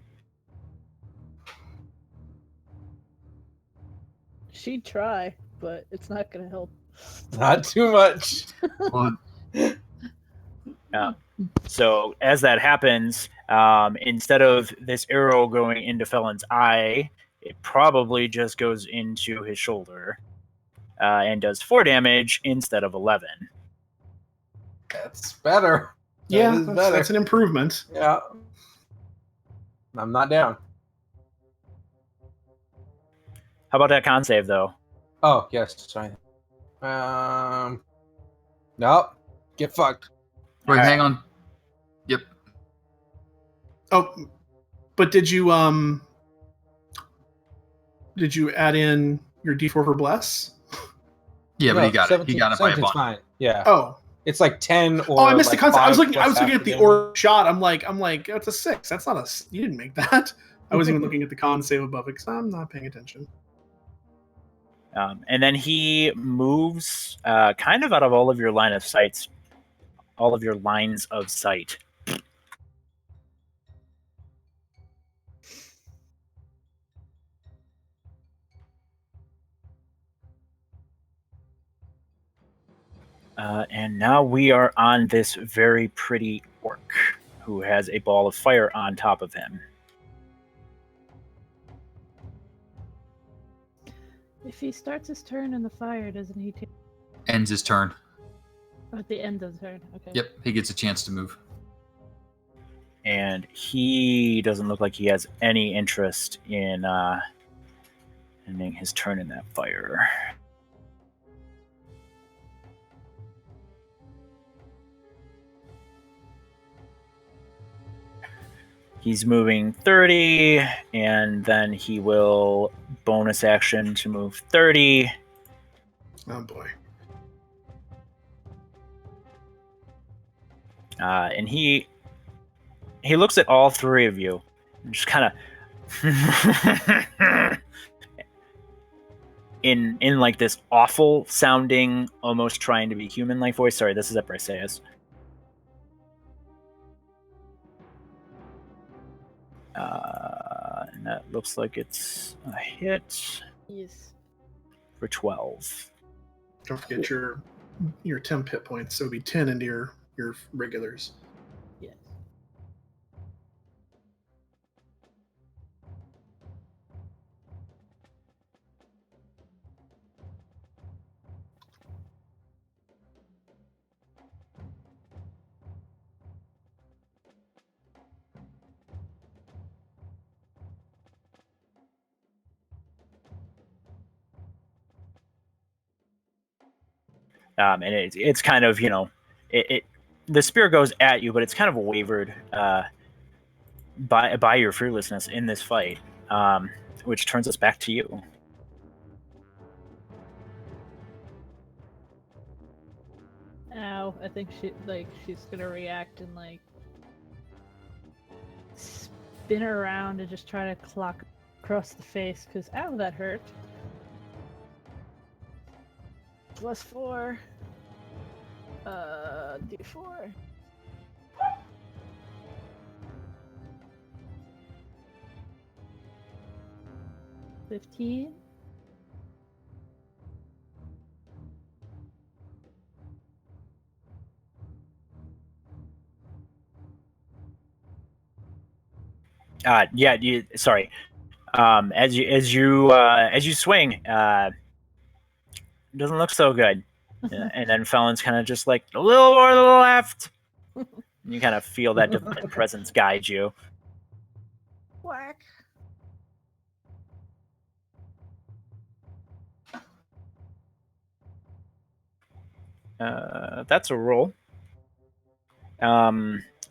She'd try, but it's not gonna help. Not too much. Well, So as that happens, instead of this arrow going into Felon's eye, it probably just goes into his shoulder and does 4 damage instead of 11. That's better. That Yeah, is better. that's an improvement. Yeah. I'm not down. How about that con save, though? Oh, yes. Sorry. Nope. Get fucked. wait, Alright. hang on. Yep. Oh, but did you add in your D4 for bless? Yeah, but No, he got it. He got it by a 17's bunch. fine. Yeah. Oh, It's like 10 or. oh, I missed like the concept. I was 5 looking. plus I was looking half at the damage. orc shot. I'm like, that's a 6. That's not a. You didn't make that. I wasn't even looking at the con save above it because I'm not paying attention. And then he moves kind of out of all of your line of sights, all of your lines of sight. And now we are on this very pretty orc who has a ball of fire on top of him. If he starts his turn in the fire, doesn't he take Ends his turn. at the end of the turn? Okay. Yep, he gets a chance to move. And he doesn't look like he has any interest in ending his turn in that fire. He's moving 30, and then he will bonus action to move 30. Oh boy. And he looks at all 3 of you and just kind of in like this awful sounding, almost trying to be human like voice. Sorry, this is at Briseis. And that looks like it's a hit Yes. for 12. Don't forget your temp hit points. So it'd be 10 into your regulars. Yes. And it's kind of, the spear goes at you, but it's kind of wavered by your fearlessness in this fight, which turns us back to you. Ow, I think she's gonna react and spin around and just try to clock across the face because ow, that hurt. +4. D4. $15. Yeah. Sorry. As you swing, doesn't look so good. And then Felon's kind of just like a little more to the left. And you kind of feel that divine presence guide you. Whack. That's a roll.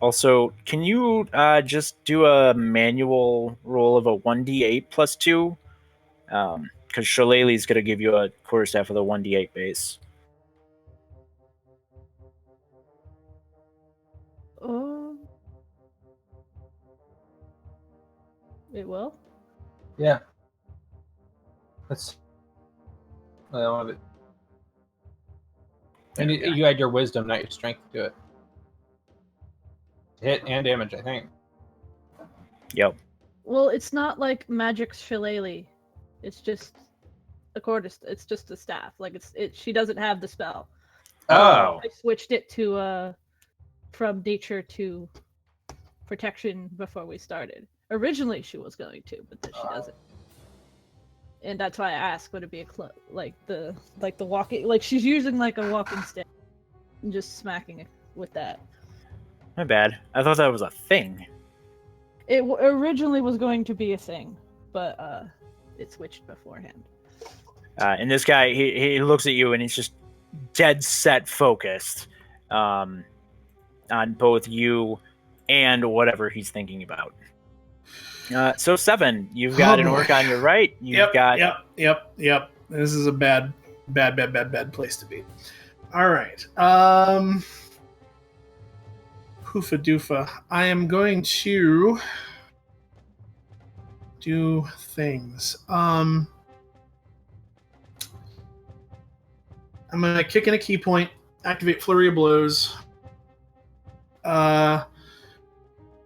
Also, can you just do a manual roll of a 1d8 +2? because Shillelagh's going to give you a quarterstaff with a 1d8 base. It will? Yeah. That's. I want it. And you add your wisdom, not your strength, to it. Hit and damage, I think. Yep. Well, it's not like Magic Shillelagh. It's just a quarterstaff. It's just a staff. Like she doesn't have the spell. Oh. I switched it to from nature to protection before we started. Originally, she was going to, but then she doesn't. And that's why I asked, would it be like the walking, like she's using like a walking stick and just smacking it with that. My bad. I thought that was a thing. It originally was going to be a thing, but it switched beforehand. And this guy, he looks at you and he's just dead set focused on both you and whatever he's thinking about. So 7, you've got an orc on your right. You've got. Yep. This is a bad place to be. All right. Hoofa doofa. I am going to do things. I'm going to kick in a key point, activate Flurry of Blows.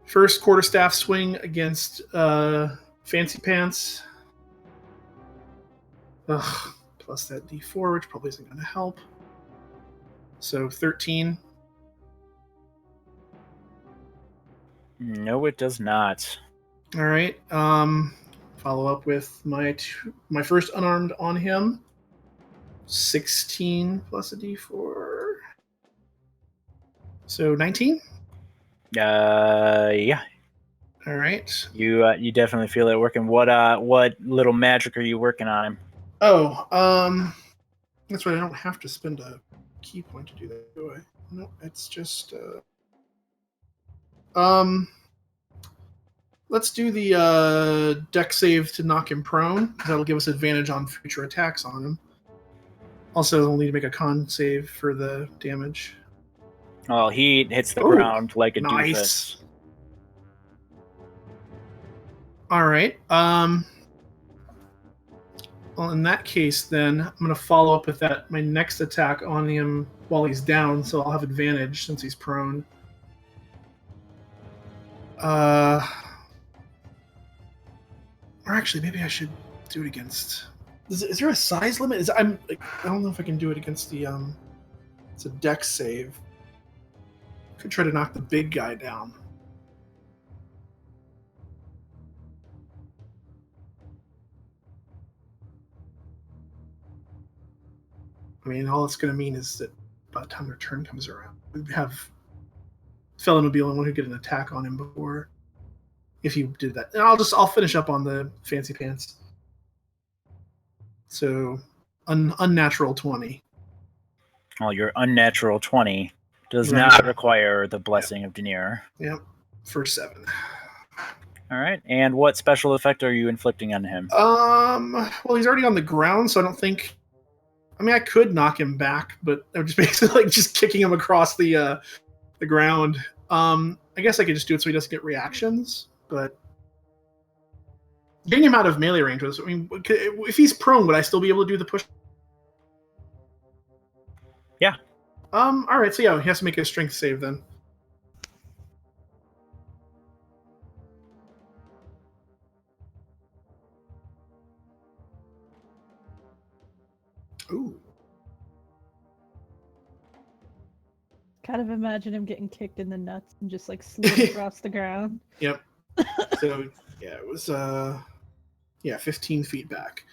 First quarterstaff swing against Fancy Pants. Plus that D4, which probably isn't going to help. So 13. No, it does not. All right. Follow up with my first unarmed on him. 16 plus a D4. So 19? Yeah. All right. You definitely feel it working. What little magic are you working on him? Oh, that's right. I don't have to spend a key point to do that, do I? No, it's just let's do the deck save to knock him prone. That'll give us advantage on future attacks on him. Also, we'll need to make a con save for the damage. Well, he hits the ground like a doofus. All right. Well, in that case, then I'm going to follow up with my next attack on him while he's down, so I'll have advantage since he's prone. Or actually, maybe I should do it against. Is there a size limit? I don't know if I can do it against the. It's a dex save. Could try to knock the big guy down. I mean, all it's going to mean is that by the time their turn comes around, we have Felon would be the only one who get an attack on him before. If you did that, and I'll finish up on the Fancy Pants. So, unnatural 20. Well, your unnatural 20 does not require the blessing of Denier. Yep, for 7. All right, and what special effect are you inflicting on him? Well, he's already on the ground, so I don't think. I mean, I could knock him back, but I'm just basically just kicking him across the ground. I guess I could just do it so he doesn't get reactions, but getting him out of melee range was. I mean, if he's prone, would I still be able to do the push? Yeah. All right. So yeah, he has to make a strength save then. Ooh. Kind of imagine him getting kicked in the nuts and just like slid across the ground. Yep. So yeah, it was 15 feet back.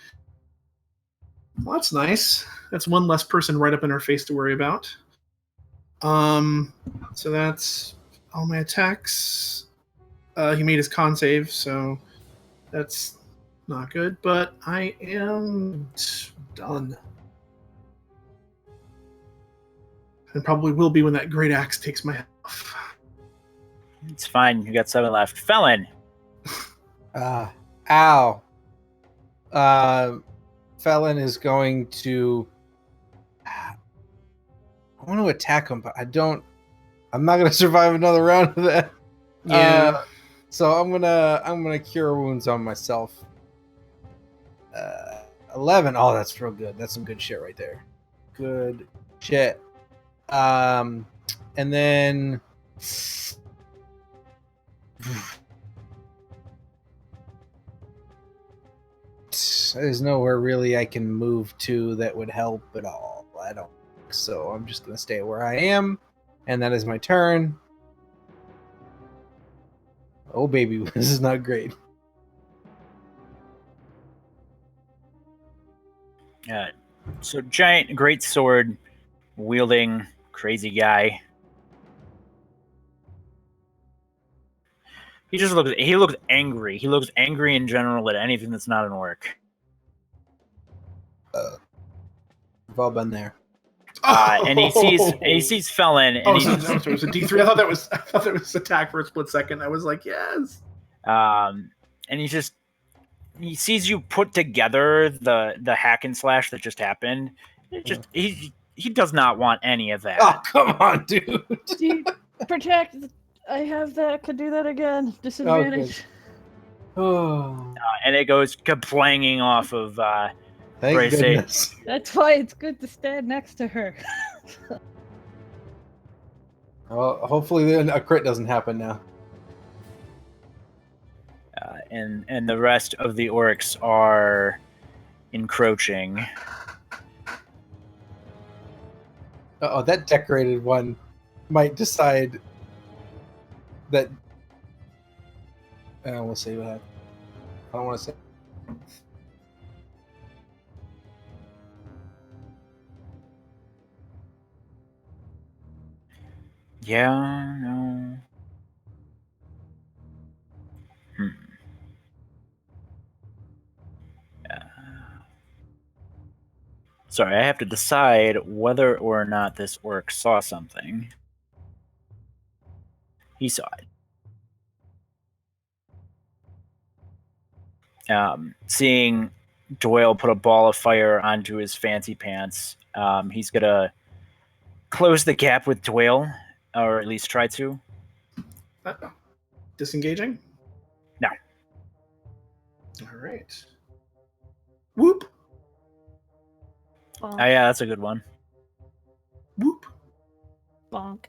Well, that's nice. That's one less person right up in our face to worry about. So that's all my attacks. He made his con save, so that's not good. But I am done. And probably will be when that great axe takes my head off. It's fine. You got 7 left. Felon. Ow. Felon is going to. I want to attack him, but I'm not going to survive another round of that. Yeah. So I'm gonna cure wounds on myself. 11. Oh, that's real good. That's some good shit right there. Good shit. And then there's nowhere really I can move to that would help at all. I don't. So I'm just gonna stay where I am, and that is my turn. Oh baby, this is not great. So giant, great sword wielding, crazy guy. He looks angry. He looks angry in general at anything that's not an orc. We've all been there. And he sees Felon, and Oh, so it was a D3. I thought that was attack for a split second. I was like, yes. and he sees you put together the hack and slash that just happened. He does not want any of that. Oh, come on, dude. Protect. I have that. Could do that again. Disadvantage. Oh, And it goes kaplanging off of thank Brace eight. goodness. That's why it's good to stand next to her. Well, hopefully a crit doesn't happen now. And the rest of the orcs are encroaching. Oh, that decorated one might decide that. We'll see what happens. I don't want to say. Yeah, no. Sorry, I have to decide whether or not this orc saw something. He saw it. Seeing Doyle put a ball of fire onto his fancy pants, he's gonna close the gap with Doyle, or at least try to. Disengaging? No. All right. Whoop. Bonk. Oh yeah, that's a good one. Whoop. Bonk.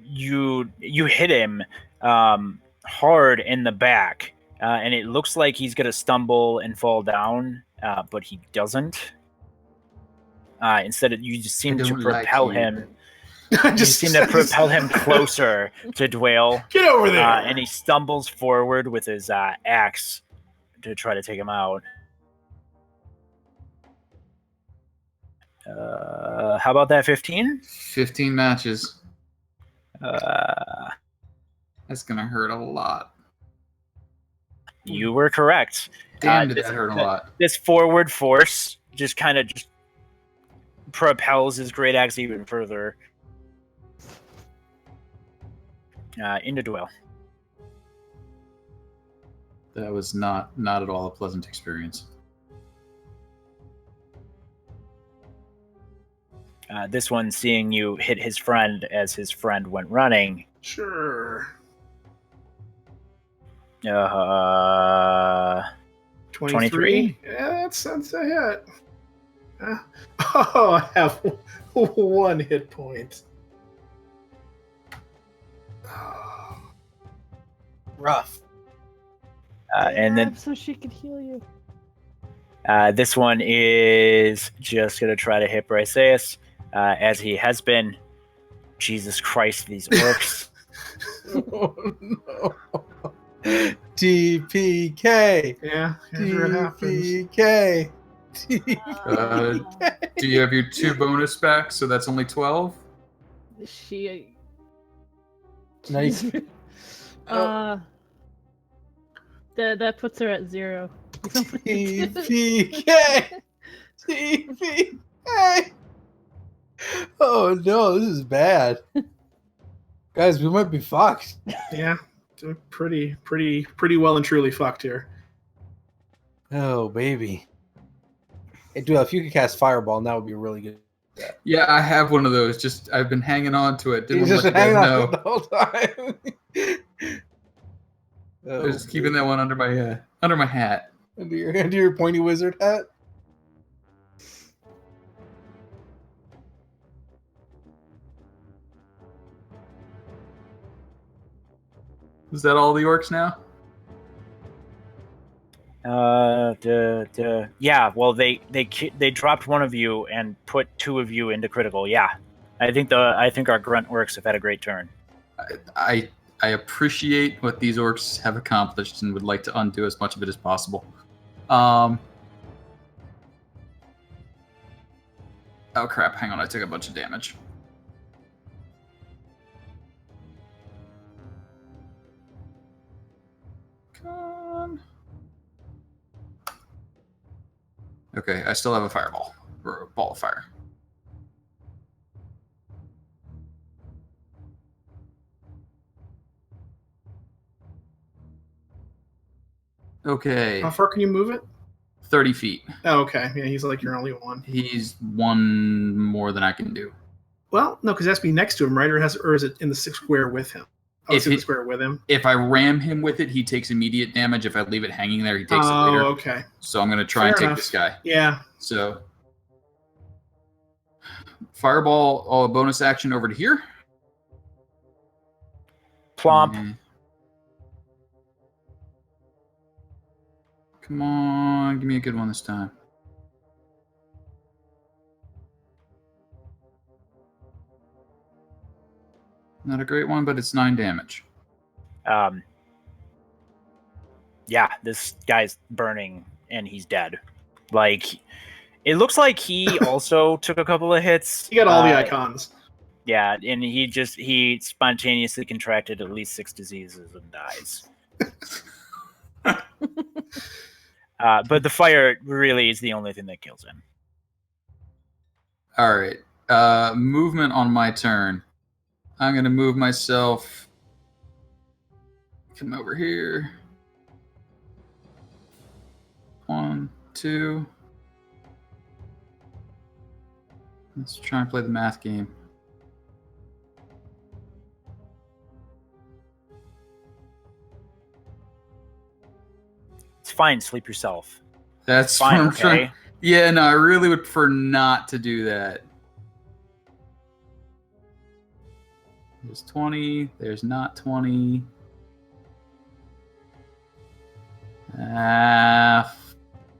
You hit him hard in the back, and it looks like he's gonna stumble and fall down, but he doesn't. Instead, you just seem to propel him. You seem to propel him closer to Dwayne. Get over there! And he stumbles forward with his axe to try to take him out. How about that 15? 15 matches. That's gonna hurt a lot. You were correct. Damn, did that hurt a lot. This forward force just kind of propels his great axe even further into Dwell. That was not at all a pleasant experience. This one, seeing you hit his friend as his friend went running. Sure. 23? Yeah, that's a hit. I have 1 hit point. Rough. And then so she could heal you. this one is just going to try to hit Briseus, as he has been. Jesus Christ, these orcs. Oh, no. TPK. Yeah, here's what happens. TPK. Do you have your 2 bonus back? So that's only 12. She. Nice. That puts her at 0. TPK. TPK. Oh no, this is bad. Guys, we might be fucked. Yeah, pretty well and truly fucked here. Oh, baby. Hey, Duel, if you could cast Fireball, that would be really good. Yeah, I have one of those. Just I've been hanging on to it. Didn't He's want to just let you guys hanging on know. the whole time. I was just keeping that one under my hat. Under your pointy wizard hat. Is that all the orcs now? Yeah. Well, they dropped one of you and put 2 of you into critical. Yeah, I think our grunt orcs have had a great turn. I appreciate what these orcs have accomplished and would like to undo as much of it as possible. Oh crap! Hang on, I took a bunch of damage. Come on. Okay, I still have a fireball or a ball of fire. Okay. How far can you move it? 30 feet. Oh, okay. Yeah, he's like your only one. He's one more than I can do. Well, no, because it has to be next to him, right? Or is it in the 6 square with him? Oh, it's in the square with him. If I ram him with it, he takes immediate damage. If I leave it hanging there, he takes it later. Oh, okay. So I'm going to try and take this guy. Yeah. So, fireball, bonus action over to here. Plomp. Come on, give me a good one this time. Not a great one, but it's 9 damage. Yeah, this guy's burning and he's dead. Like, it looks like he also took a couple of hits. He got all the icons. Yeah, and he spontaneously contracted at least 6 diseases and dies. But the fire really is the only thing that kills him. All right. Movement on my turn. I'm going to move myself. Come over here. 1, 2. Let's try and play the math game. It's fine. Sleep yourself. That's fine. what I'm Okay. trying. Yeah, no, I really would prefer not to do that. There's 20. There's not 20.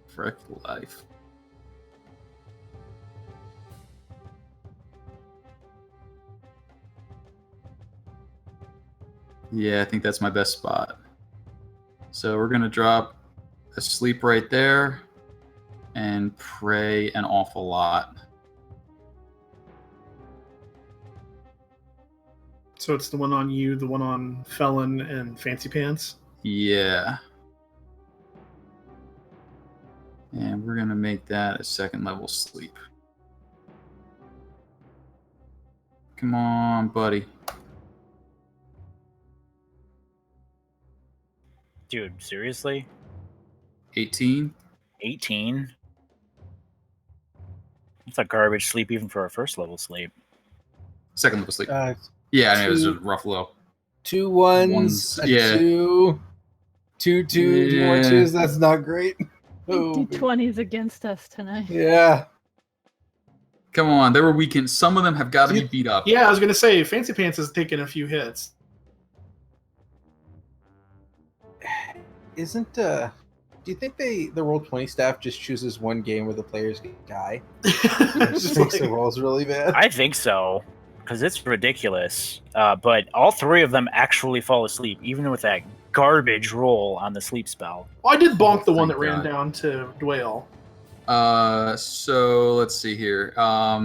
Frick life. Yeah, I think that's my best spot. So we're going to drop a sleep right there and pray an awful lot. So it's the one on you, the one on Felon and Fancy Pants? Yeah. And we're going to make that a 2nd level sleep. Come on, buddy. Dude, seriously? 18? 18? It's a garbage sleep even for a 1st level sleep. 2nd level sleep. Yeah, I know it was a rough low. 2 ones, a yeah. 2, 2 2, 2 more 2s. That's not great. Oh, D20s against us tonight. yeah. Come on, there were weekends. Some of them have got to be beat up. Yeah, I was going to say, Fancy Pants has taken a few hits. Isn't do you think the Roll20 staff just chooses one game where the players die? It just makes the rolls really bad. I think so, because it's ridiculous. But all 3 of them actually fall asleep, even with that garbage roll on the sleep spell. Well, I did bonk the one that Thank ran God. down to Dwale. So let's see here. Da,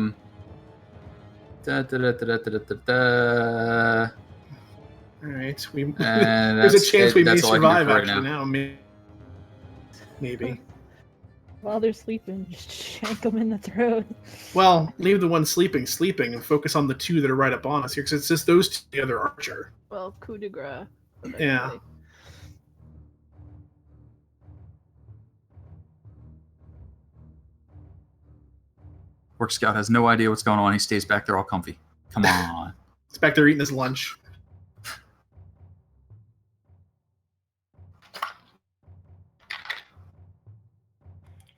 da, da, da, da, da, da, da. All right, there's And a chance we may that's all I can do survive for right actually now. now. Maybe. While they're sleeping, just shank them in the throat. Well, leave the one sleeping, and focus on the 2 that are right up on us here, because it's just those 2, the other archer. Well, coup de grace. Yeah. Orc Scout has no idea what's going on. He stays back there all comfy. Come on. He's back there eating his lunch.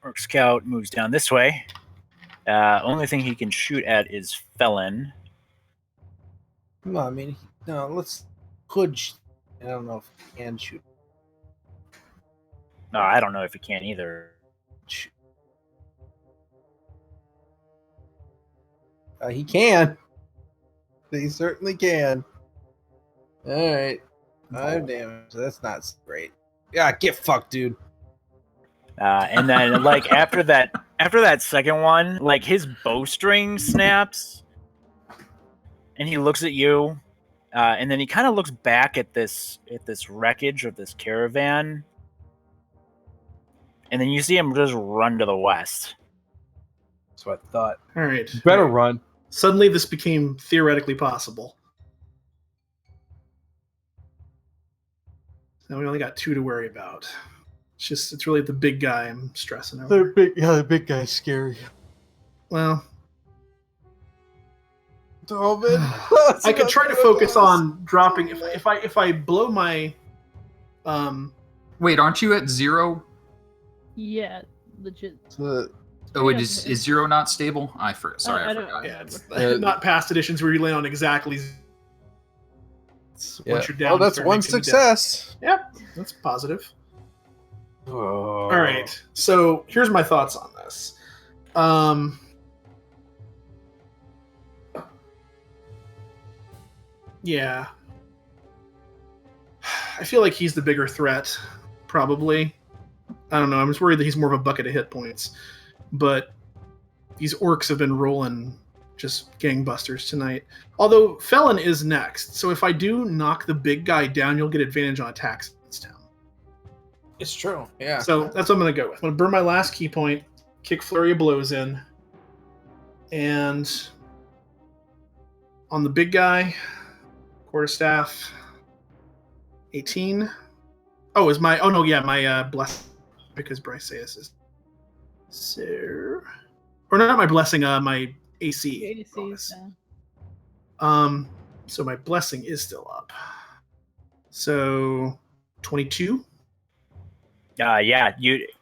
Orc Scout moves down this way. Only thing he can shoot at is Felon. No, I mean, no. I don't know if he can shoot. No, I don't know if he can either. He can. He certainly can. All right. 5 damage. That's not great. Yeah, get fucked, dude. And then, like, after that second one, like, his bowstring snaps, and he looks at you, and then he kind of looks back at this wreckage of this caravan, and then you see him just run to the west. That's what I thought. All right. Better run. Suddenly, this became theoretically possible. Now we only got 2 to worry about. It's really the big guy I'm stressing over. The big guy's scary. Well, I I could try to focus on dropping if I blow my Wait, aren't you at 0? Yeah, legit. Oh, it is 0 not stable? Sorry, I I don't- forgot. yeah, it's not past editions where you land on exactly. Once you're down, Oh, that's start one mixing it down. success. Yep, that's positive. Oh. All right, so here's my thoughts on this. Yeah, I feel like he's the bigger threat, probably. I don't know. I'm just worried that he's more of a bucket of hit points. But these orcs have been rolling just gangbusters tonight. Although Felon is next, so if I do knock the big guy down, you'll get advantage on attacks in this town. It's true. Yeah. So that's what I'm going to go with. I'm going to burn my last key point, kick Flurry of Blows in, and on the big guy, Quarterstaff, 18. Oh, is my... Oh, no, yeah, my bless... Because Bryce is... So... Or not my blessing, my AC. bonus. So my blessing is still up. So 22. Yeah,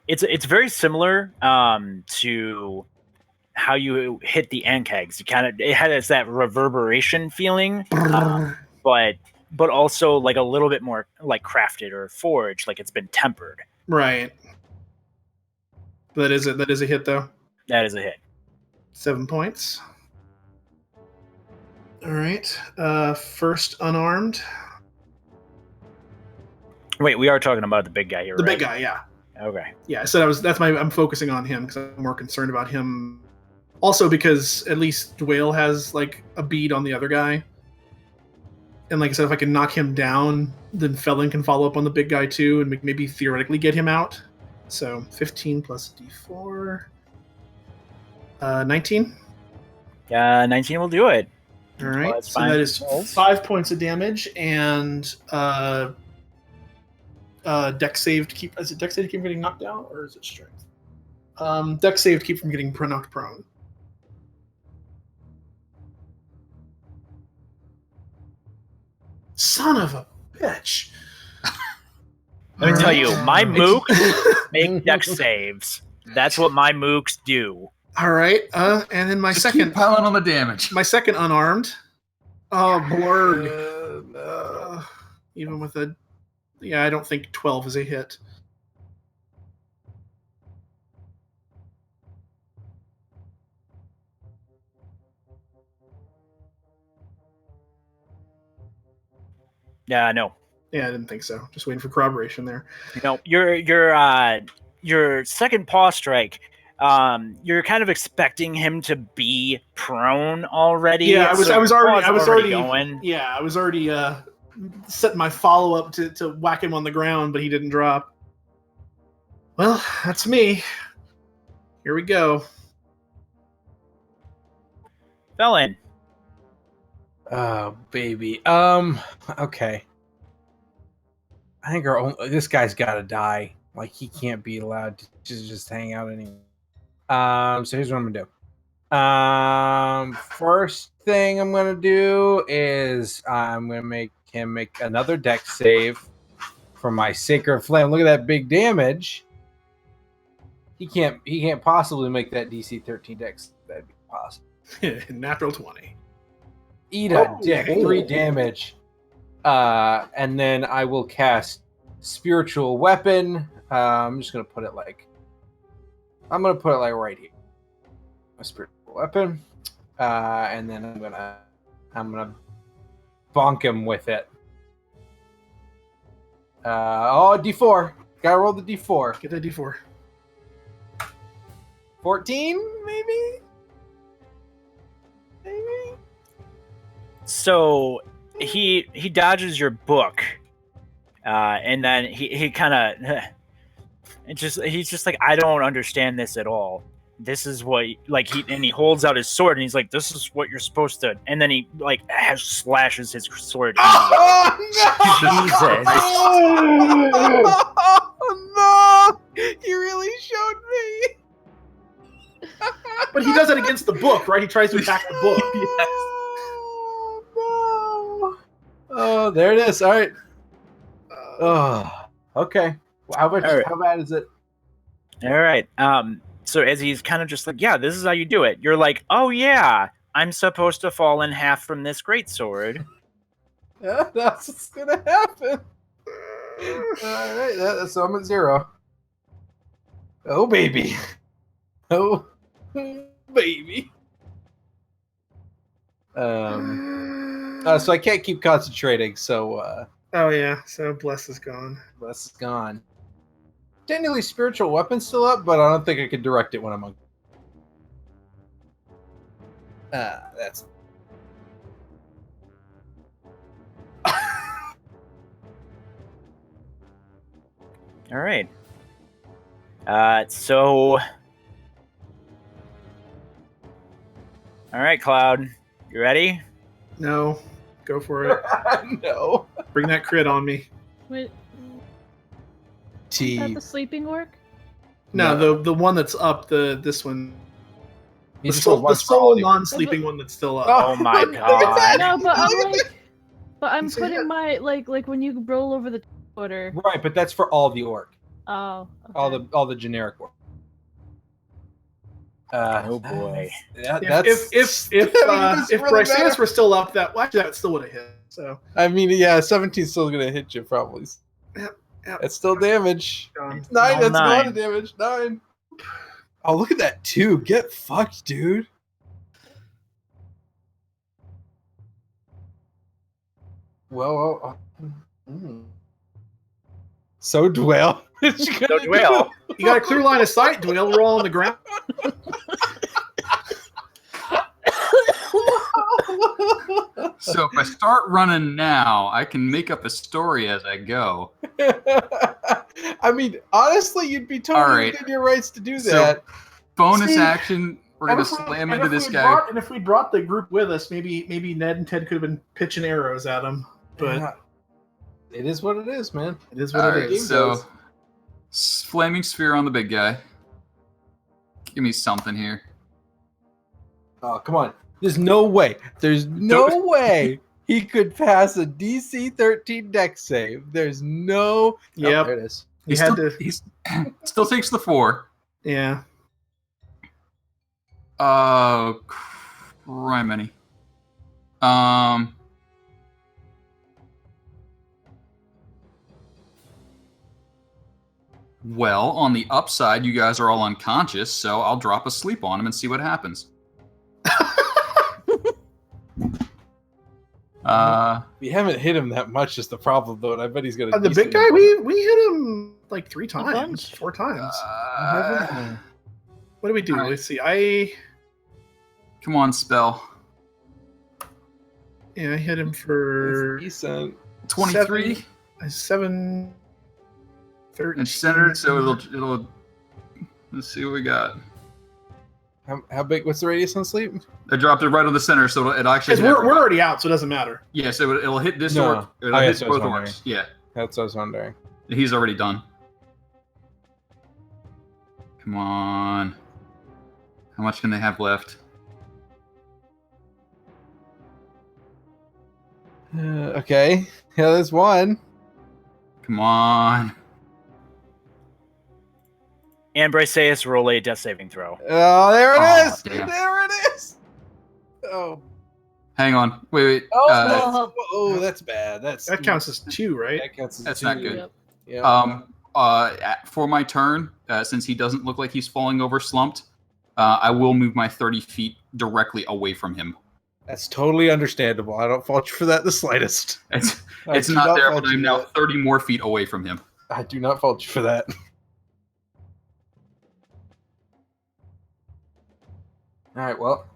it's very similar to how you hit the ankegs. It has that reverberation feeling, but also like a little bit more like crafted or forged, like it's been tempered. Right. That is a hit though. That is a hit. 7 points. All right. First unarmed. Wait, we are talking about the big guy here, The right? big guy, yeah. Okay. Yeah, so I'm focusing on him because I'm more concerned about him. Also because at least Dwayne has like a bead on the other guy. And like I said, if I can knock him down, then Felon can follow up on the big guy too and maybe theoretically get him out. So 15 plus D4. 19. 19 will do it. All right. that's So fine. that is 5 points of damage and dex save to keep. Is it dex save to keep getting knocked down, or is it strength? Dex save to keep from getting knocked prone. Son of a bitch! Let me tell you, my It's- mooks make dex saves. That's what my mooks do. All right, and then my Just second, keep piling on the damage. my second unarmed. Oh, blurred. Even with a, yeah, I don't think 12 is a hit. Yeah, no. Yeah, I didn't think so. Just waiting for corroboration there. No, your second paw strike. You're kind of expecting him to be prone already. Yeah, I was already going. Yeah, I was already setting my follow up to whack him on the ground, but he didn't drop. Well, that's me. Here we go. Felon. Oh, baby. Okay. I think this guy's got to die. Like, he can't be allowed to just hang out anymore. So here's what I'm gonna do. First thing I'm gonna do is I'm gonna make him make another dex save for my Sacred Flame. Look at that big damage. He can't possibly make that DC 13 dex. That'd be possible. Natural 20. Eat a dick, 3 damage. And then I will cast Spiritual Weapon. I'm just gonna put it like right here. A Spiritual Weapon. And then I'm gonna bonk him with it. D4. Gotta roll the D4. Get that D4. 14, maybe? So he dodges your book, and then he kind of he's just like, I don't understand this at all. This is what he holds out his sword and he's like, this is what you're supposed to, and then he slashes his sword. Oh no! You really showed me. But he does it against the book, right? He tries to attack the book. Yes. No. Oh, there it is. All right. Okay. How bad is it? All right. So as he's kind of just like, yeah, this is how you do it. You're like, oh yeah, I'm supposed to fall in half from this greatsword. Yeah, that's what's gonna happen. All right. So I'm at 0. Oh baby. Oh baby. So I can't keep concentrating. So. Oh yeah. So Bless is gone. Bless is gone. Technically, Spiritual Weapon's still up, but I don't think I can direct it when I'm on. That's. All right. So. All right, Cloud. You ready? No. Go for it. No. Bring that crit on me. Wait, T. is that the sleeping orc? No, the one that's up. This one. The He's sole non-sleeping one that's still up. Oh my god. No, but I'm putting my like when you roll over the order. Right, but that's for all the orc. Oh. Okay. All the generic orc. Oh boy. If Bryceus were still up, that still would have hit. So I mean, yeah, 17's still gonna hit you probably. Yep. It's still damage. Gone. 9. That's a lot 9. of damage. 9. Oh, look at that 2. Get fucked, dude. Well. So Dwell. So Dwell. You got a clear line of sight, Dwayne. We're all on the ground. So if I start running now, I can make up a story as I go. I mean, honestly, you'd be totally right. within your rights to do So, that. Bonus See, action, we're going to slam into this guy. And if we brought the group with us, maybe Ned and Ted could have been pitching arrows at him. But Yeah. It is what it is, man. it is what All it right, is. so flaming sphere on the big guy. Give me something here. Oh, come on. There's no way. There's no way he could pass a DC 13 dex save. There's no. Yep. Oh, there it is. He had to. He still takes the 4. Yeah. Criminy. Well, on the upside, you guys are all unconscious, so I'll drop a sleep on him and see what happens. We haven't hit him that much is the problem, though, and I bet he's gonna. The big guy, we hit him like 3 times, bunch. 4 times. What do we do? all right. Let's see. Come on, spell. I hit him for decent. 23. 7. 13. It's centered, so it'll. Let's see what we got. How big? What's the radius on sleep? I dropped it right on the center, so it actually. Because we're already out, so it doesn't matter. Yeah, so it'll hit this No. orc. It'll Oh, yeah, hit so I was both wondering. orcs. Yeah, That's what I was wondering. he's already done. Come on. How much can they have left? Okay. Yeah, there's one. Come on. And Briseus, roll a death saving throw. Oh, there it Oh, is. damn. There it is. Oh. Hang on. Wait. Oh, that's bad. That counts as 2, right? That counts as That's 2. not good. Yeah. For my turn, since he doesn't look like he's falling over slumped, I will move my 30 feet directly away from him. That's totally understandable. I don't fault you for that the slightest. It's not there, but I'm now 30 more feet away from him. I do not fault you for that. All right, well,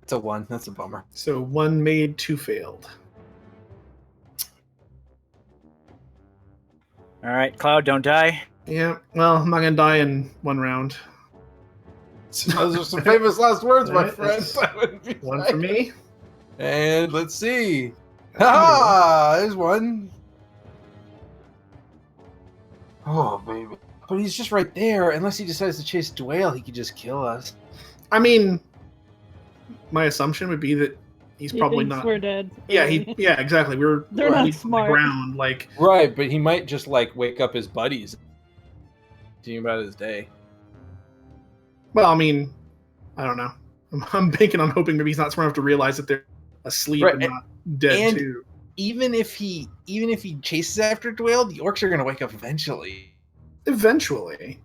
it's a 1. That's a bummer. So 1 made, 2 failed. All right, Cloud, don't die. Yeah, well, I'm not gonna die in 1 round. Those are some famous last words, my Right, friend. that's I wouldn't be 1 for me. And let's see. Ah, there's one. Oh, baby. But he's just right there. Unless he decides to chase Dwayne, he could just kill us. I mean, my assumption would be that he's He probably thinks not. we're dead. Yeah, really. yeah, exactly. We're They're not on the smart. ground, like. Right, but he might just, like, wake up his buddies. Thinking about his day. Well, I mean, I don't know. I'm banking on hoping maybe he's not smart enough to realize that they're asleep Right, and not dead and- too. Even if he chases after Dwayne, the orcs are going to wake up eventually. Eventually.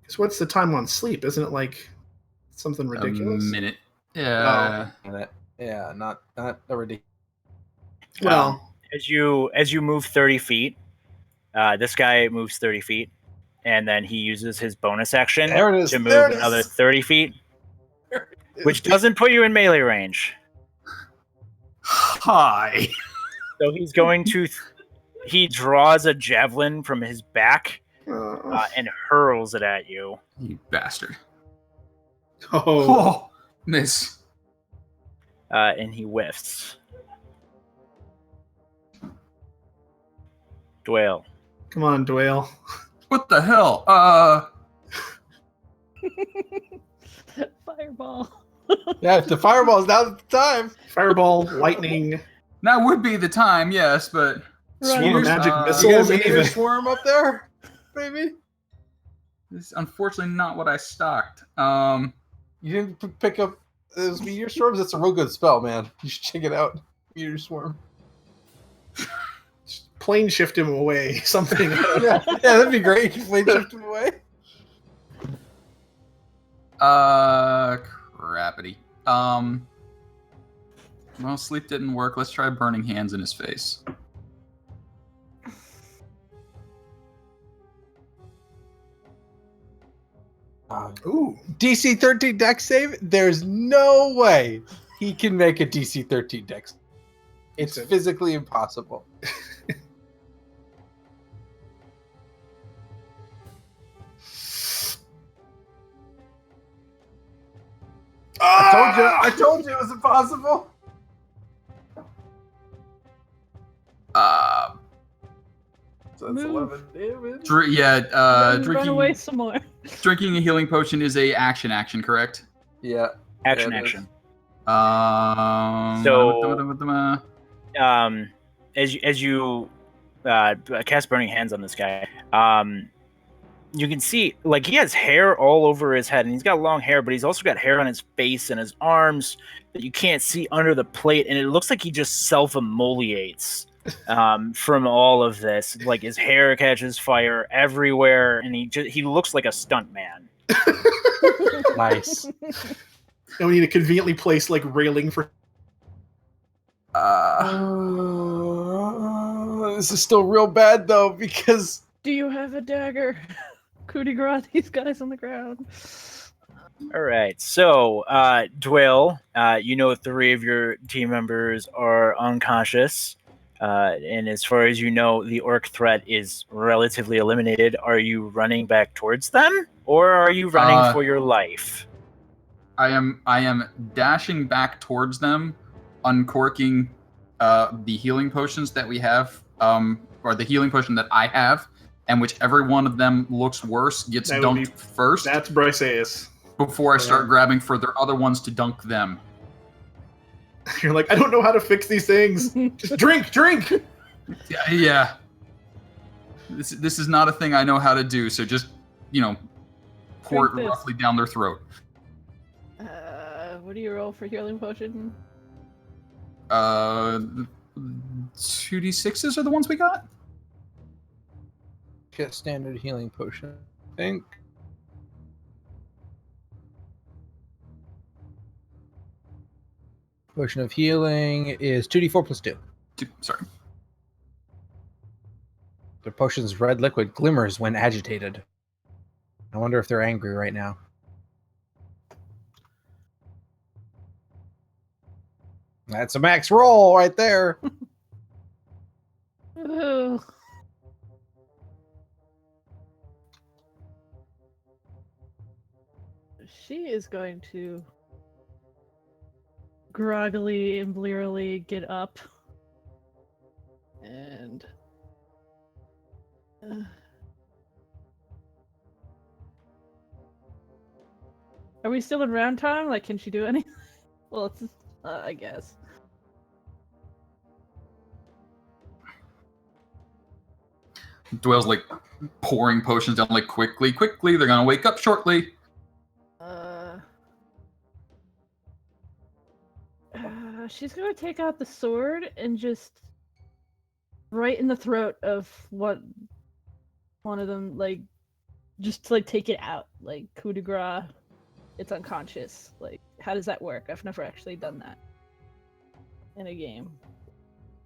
Because what's the time on sleep? Isn't it like something ridiculous? A minute. Yeah. Yeah, not a ridiculous. Well, As you move 30 feet, this guy moves 30 feet, and then he uses his bonus action There it is. to move There it another is. 30 feet, which doesn't put you in melee range. Hi. So he's going to. He draws a javelin from his back and hurls it at you. You bastard. oh, Oh, miss. And he whiffs. Dwayne. come on, Dwayne. What the hell? Fireball. Yeah, if the fireball's now the time. Fireball, lightning, That would be the time, yes, but swarm of Right. magic You You missiles, got a meteor anything. swarm up there, baby? this is unfortunately not what I stocked. You didn't pick up those meteor swarms? That's a real good spell, man. You should check it out. Meteor swarm. Plane shift him away, something. Yeah, that'd be great. You can plane shift him away. Crappity. Well, sleep didn't work. Let's try burning hands in his face. Ooh, DC 13 dex save? There's no way he can make a DC 13 dex. It's Okay. physically impossible. I told you it was impossible. So that's Move. 11 damage. Run away some more. Drinking a healing potion is a action, correct? Yeah. Action, Yeah, it is. action. So, As you cast burning hands on this guy, you can see like he has hair all over his head, and he's got long hair, but he's also got hair on his face and his arms that you can't see under the plate, and it looks like he just self-immolates from all of this. Like his hair catches fire everywhere, and he looks like a stunt man. Nice. and we need a conveniently placed like railing for. This is still real bad though because Do you have a dagger? Coup de grace these guys on the ground. All right, so Dwayne, you know 3 of your team members are unconscious, and as far as you know, the orc threat is relatively eliminated. Are you running back towards them, or are you running for your life? I am dashing back towards them, uncorking the healing potions that we have, or the healing potion that I have, and whichever one of them looks worse gets That would dunked first. That's Briseus. before I start grabbing for their other ones to dunk them. You're like, I don't know how to fix these things. Just drink. Yeah. This is not a thing I know how to do, so just, pour Drink it roughly down their throat. What do you roll for healing potion? 2d6s are the ones we got? Get standard healing potion, I think. Potion of healing is 2d4 plus 2. Sorry. The potion's red liquid glimmers when agitated. I wonder if they're angry right now. That's a max roll right there. Ooh. She is going to groggily and blearily get up and are we still in round time? Like, can she do anything? Well, it's I guess. Dwell's like pouring potions down like quickly. They're gonna wake up shortly. She's gonna take out the sword and just right in the throat of one of them, like, just to, like, take it out, like, coup de grace. It's unconscious. Like, how does that work? I've never actually done that in a game.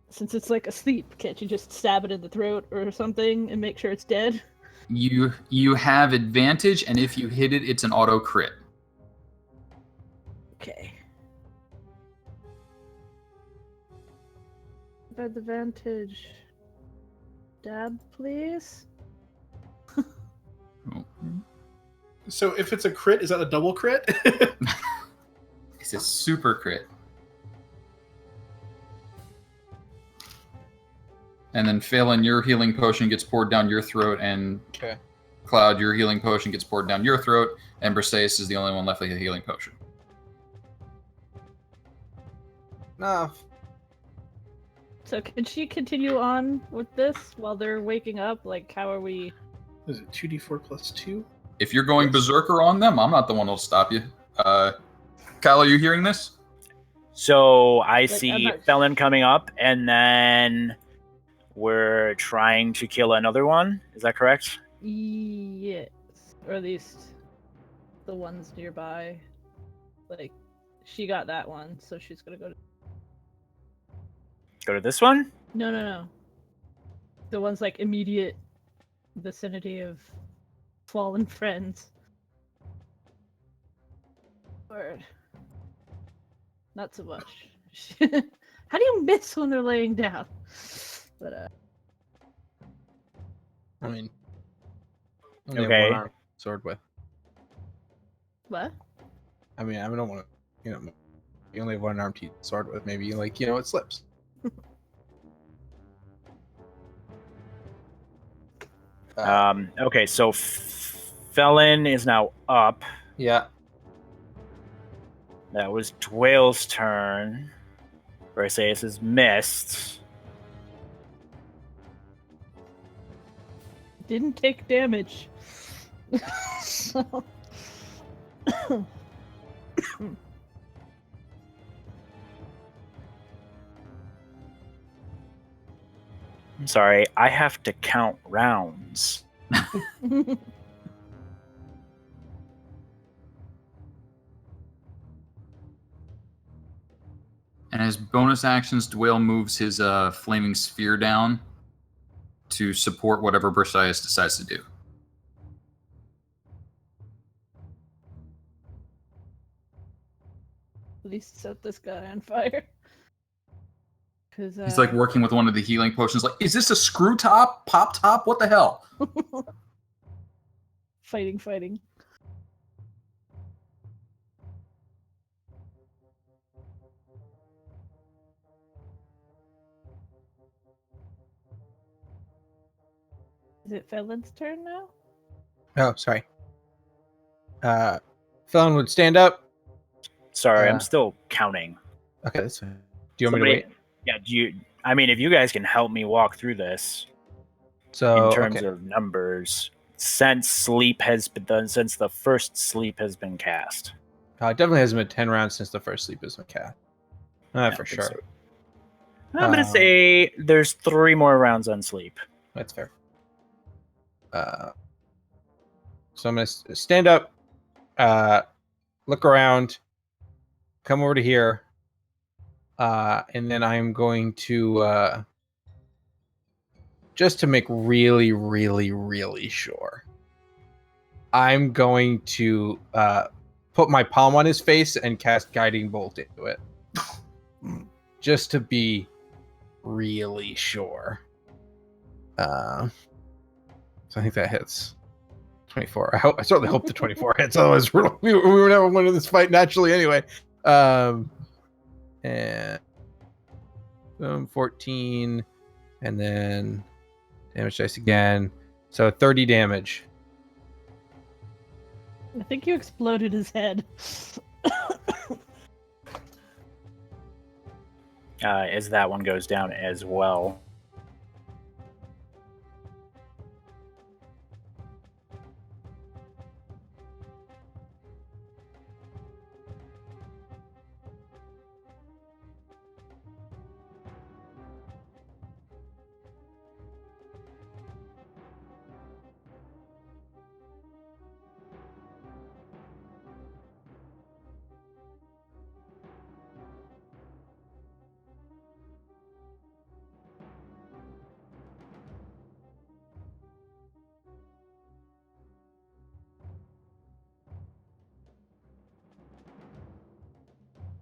Since it's like asleep, can't you just stab it in the throat or something and make sure it's dead? You have advantage, and if you hit it, it's an auto crit. Okay. Advantage. Dab, please. So if it's a crit, is that a double crit? It's a super crit. And then Phelan, your healing potion gets poured down your throat, and Cloud, your healing potion gets poured down your throat, and Briseis is the only one left with a healing potion. Enough. So can she continue on with this while they're waking up? Like, how are we... Is it 2d4 plus 2? If you're going berserker on them, I'm not the one who'll stop you. Kyle, are you hearing this? So I Like, see Felon coming up, and then we're trying to kill another one. Is that correct? Yes. Or at least the ones nearby. Like, she got that one, so she's gonna go to... Go to this one? No. The one's, like, immediate vicinity of fallen friends. Or... not so much. How do you miss when they're laying down? But, I mean, only Okay. have one arm sword with. what? I mean, I don't want to, you only have one arm to sword with. Maybe, like, it slips. Okay, so Felon is now up. Yeah. That was Dwayle's turn. Briseis is missed. Didn't take damage. So... I'm sorry, I have to count rounds. And as bonus actions, Dwayne moves his flaming sphere down to support whatever Briseis decides to do. At least set this guy on fire. Cause, He's like working with one of the healing potions. Like, is this a screw top? Pop top? What the hell? fighting. Is it Felon's turn now? Oh, sorry. Felon would stand up. Sorry, I'm still counting. Okay, that's fine. Do you want me to wait? Yeah, I mean, if you guys can help me walk through this So, in terms of numbers, since the first sleep has been cast. It definitely hasn't been 10 rounds since the first sleep has been cast. I For think sure. so. I'm going to say there's 3 more rounds on sleep. That's fair. So I'm going to stand up, look around, come over to here, and then I'm going to, just to make really, really, really sure, I'm going to put my palm on his face and cast Guiding Bolt into it. Just to be really sure. So I think that hits 24. I certainly hope the 24 hits. Otherwise, we would never win this fight naturally anyway. And 14, and then damage dice again. So 30 damage. I think you exploded his head. As that one goes down as well.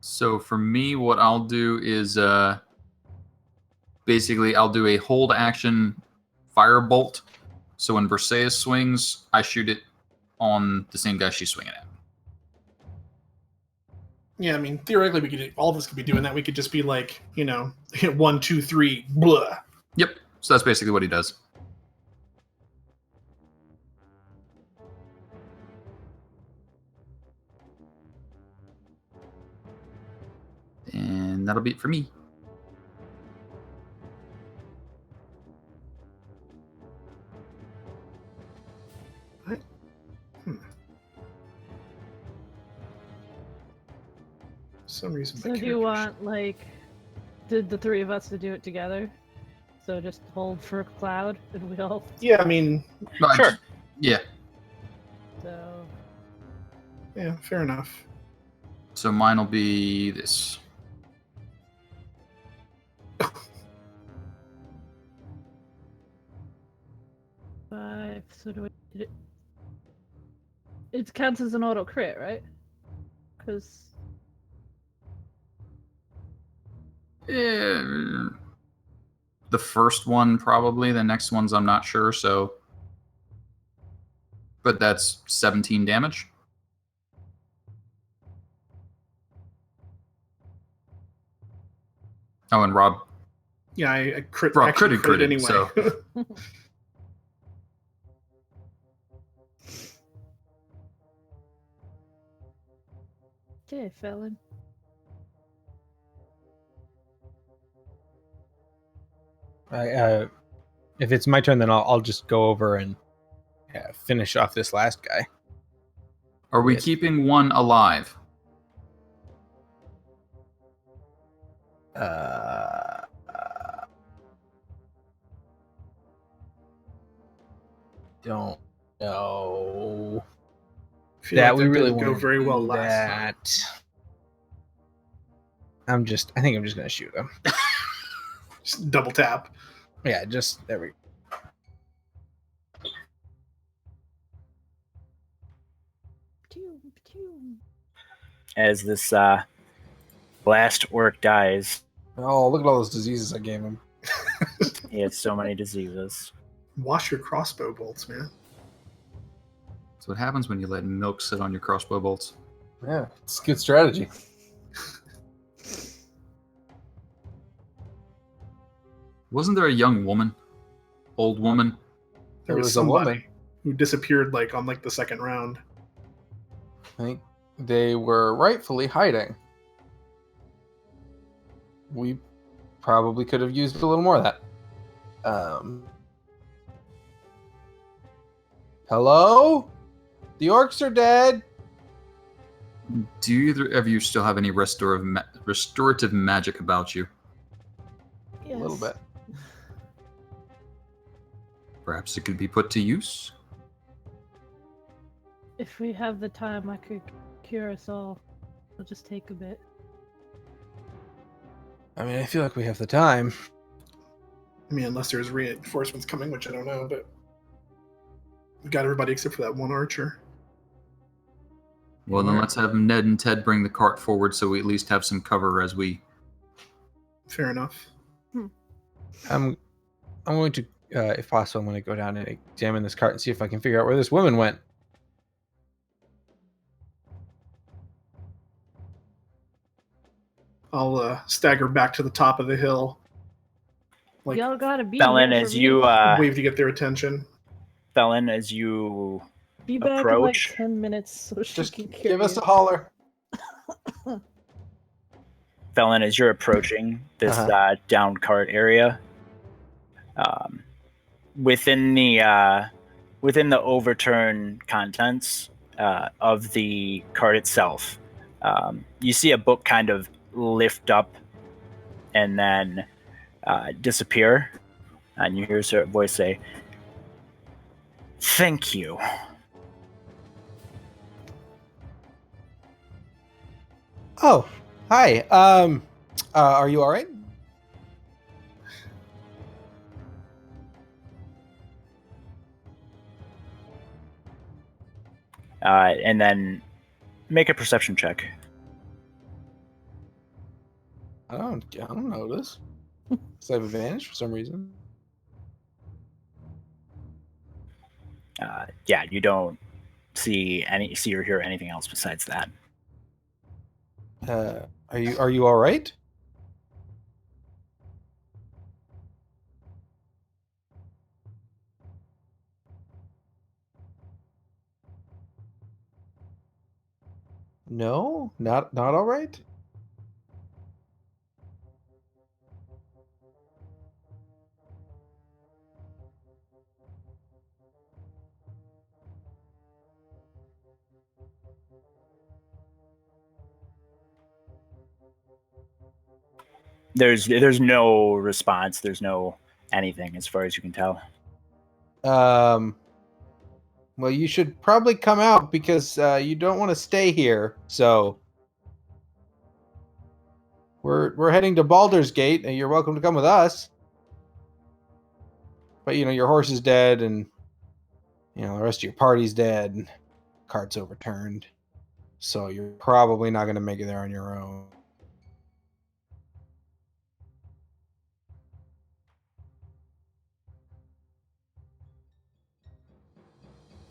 So for me, what I'll do is basically I'll do a hold action firebolt. So when Versailles swings, I shoot it on the same guy she's swinging at. Yeah, I mean, theoretically, we could all of us could be doing that. We could just be like, hit 1, 2, 3, blah. Yep. So that's basically what he does. And that'll be it for me. What? For some reason. So do you want, the 3 of us to do it together? So just hold for Cloud and we all... Yeah, I mean... Sure. Yeah. So... Yeah, fair enough. So mine will be this. 5, so do we... It counts as an auto crit, right? Because... The first one probably. The next one's I'm not sure. So, but that's 17 damage. Oh, and Rob. Yeah, I crit. Rob critted anyway. So. Okay, Felon. If it's my turn, then I'll just go over and finish off this last guy. Are we keeping one alive? Don't know. That we really didn't go want very to well do last I time. think I'm just gonna shoot him. Just double tap. Yeah, just there we go. As this last orc dies, Oh, look at all those diseases I gave him. he had so many diseases. Wash your crossbow bolts, man. That's what happens when you let milk sit on your crossbow bolts. Yeah, it's a good strategy. Wasn't there a young woman? Old woman? There was a woman. somebody who disappeared on the second round. I think they were rightfully hiding. We probably could have used a little more of that. Hello? The orcs are dead. Do either of you still have any restorative magic about you? Yes. A little bit. Perhaps it could be put to use? If we have the time, I could cure us all. It'll just take a bit. I mean, I feel like we have the time. I mean, unless there's reinforcements coming, which I don't know, but we've got everybody except for that one archer. Well, then let's have Ned and Ted bring the cart forward so we at least have some cover as we... Fair enough. I'm going to, if possible, I'm going to go down and examine this cart and see if I can figure out where this woman went. I'll stagger back to the top of the hill. Like, Y'all gotta be Felon, here for as me. you wave to get their attention. Felon, as you Be back in like approach. 10 minutes so she Just can cure give us you. a holler. Felon, as you're approaching this down cart area, within the overturned contents of the cart itself, you see a book kind of lift up and then disappear, and you hear a voice say, "Thank you." Oh, hi. Are you all right? And then make a perception check. I don't notice. Because I have advantage for some reason. Yeah, you don't see or hear anything else besides that. Are you all right? No, not all right. There's no response. There's no anything as far as you can tell. Well, you should probably come out because you don't want to stay here. So we're heading to Baldur's Gate, and you're welcome to come with us. But your horse is dead, and the rest of your party's dead. And cart's overturned, so you're probably not going to make it there on your own.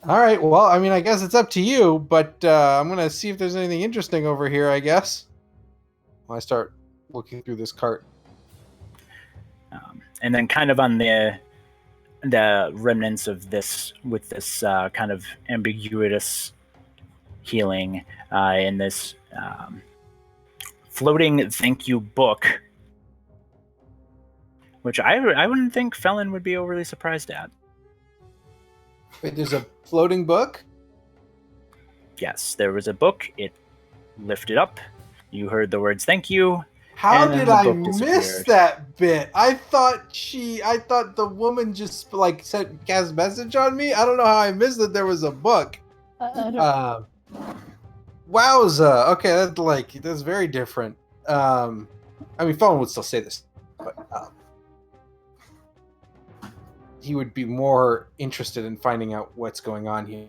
All right. Well, I mean, I guess it's up to you, but I'm going to see if there's anything interesting over here, I guess. When I start looking through this cart. And then kind of on the remnants of this, with this kind of ambiguous healing in this floating thank you book, which I wouldn't think Felon would be overly surprised at. Wait, there's a floating book? Yes, there was a book. It lifted up. You heard the words "thank you." How and then did the I book miss disappeared. that bit? I thought the woman just like cast message on me. I don't know how I missed that there was a book. I don't... Wowza. Okay, that's very different. I mean, Phone would still say this, but he would be more interested in finding out what's going on here.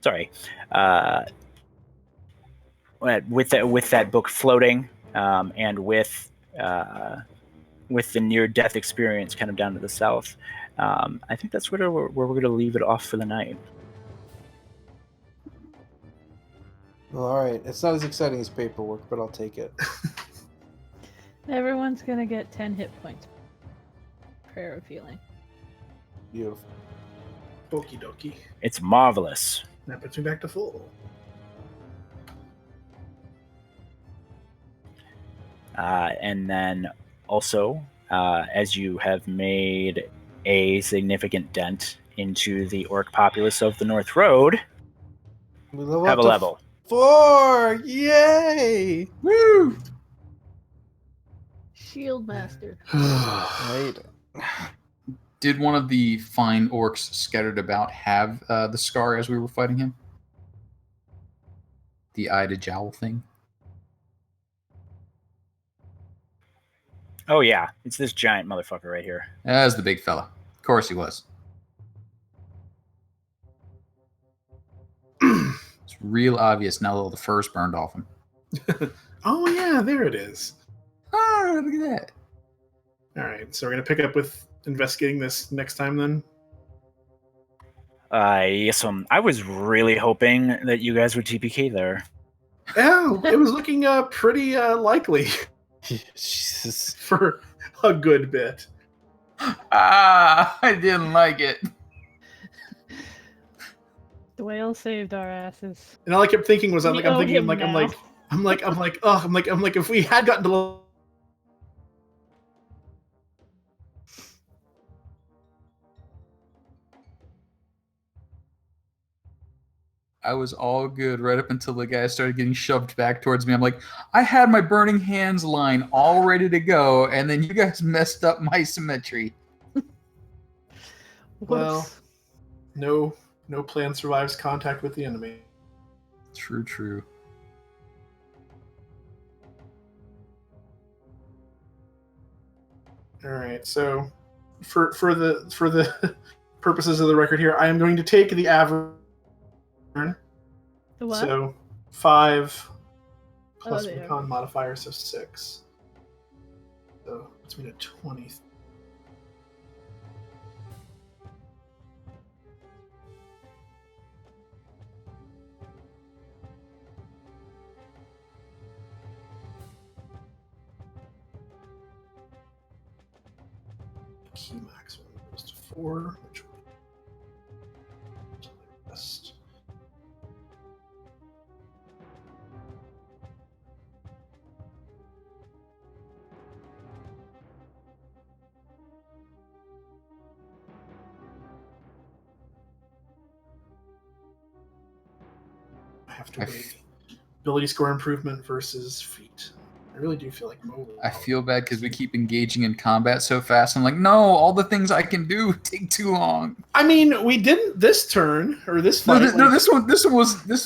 sorry, with that book floating, and with the near-death experience kind of down to the south, I think that's where we're going to leave it off for the night. Well, all right. It's not as exciting as paperwork, but I'll take it. Everyone's gonna get 10 hit points. Prayer of healing. Beautiful. Okie dokie. It's marvelous. That puts me back to full. And then also, as you have made a significant dent into the orc populace of the North Road, We level have up a to level. 4! Yay! Woo! Shield Master. Right. Did one of the fine orcs scattered about have the scar as we were fighting him? The eye to jowl thing? Oh yeah, it's this giant motherfucker right here. That was the big fella. Of course he was. It's real obvious now that the fur's burned off him. Oh yeah, there it is. Ah, look at that. All right, so we're gonna pick up with investigating this next time then. Yes, I was really hoping that you guys would TPK there. Yeah, it was looking pretty likely Jesus. for a good bit. Ah, I didn't like it. The whale saved our asses. And all I kept thinking was, We I'm owe thinking, him now. if we had gotten to I was all good right up until the guy started getting shoved back towards me. I'm like, I had my burning hands line all ready to go, and then you guys messed up my symmetry. Well. Whoops. no plan survives contact with the enemy. True, true. All right, so for the purposes of the record here, I am going to take the average. The what? So 5 plus there. my con modifier, so 6. So it's me to 20. Key maximum goes to 4, which will be the best. I have to weigh ability score improvement versus feat. I really do feel like mobile. I feel bad because we keep engaging in combat so fast. I'm like, no, all the things I can do take too long. I mean, we didn't this turn or this No, fight. this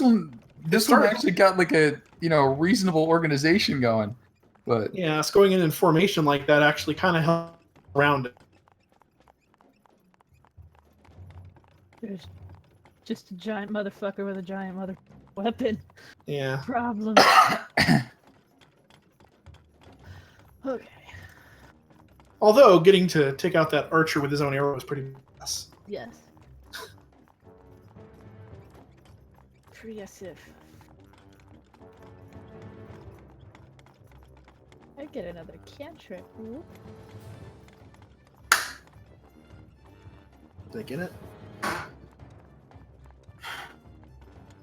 one started- actually got like a reasonable organization going. But Yeah, us going in formation like that actually kind of helped around it. There's just a giant motherfucker with a giant weapon. Yeah. Problem. Okay. Although getting to take out that archer with his own arrow was pretty badass. Yes. Impressive. I get another cantrip. Whoop. Did I get it? I'm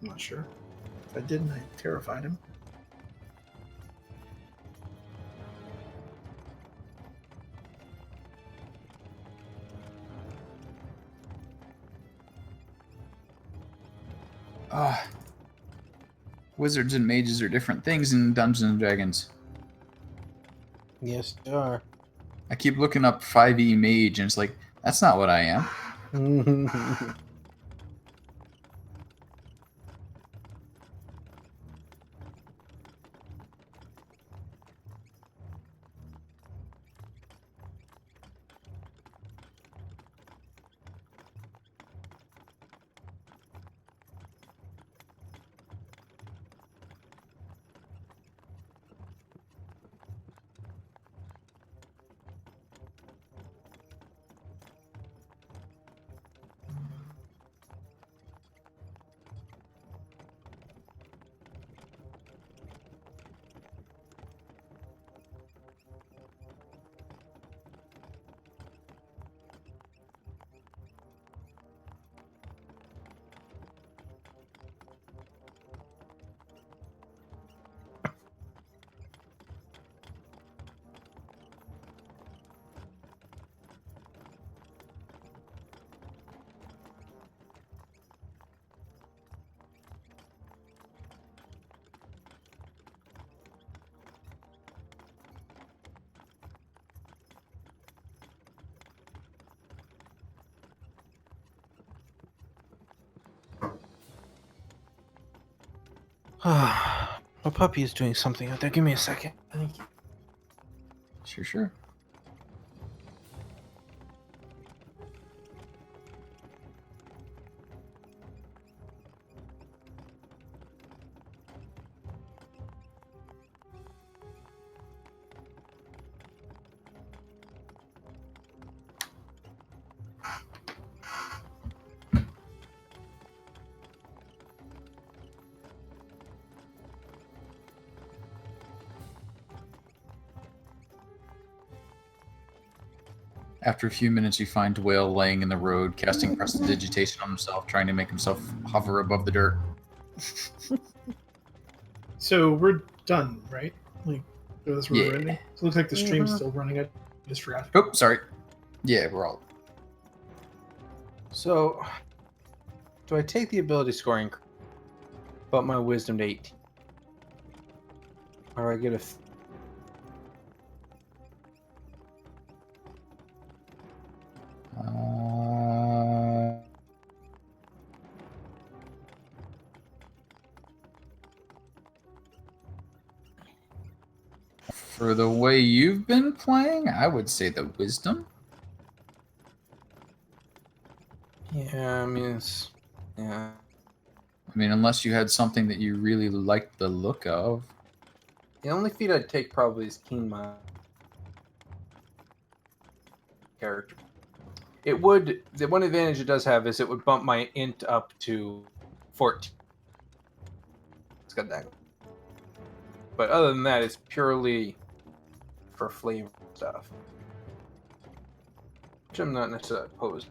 not sure. If I didn't, I terrified him. Wizards and mages are different things in Dungeons and Dragons. Yes, they are. I keep looking up 5e mage, and it's like, that's not what I am. My puppy is doing something out there. Give me a second. Thank you. Sure. After a few minutes, you find Dwayne laying in the road, casting prestidigitation on himself, trying to make himself hover above the dirt. So we're done, right? Like, that's where we're Yeah. ending. So it looks like the stream's Yeah. still running. I just forgot. Oh, sorry. Yeah, we're all... So, do I take the ability scoring, but my wisdom to 18? Or do I get a... For the way you've been playing, I would say the wisdom. Yeah, I mean, it's... Yeah. I mean, unless you had something that you really liked the look of. The only feat I'd take probably is Keen Mind. Character. It would... The one advantage it does have is it would bump my int up to 14. It's got that. But other than that, it's purely for flavor stuff. Which I'm not necessarily opposed.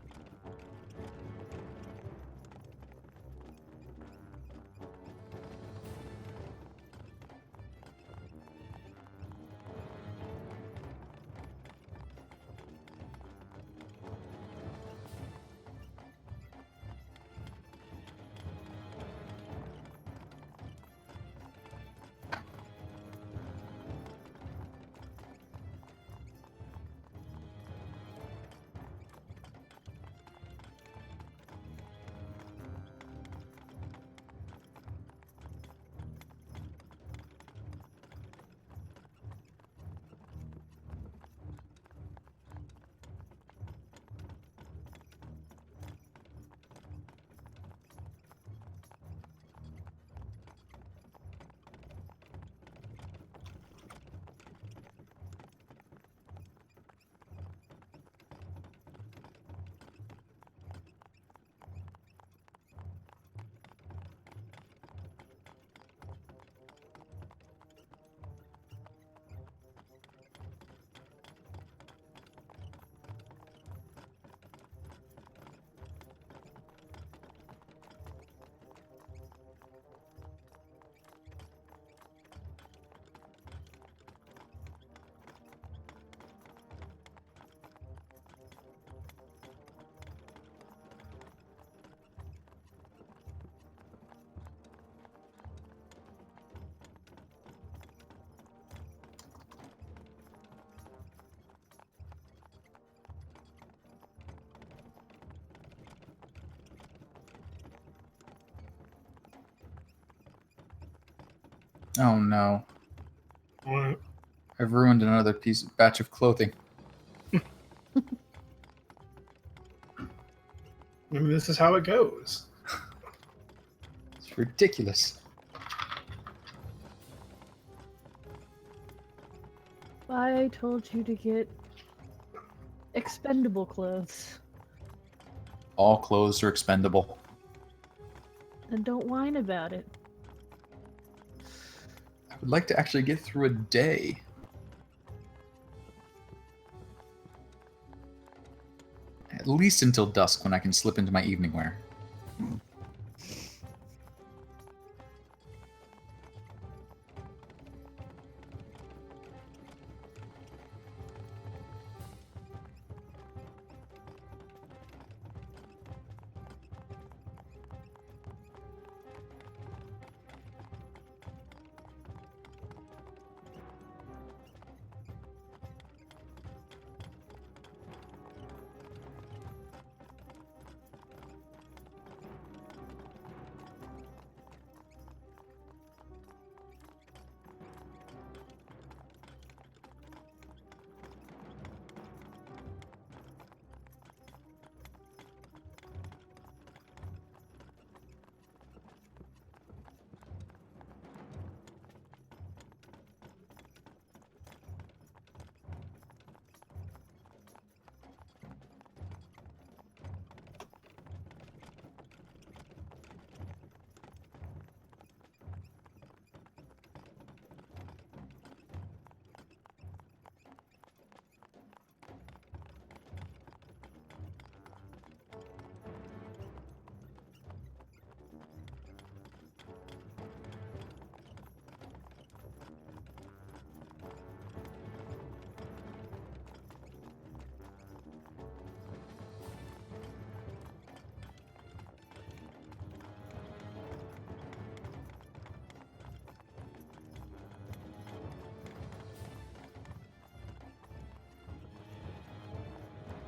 Oh no. What? I've ruined another batch of clothing. I mean, this is how it goes. It's ridiculous. I told you to get expendable clothes. All clothes are expendable. And don't whine about it. I would like to actually get through a day. At least until dusk when I can slip into my evening wear.